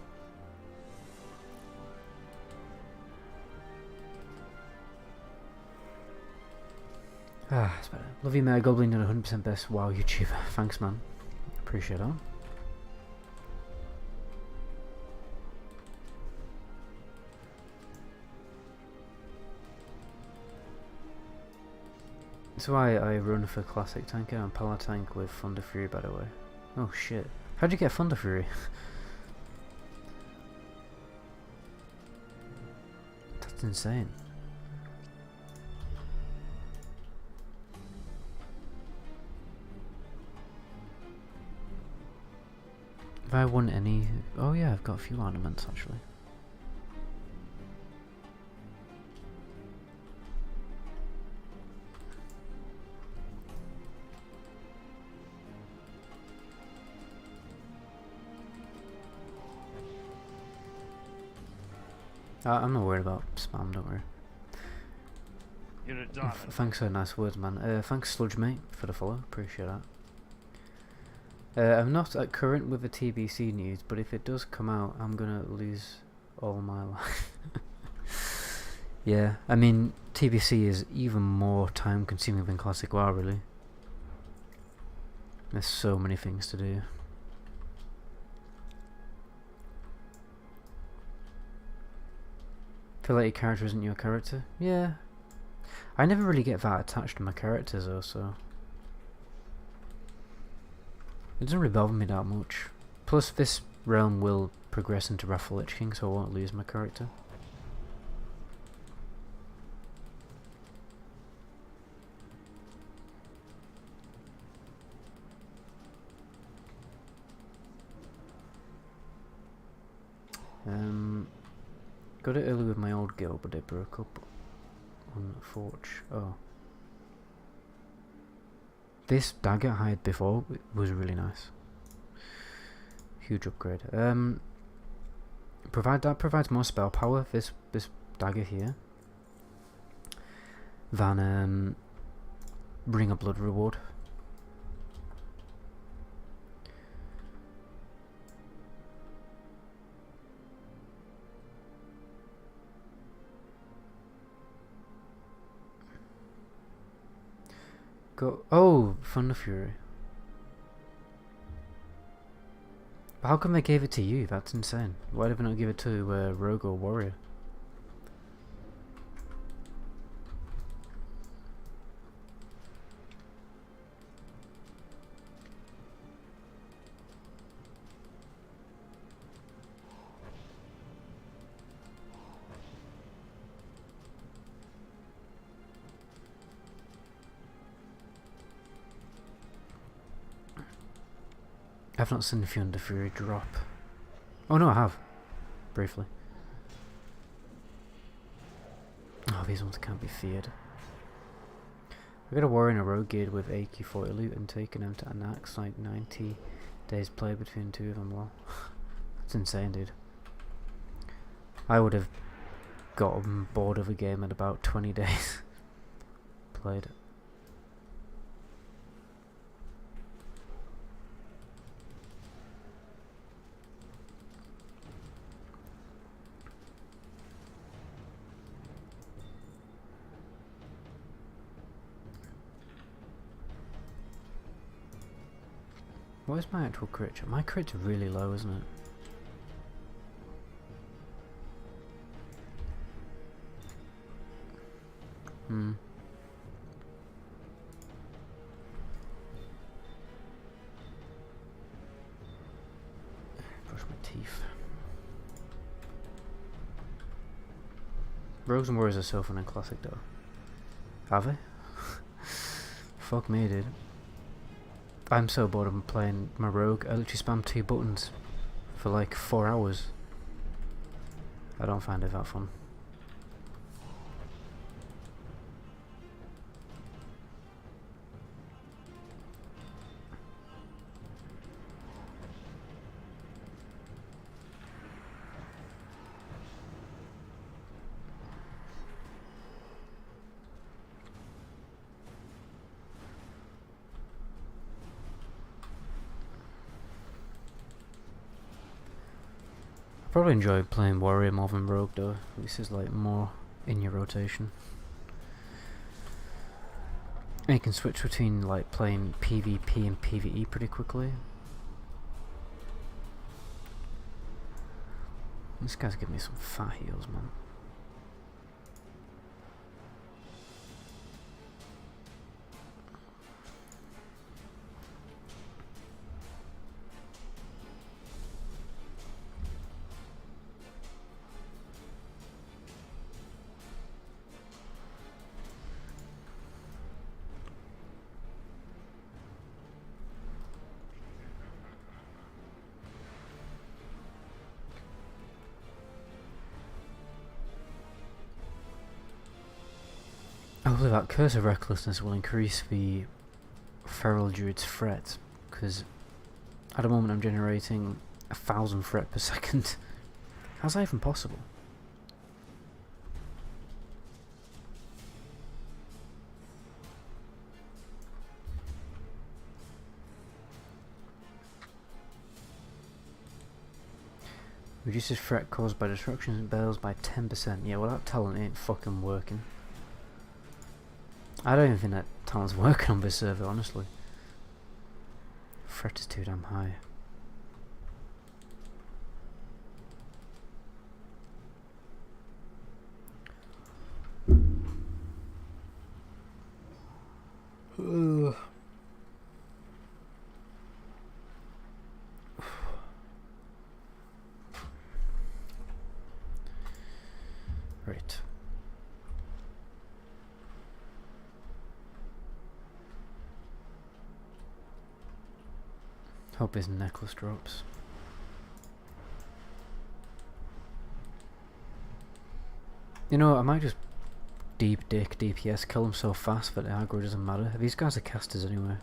Speaker 2: Ah, it's better. Love you, Mary Goblin, and 100% best WoW YouTuber. Thanks, man. Appreciate that. That's why I run for Classic Tanker and Pala Tank with Thunder Fury, by the way. Oh shit. How'd you get Thunder Fury? That's insane. Have I won any? Oh yeah, I've got a few ornaments actually. I'm not worried about spam, don't worry.
Speaker 3: You're a diamond.
Speaker 2: Thanks for nice words, man. Thanks, Sludge Mate, for the follow. Appreciate that. I'm not at current with the TBC news, but if it does come out, I'm gonna lose all my life. Yeah, I mean, TBC is even more time consuming than Classic WoW, really. There's so many things to do. Feel like your character isn't your character? Yeah. I never really get that attached to my characters though, so it doesn't really bother me that much. Plus this realm will progress into Wrathful Lich King, so I won't lose my character. Got it early with my old guild, but they broke up on Forge. Oh. This dagger I had before was really nice. Huge upgrade. That provides more spell power, this dagger here, than Ring of Blood reward. Oh, Thunder Fury. But how come they gave it to you? That's insane. Why did they not give it to Rogue or Warrior? I've not seen the Thunder Fury drop. Oh no, I have. Briefly. Oh, these ones can't be feared. I got a Warrior and a Rogue geared with AK-40 loot and taking them to Anax, like 90 days play between two of them. Well, that's insane, dude. I would have gotten bored of a game in about 20 days played. What is my actual crit? My crit's really low, isn't it? Brush my teeth. Rogues and Warriors are so fun and classic though. Have they? Fuck me, dude. I'm so bored of playing my Rogue. I literally spam 2 buttons for like 4 hours. I don't find it that fun. Probably enjoy playing warrior more than rogue though. This is like more in your rotation. And you can switch between like playing PvP and PvE pretty quickly. This guy's giving me some fat heals, man. Hopefully that Curse of Recklessness will increase the Feral Druid's fret, because at the moment I'm generating 1,000 fret per second. How's that even possible? Reduces fret caused by destruction and bells by 10%. Yeah, well that talent ain't fucking working. I don't even think that talent's working on this server, honestly. Fret is too damn high. Ugh. Right. Hope his necklace drops. You know, I might just deep dick DPS kill him so fast that the aggro doesn't matter. These guys are casters anyway.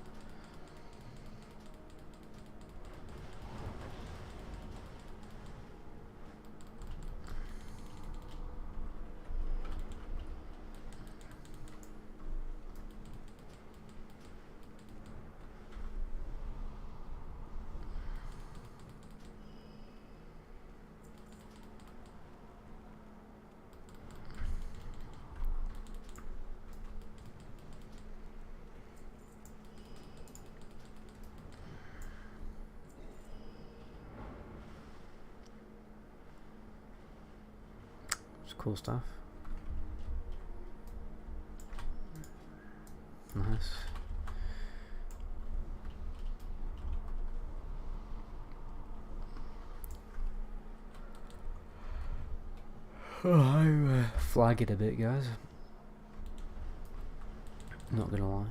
Speaker 2: Cool stuff. Nice. Oh, I flag it a bit, guys. Not gonna lie.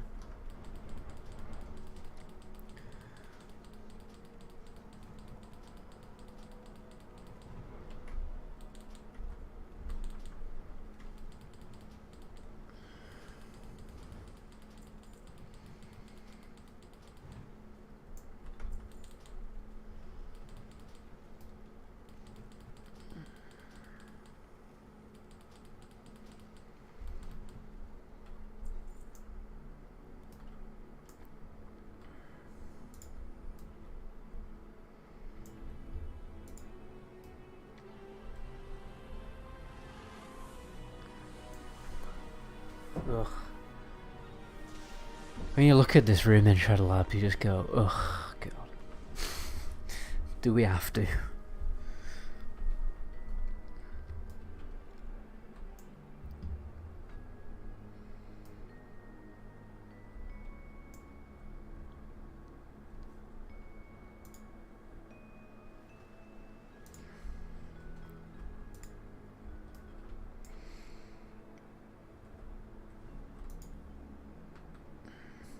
Speaker 2: Ugh. When you look at this room in Shadow Lab, you just go, ugh, God. Do we have to?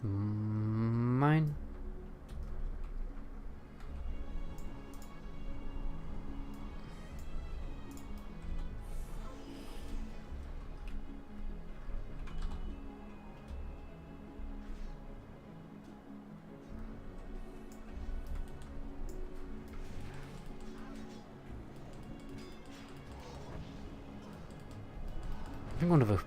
Speaker 2: Mine. I think one of the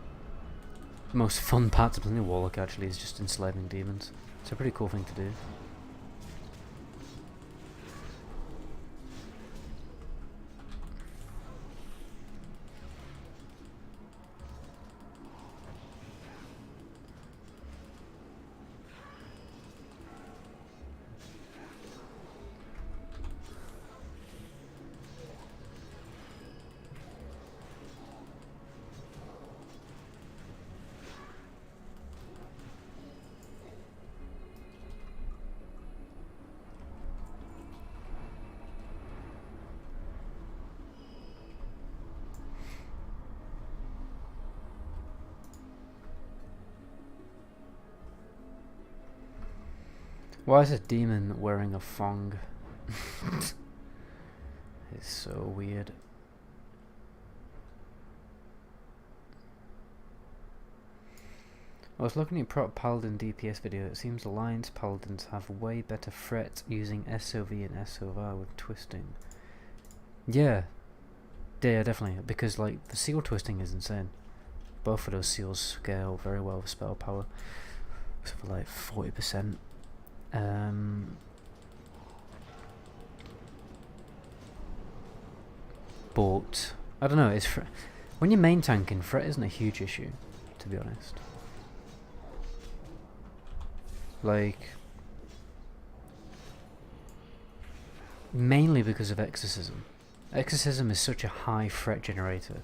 Speaker 2: most fun parts of playing Warlock actually is just enslaving demons. It's a pretty cool thing to do. Why is a demon wearing a thong? It's so weird. I was looking at Prop Paladin DPS video. It seems Alliance Paladins have way better threat using SOV and SOR with twisting. Yeah. Yeah, definitely. Because like the seal twisting is insane. Both of those seals scale very well with spell power. So for like 40%. But I don't know. It's when you're main tanking, threat isn't a huge issue, to be honest. Like, mainly because of Exorcism. Exorcism is such a high threat generator.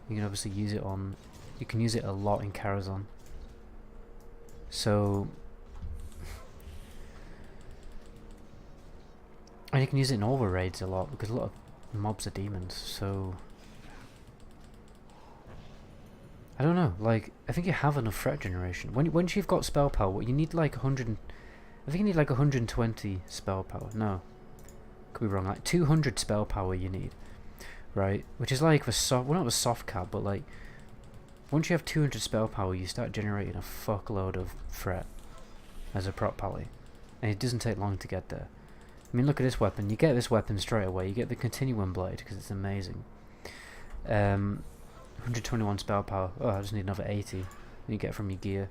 Speaker 2: You can obviously use it on... You can use it a lot in Karazhan. So... And you can use it in all the raids a lot, because a lot of mobs are demons, so... I don't know, like, I think you have enough threat generation. Once you've got spell power, what you need like 100... I think you need like 120 spell power. No. Could be wrong. Like 200 spell power you need. Right? Which is like the soft... Well, not the soft cap, but like... Once you have 200 spell power, you start generating a fuckload of threat as a prop pally. And it doesn't take long to get there. I mean, look at this weapon. You get this weapon straight away. You get the Continuum Blade, because it's amazing. 121 spell power. Oh, I just need another 80. You get from your gear.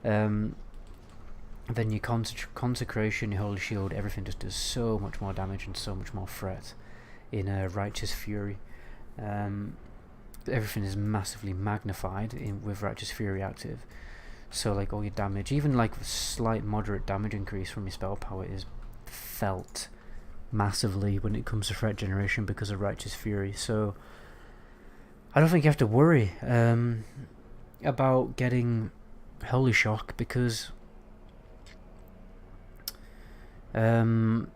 Speaker 2: Then your Consecration, your Holy Shield, everything just does so much more damage and so much more threat in Righteous Fury. Everything is massively magnified with Righteous Fury active. So like all your damage, even like a slight moderate damage increase from your spell power is felt massively when it comes to threat generation because of Righteous Fury. So I don't think you have to worry about getting Holy Shock, because you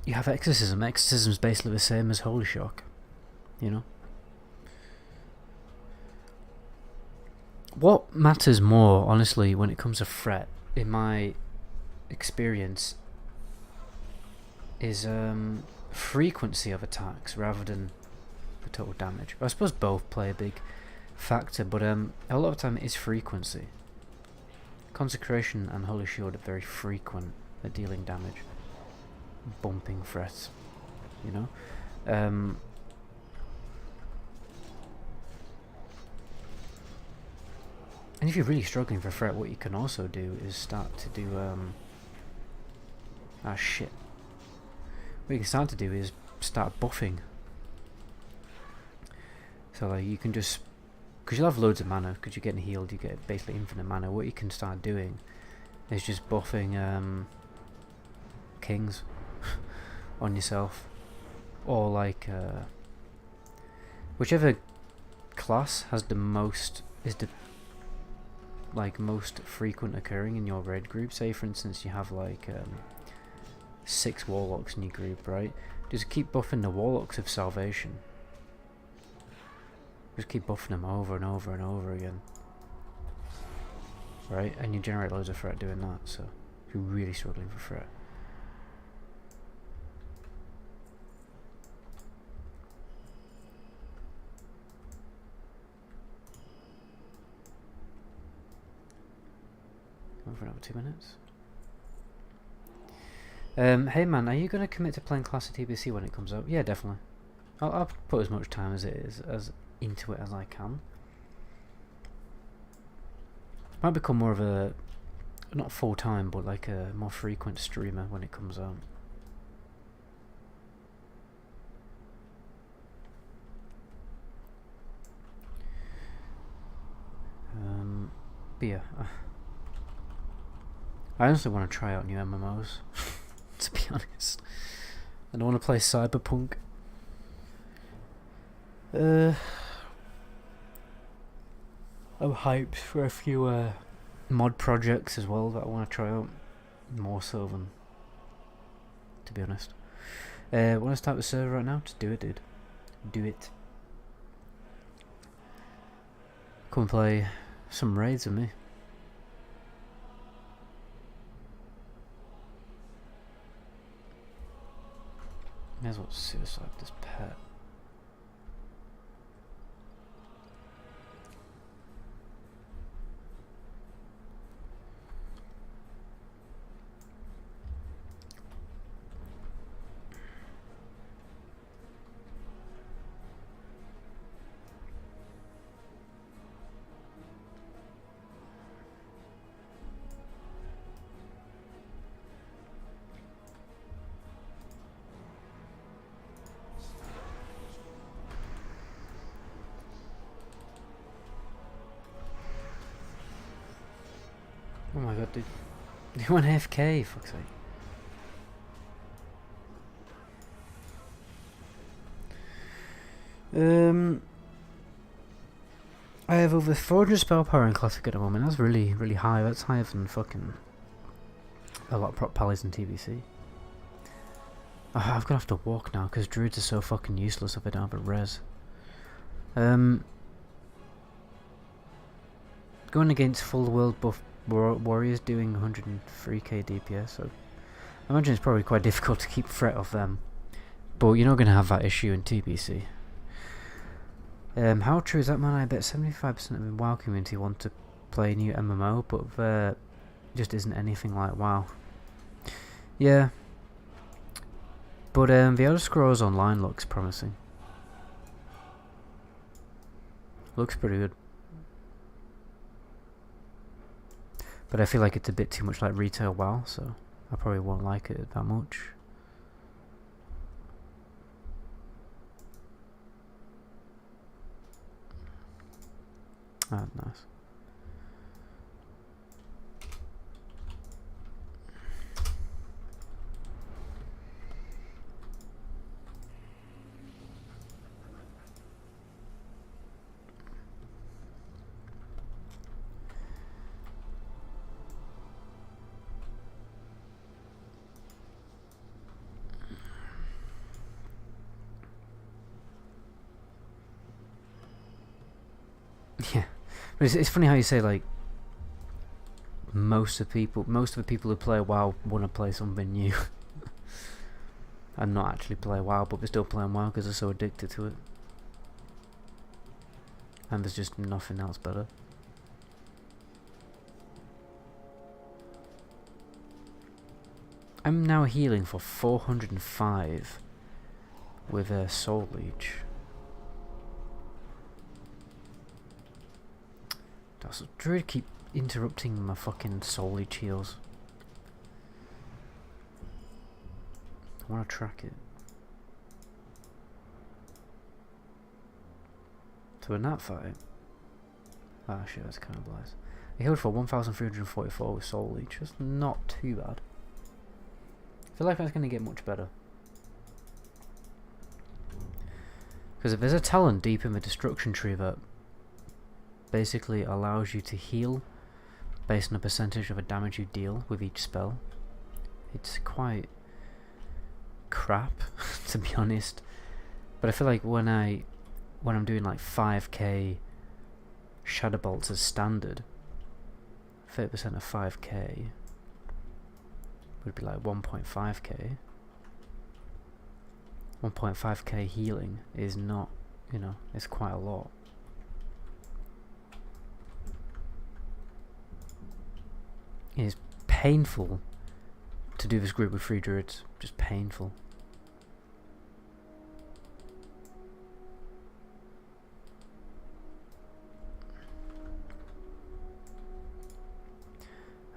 Speaker 2: have Exorcism. Exorcism's basically the same as Holy Shock, you know. What matters more, honestly, when it comes to threat, in my experience, is frequency of attacks rather than the total damage. I suppose both play a big factor, but a lot of the time it is frequency. Consecration and Holy Shield are very frequent at dealing damage, bumping threats, you know. And if you're really struggling for threat, what you can also do is start to do shit. What you can start to do is start buffing. So like you can just, because you'll have loads of mana, because you're getting healed, you get basically infinite mana. What you can start doing is just buffing kings on yourself, or like whichever class has the most, is the like most frequent occurring in your raid group. Say for instance you have like 6 Warlocks in your group, right? Just keep buffing the Warlocks of Salvation. Just keep buffing them over and over and over again, right? And you generate loads of threat doing that. So if you're really struggling for threat, going for another 2 minutes. Hey man, are you going to commit to playing Classic TBC when it comes out? Yeah, definitely. I'll put as much time as it is into it as I can. Might become more of a, not full time, but like a more frequent streamer when it comes out. But yeah, I honestly want to try out new MMOs. To be honest, I don't want to play Cyberpunk. I'm hyped for a few mod projects as well that I want to try out, more so than, to be honest. Want to start the server right now? Just do it, dude. Do it. Come and play Some raids of me. May as well suicide this pet. Oh my god, dude. They went AFK, fuck's sake. I have over 400 spell power in Classic at the moment. That's really, really high. That's higher than fucking a lot of prop pallies in TBC. Oh, I've gonna have to walk now because druids are so fucking useless if I don't have a res. Going against full world buff warriors doing 103k DPS, so I imagine it's probably quite difficult to keep threat off them. But you're not going to have that issue in TBC. How true is that, man? I bet 75% of the WoW community want to play new MMO, but there just isn't anything like WoW. Yeah. But the Elder Scrolls Online looks promising. Looks pretty good. But I feel like it's a bit too much like retail WoW, so I probably won't like it that much. Ah, nice. Yeah, but it's funny how you say like most of the people who play WoW want to play something new, and not actually play WoW, but they're still playing WoW because they're so addicted to it, and there's just nothing else better. I'm now healing for 405 with a Soul Leech. Does Druid keep interrupting my fucking Soul Leech heals? I want to track it. So in that fight... Ah shit, that's kind of lies. I healed for 1344 with Soul Leech. That's not too bad. I feel like that's going to get much better. Because if there's a talent deep in the destruction tree that basically allows you to heal based on a percentage of the damage you deal with each spell, it's quite crap to be honest. But I feel like when I'm doing like 5k shadow bolts as standard, 30% of 5k would be like 1.5k. 1.5k healing is not, you know, it's quite a lot. It is painful to do this group with 3 druids, just painful.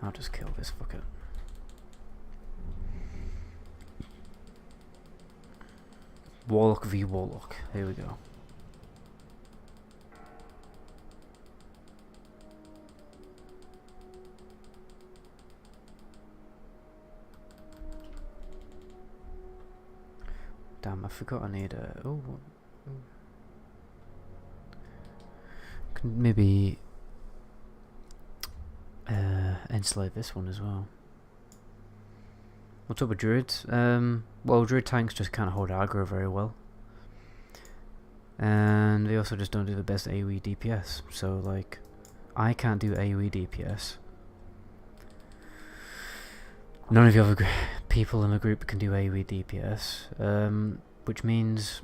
Speaker 2: I'll just kill this fucker. Warlock v Warlock, here we go. Damn, I forgot I need a... Oh, can maybe enslave this one as well. What's up with druids? Well, druid tanks just can't hold aggro very well, and they also just don't do the best AoE DPS. So like, I can't do AoE DPS. None of the other people in the group can do AoE DPS, which means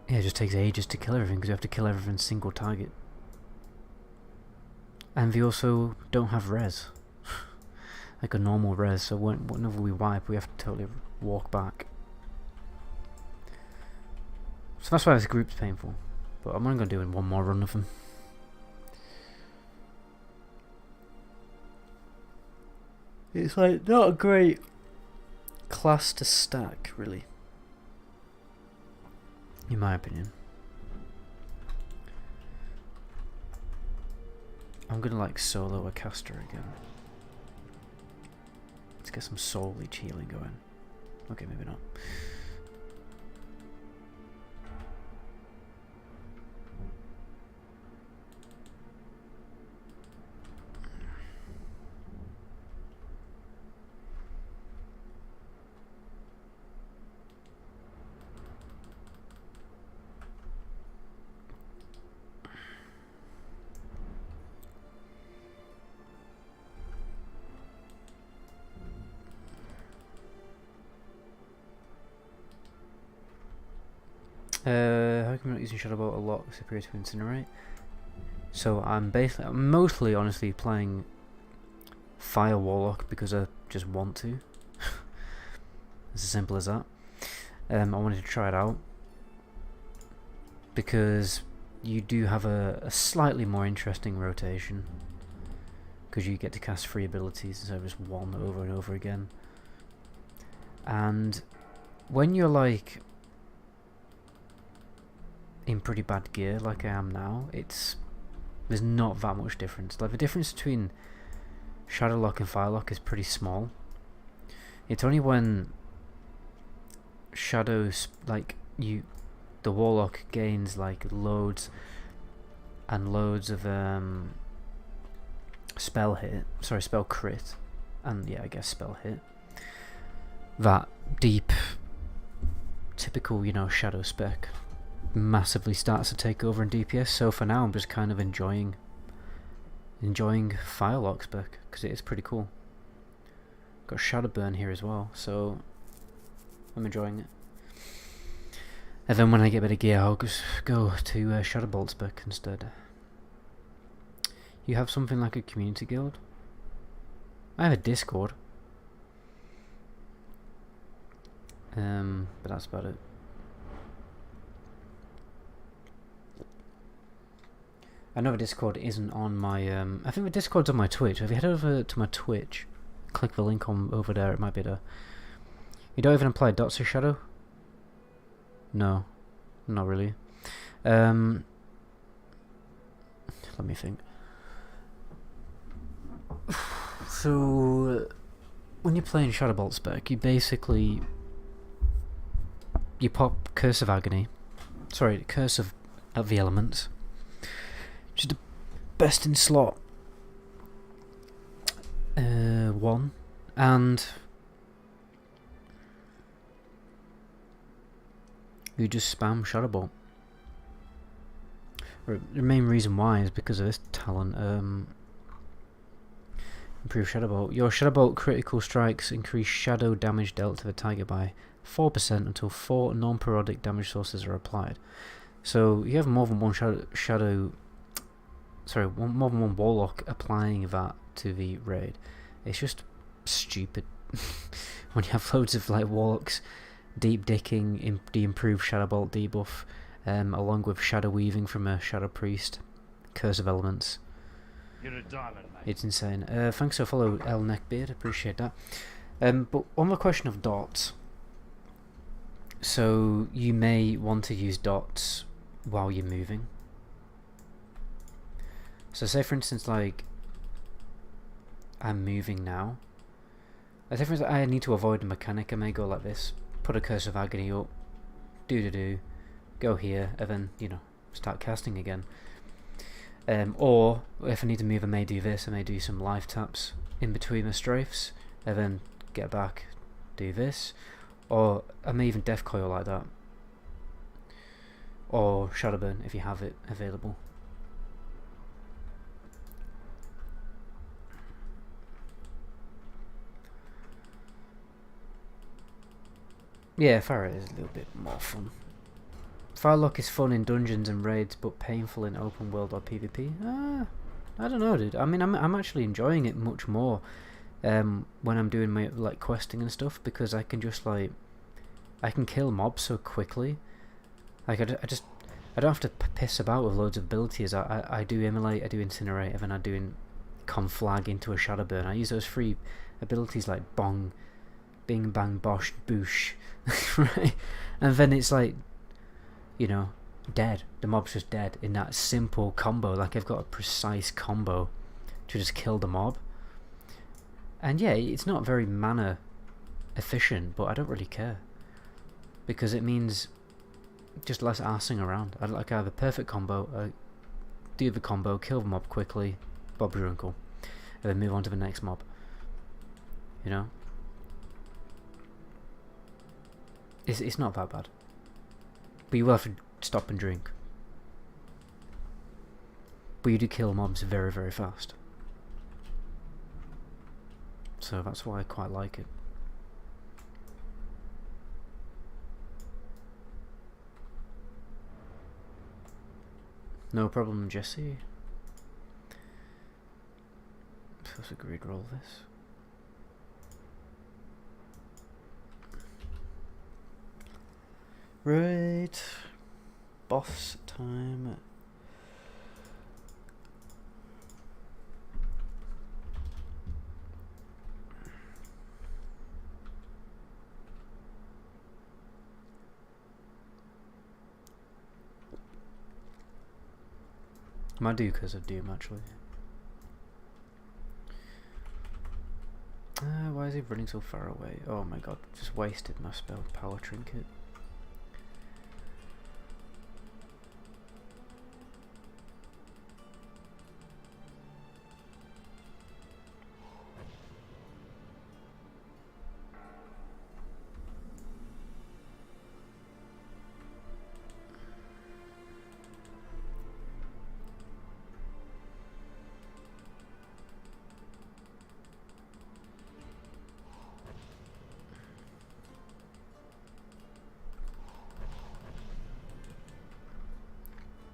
Speaker 2: it just takes ages to kill everything because you have to kill everything single target. And they also don't have res, like a normal res, so whenever we wipe we have to totally walk back. So that's why this group's painful, but I'm only going to do one more run of them. It's like not a great class to stack, really, in my opinion. I'm gonna like solo a caster again. Let's get some soul leech healing going. Okay, maybe not. How come I'm not using Shadow Bolt a lot? Superior to Incinerate. So I'm mostly honestly playing Fire Warlock because I just want to. It's as simple as that. I wanted to try it out because you do have a slightly more interesting rotation because you get to cast 3 abilities instead of just one over and over again. And when you're like in pretty bad gear like I am now, there's not that much difference. Like the difference between Shadowlock and Firelock is pretty small. It's only when Shadows, like the Warlock gains like loads and loads of spell crit, and yeah, I guess spell hit. That deep, typical, Shadow spec massively starts to take over in DPS. So for now I'm just kind of enjoying Firelock spec because it is pretty cool. Got Shadow Burn here as well, so I'm enjoying it. And then when I get a bit of gear I'll just go to Shadow Bolt spec instead. You have something like a community guild? I have a Discord. But that's about it. I know the Discord isn't on my, I think the Discord's on my Twitch. If you head over to my Twitch, click the link on over there, it might be there. You don't even apply dots to Shadow? No, not really. Let me think. So, when you're playing Shadow Bolt spec, you basically, you pop Curse of Agony, Curse of the Elements, which is the best in slot 1, and you just spam Shadow Bolt. The main reason why is because of this talent. Improve Shadow Bolt. Your Shadow Bolt critical strikes increase shadow damage dealt to the target by 4% until 4 non-periodic damage sources are applied. So you have more than one more than one Warlock applying that to the raid. It's just stupid. When you have loads of like Warlocks deep dicking the improved Shadow Bolt debuff, along with Shadow Weaving from a Shadow Priest, Curse of Elements.
Speaker 3: You're a diamond, mate.
Speaker 2: It's insane. Thanks for follow, L Neckbeard, appreciate that. But on the question of dots, so you may want to use dots while you're moving. So say for instance, like I'm moving now. Say for instance, I need to avoid a mechanic. I may go like this: put a Curse of Agony up, go here, and then start casting again. Or if I need to move, I may do this. I may do some life taps in between the strafes, and then get back, do this. Or I may even Death Coil like that. Or Shadowburn if you have it available. Yeah, Farah is a little bit more fun. Warlock is fun in dungeons and raids, but painful in open world or PvP. I don't know, dude. I mean, I'm actually enjoying it much more when I'm doing my like questing and stuff, because I can just like I can kill mobs so quickly. Like I don't have to piss about with loads of abilities. I do immolate, I do incinerate, and then I do conflag into a shadow burn. I use those free abilities like bong, bing bang bosh boosh, right? And then it's like, you know, dead. The mob's just dead in that simple combo. Like I've got a precise combo to just kill the mob. And yeah, it's not very mana efficient, but I don't really care, because it means just less arsing around. I have a perfect combo, do the combo, kill the mob quickly, Bob's your uncle, and then move on to the next mob. You know? It's not that bad. But you will have to stop and drink. But you do kill mobs very, very fast. So that's why I quite like it. No problem, Jesse. Let's agree to roll this. Right. Boss time. Might do because of Doom, actually. Why is he running so far away? Oh my god, just wasted my spell power trinket.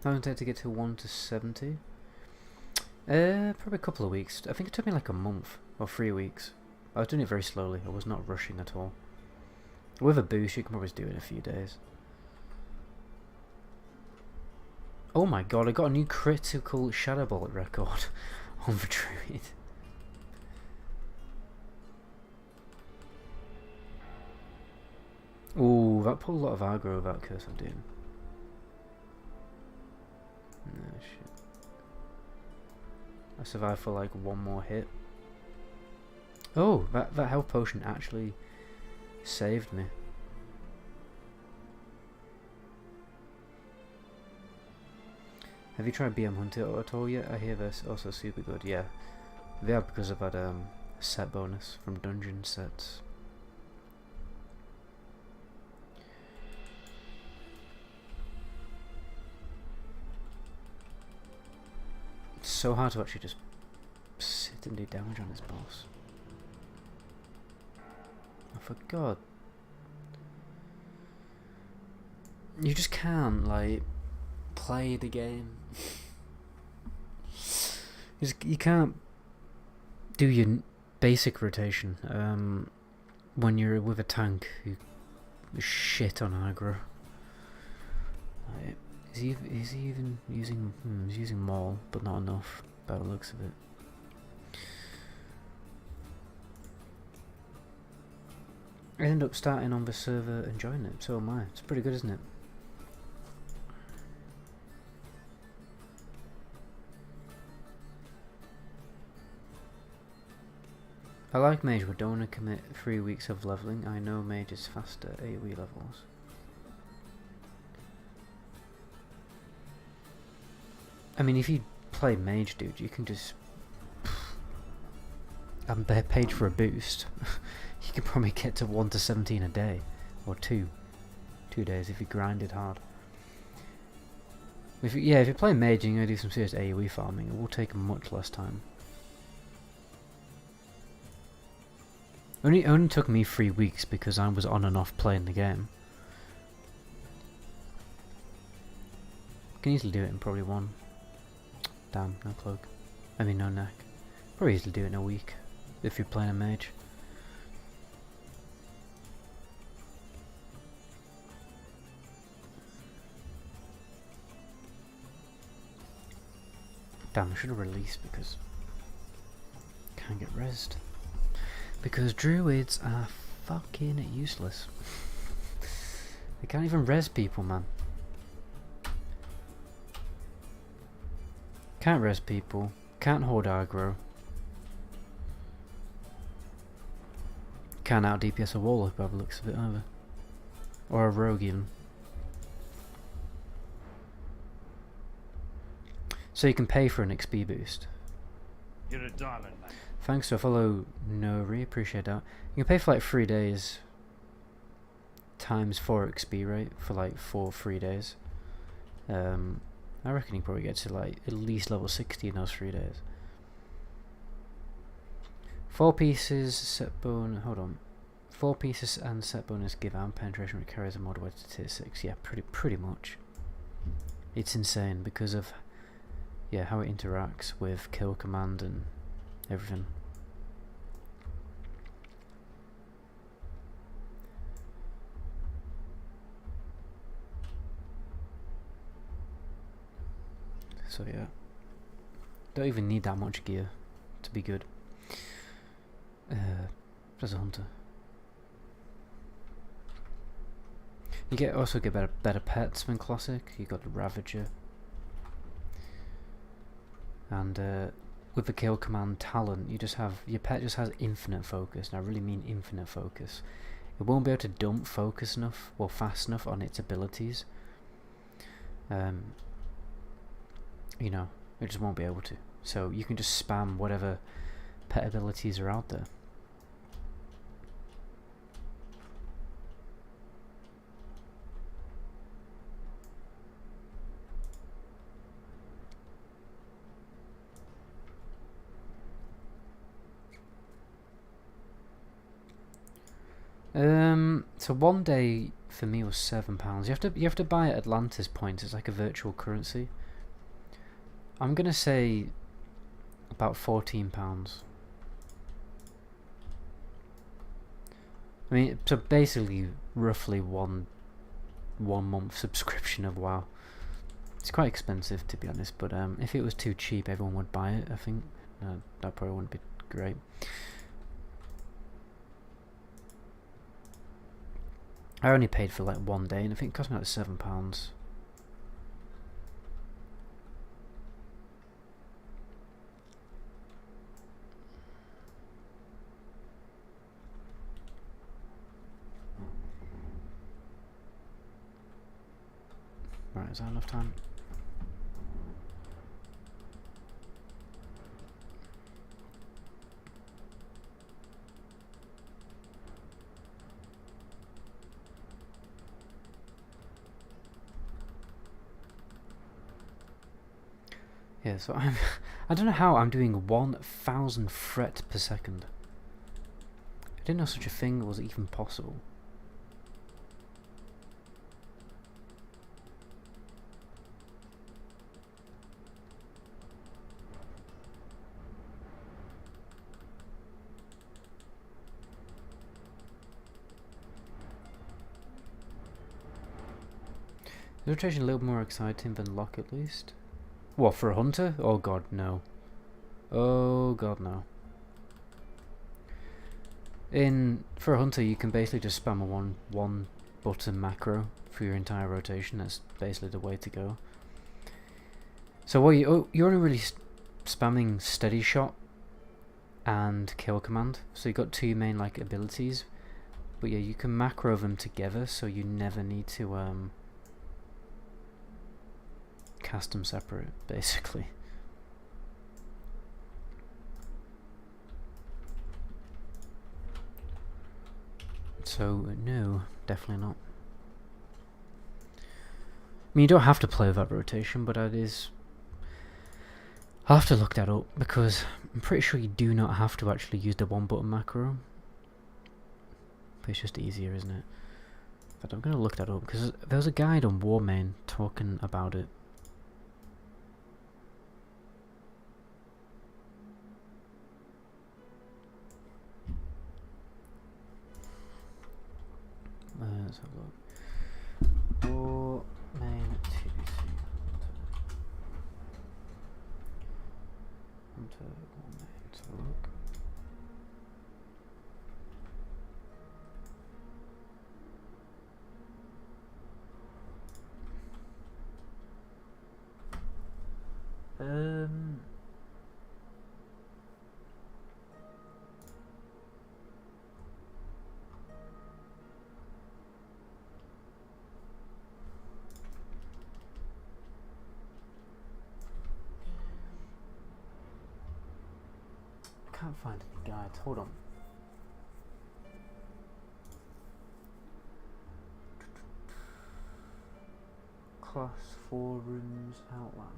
Speaker 2: How long did it take to get to 1 to 70? Probably a couple of weeks. I think it took me like a month or 3 weeks. I was doing it very slowly. I was not rushing at all. With a boost, you can probably do it in a few days. Oh my god, I got a new critical shadow bullet record on the druid. Ooh, that pulled a lot of aggro, that Curse of Doom. No shit. I survived for like one more hit. Oh, that health potion actually saved me. Have you tried BM Hunter at all yet? I hear this also super good. Yeah, they are, because I've had set bonus from dungeon sets. It's so hard to actually just sit and do damage on this boss. Oh, for God. You just can't, like, play the game. You can't do your basic rotation when you're with a tank who is shit on aggro. Like, is he even using... he's using Maul, but not enough by the looks of it. I end up starting on the server and joining it, so am I. It's pretty good, isn't it? I like Mage, but don't want to commit 3 weeks of leveling. I know Mage is faster AoE levels. I mean, if you play Mage, dude, you can just... I'm paid for a boost. You can probably get to 1 to 17 a day. Or 2 days if you grind it hard. If you're playing Mage and you're going to do some serious AoE farming, it will take much less time. Only took me 3 weeks because I was on and off playing the game. Can easily do it in probably one. Damn, no cloak. I mean no neck. Probably easily do it in a week if you're playing a mage. Damn, I should have released because can't get rezzed. Because druids are fucking useless. They can't even res people, man. Can't res people. Can't hold aggro. Can't out DPS a Warlock by the looks of it either. Or a rogue even. So you can pay for an XP boost.
Speaker 3: You're a diamond, mate.
Speaker 2: Thanks to a follow Nori, appreciate that. You can pay for like 3 days times 4 XP rate for like 3 days. I reckon you probably get to like at least level 60 in those 3 days. 4 pieces, set bone, hold on. 4 pieces and set bonus give arm penetration, which carries a mod weight to tier 6. Yeah, pretty much. It's insane because of how it interacts with kill command and everything. So yeah, don't even need that much gear to be good as a hunter. You also get better pets than classic. You got the Ravager, and with the kill command talent, your pet just has infinite focus, and I really mean infinite focus. It won't be able to dump focus enough, well, fast enough on its abilities. You know, it just won't be able to. So you can just spam whatever pet abilities are out there. So one day for me was £7. You have to buy Atlantiss points. It's like a virtual currency. I'm gonna say about £14. I mean, so basically, roughly one month subscription of WoW. It's quite expensive to be honest, but if it was too cheap, everyone would buy it. I think that probably wouldn't be great. I only paid for like one day, and I think it cost me like £7. Right, is that enough time? Yeah, so I don't know how I'm doing 1000 fret per second. I didn't know such a thing was even possible. Is rotation a little more exciting than lock at least? What, for a hunter? Oh god, no. Oh god, no. For a hunter, you can basically just spam a one button macro for your entire rotation. That's basically the way to go. So what you're only really spamming steady shot and kill command. So you've got two main like abilities, but yeah, you can macro them together, so you never need to cast them separate, basically. So no, definitely not. I mean, you don't have to play with that rotation, but it is. I'll have to look that up because I'm pretty sure you do not have to actually use the one button macro. but it's just easier, isn't it? But I'm gonna look that up because there was a guide on Warmain talking about it. Let's have a look. Warmain TBC. Hunter Warmain. Let's have a look. I can't find any guides. Hold on. Class forums outland.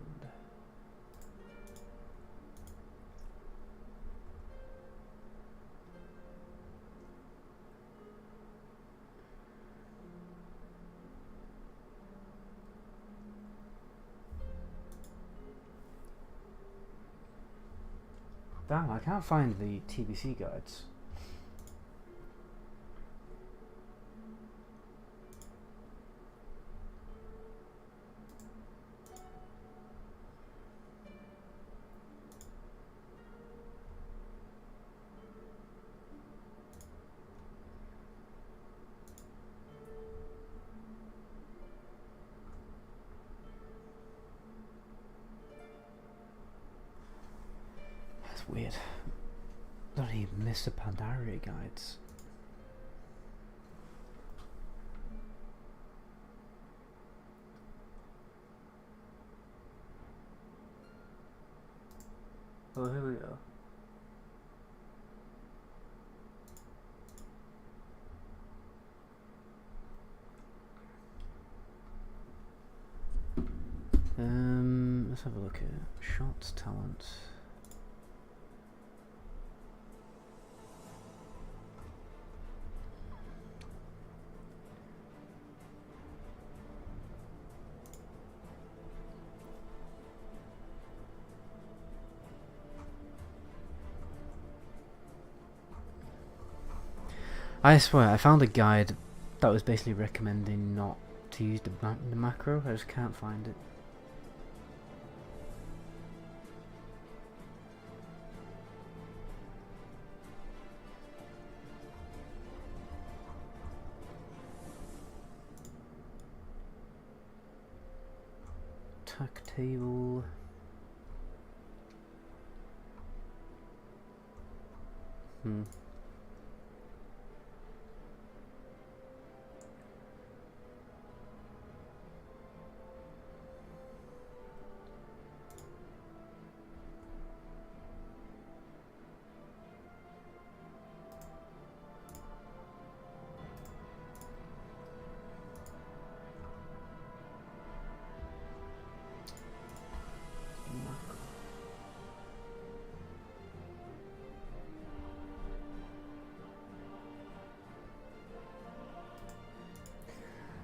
Speaker 2: Damn, I can't find the TBC guides. That's weird. I don't even miss the Pandaria guides. Oh, here we go. Let's have a look at shots, talents. I swear, I found a guide that was basically recommending not to use the macro. I just can't find it. Attack table.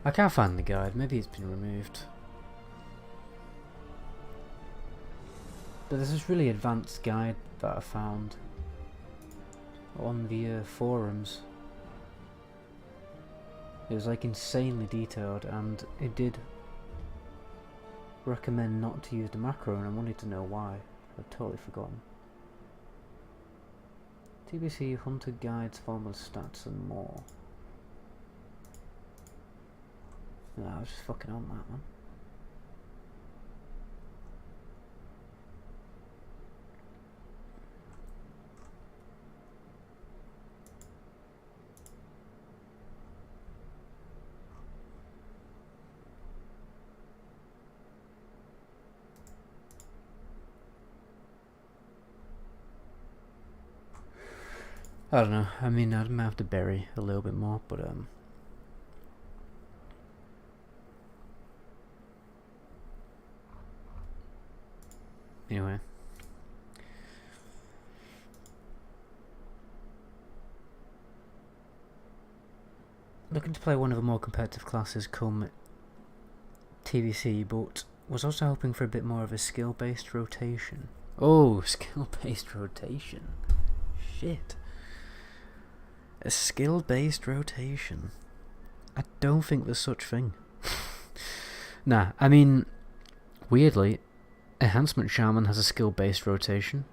Speaker 2: I can't find the guide, maybe it's been removed. But there's this really advanced guide that I found on the forums. It was like insanely detailed, and it did recommend not to use the macro, and I wanted to know why. I've totally forgotten. TBC, Hunter Guides, Formula Stats and more. No, I was just fucking on that one. I don't know. I mean, I might have to bury a little bit more, but anyway. looking to play one of the more competitive classes come TBC, but was also hoping for a bit more of a skill-based rotation. Oh, skill-based rotation. Shit. A skill-based rotation. I don't think there's such thing. Nah, I mean, weirdly, Enhancement Shaman has a skill-based rotation.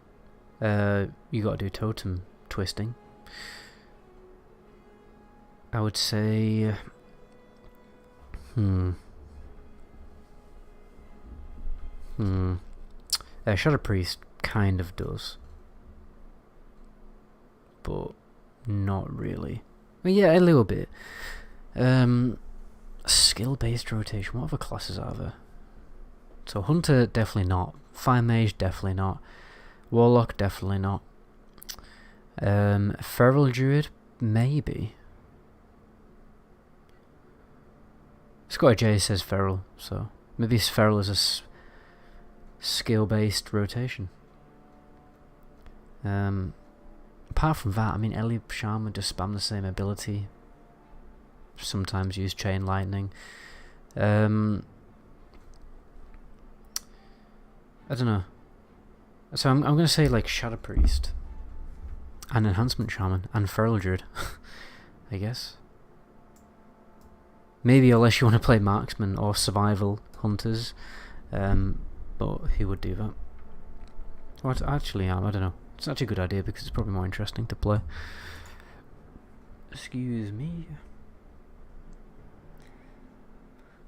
Speaker 2: You gotta do totem twisting. I would say... Shadow Priest kind of does. But not really. Well, yeah, a little bit. Skill-based rotation. What other classes are there? So Hunter, definitely not. Fire Mage, definitely not. Warlock, definitely not. Feral Druid, maybe. Scotty J says Feral, so maybe Feral is a skill-based rotation. Apart from that, I mean, Ellie Shaman just spam the same ability. Sometimes use Chain Lightning. I don't know. So I'm gonna say like Shadow Priest, and Enhancement Shaman, and Feral Druid, I guess. Maybe unless you want to play Marksman or Survival Hunters, but who would do that? What actually I don't know. It's actually a good idea because it's probably more interesting to play. Excuse me.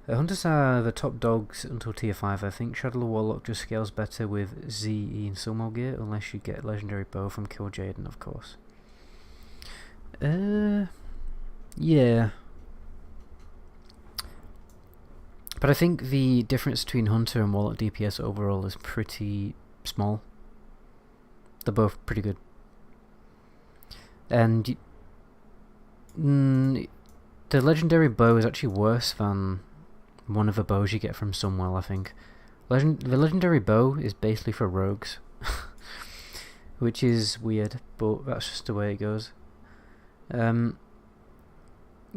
Speaker 2: Hunters are the top dogs until tier 5. I think Shadow Warlock just scales better with ZE and Sumo gear, unless you get Legendary Bow from Kill Jaden, of course. Yeah. But I think the difference between Hunter and Warlock DPS overall is pretty small. They're both pretty good. And the Legendary Bow is actually worse than one of the bows you get from Sunwell, I think. The Legendary Bow is basically for rogues. Which is weird, but that's just the way it goes.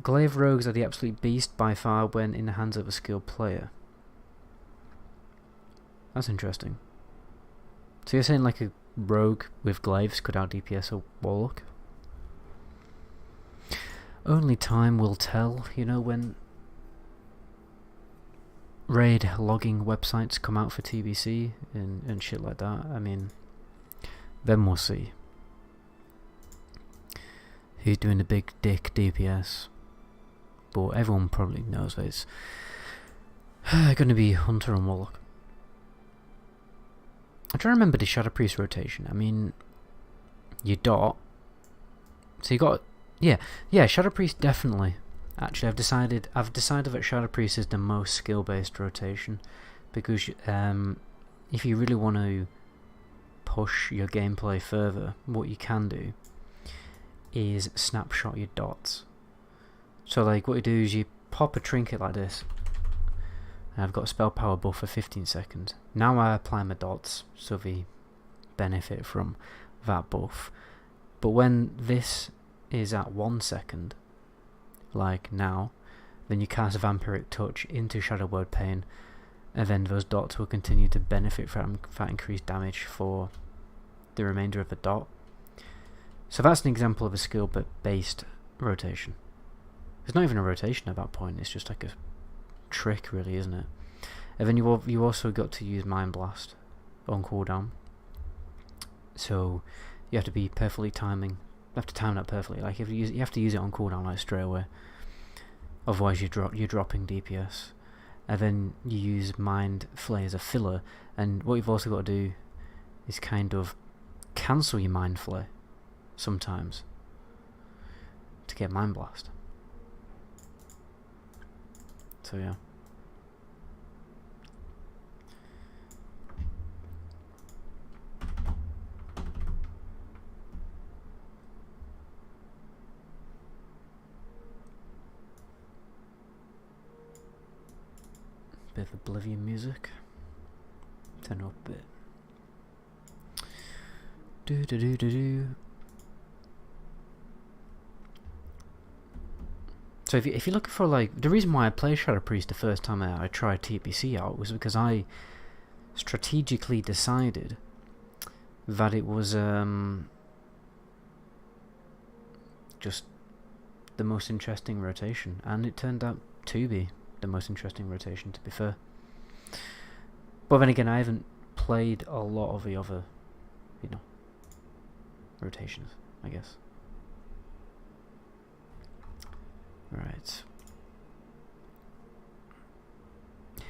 Speaker 2: Glaive rogues are the absolute beast by far when in the hands of a skilled player. That's interesting. So you're saying like a rogue with glaives could out DPS a warlock? Only time will tell, you know, when raid logging websites come out for TBC and shit like that. I mean, then we'll see who's doing the big dick DPS. But everyone probably knows that it's going to be Hunter and Warlock. I'm trying to remember the Shadow Priest rotation. I mean, you dot. So you got, yeah, Shadow Priest definitely. Actually, I've decided that Shadow Priest is the most skill-based rotation because if you really want to push your gameplay further, what you can do is snapshot your dots. So like what you do is you pop a trinket like this, and I've got a spell power buff for 15 seconds. Now I apply my dots so they benefit from that buff. But when this is at 1 second, like now, then you cast a Vampiric Touch into Shadow Word Pain, and then those dots will continue to benefit from that increased damage for the remainder of the dot. So that's an example of a skill-based rotation. It's not even a rotation at that point, it's just like a trick really, isn't it? And then you also got to use Mind Blast on cooldown. So you have to be perfectly timing. You have to time that perfectly. Like if you have to use it on cooldown like straight away. Otherwise you're dropping DPS. And then you use Mind Flay as a filler, and what you've also got to do is kind of cancel your Mind Flay sometimes to get Mind Blast. So yeah. Bit of Oblivion music. Turn up a bit. Do do do do do. So if you're looking for like the reason why I played Shadow Priest the first time I tried TBC out was because I strategically decided that it was just the most interesting rotation, and it turned out to be the most interesting rotation, to be fair. But then again, I haven't played a lot of the other, you know, rotations, I guess. Right.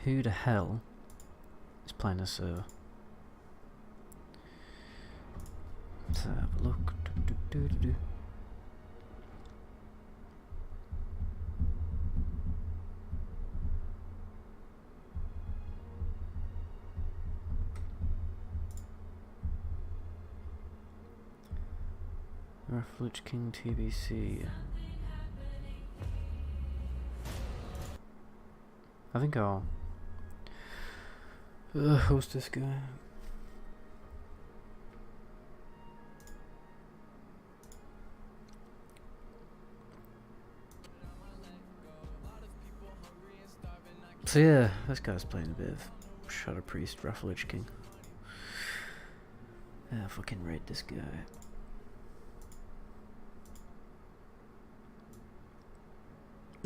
Speaker 2: Who the hell is playing this server? Let's have a look. Lich King TBC. I think I'll host this guy. So yeah, this guy's playing a bit of Shadow Priest, Lich King. Yeah, fucking rate this guy.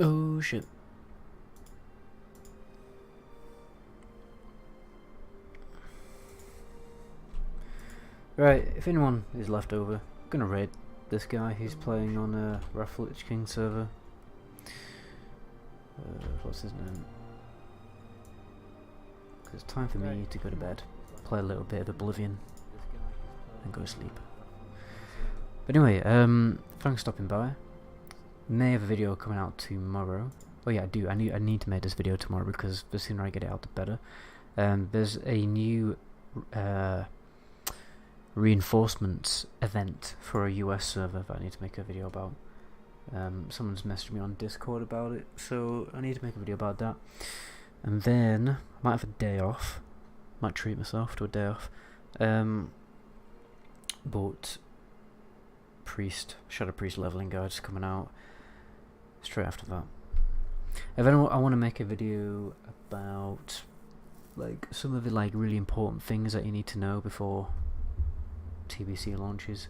Speaker 2: Oh shit. Right, if anyone is left over, I'm gonna raid this guy. He's playing on a Lich King server. What's his name? Cause it's time for me to go to bed, play a little bit of Oblivion, and go to sleep. But anyway, thanks for stopping by. May have a video coming out tomorrow. Oh yeah, I do. I need to make this video tomorrow because the sooner I get it out, the better. There's a new reinforcements event for a US server that I need to make a video about. Someone's messaged me on Discord about it, so I need to make a video about that. And then I might have a day off. Might treat myself to a day off. But Shadow Priest leveling guide's coming out straight after that. And then I want to make a video about like some of the like really important things that you need to know before TBC launches.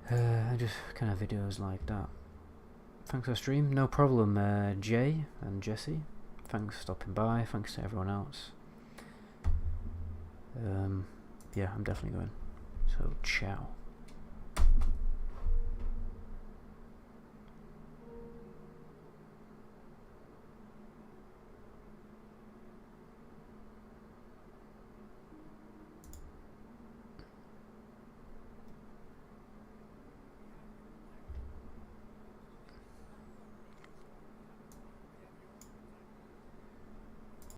Speaker 2: Just kind of videos like that. Thanks for the stream. No problem, Jay and Jesse. Thanks for stopping by. Thanks to everyone else. Yeah, I'm definitely going. So, ciao.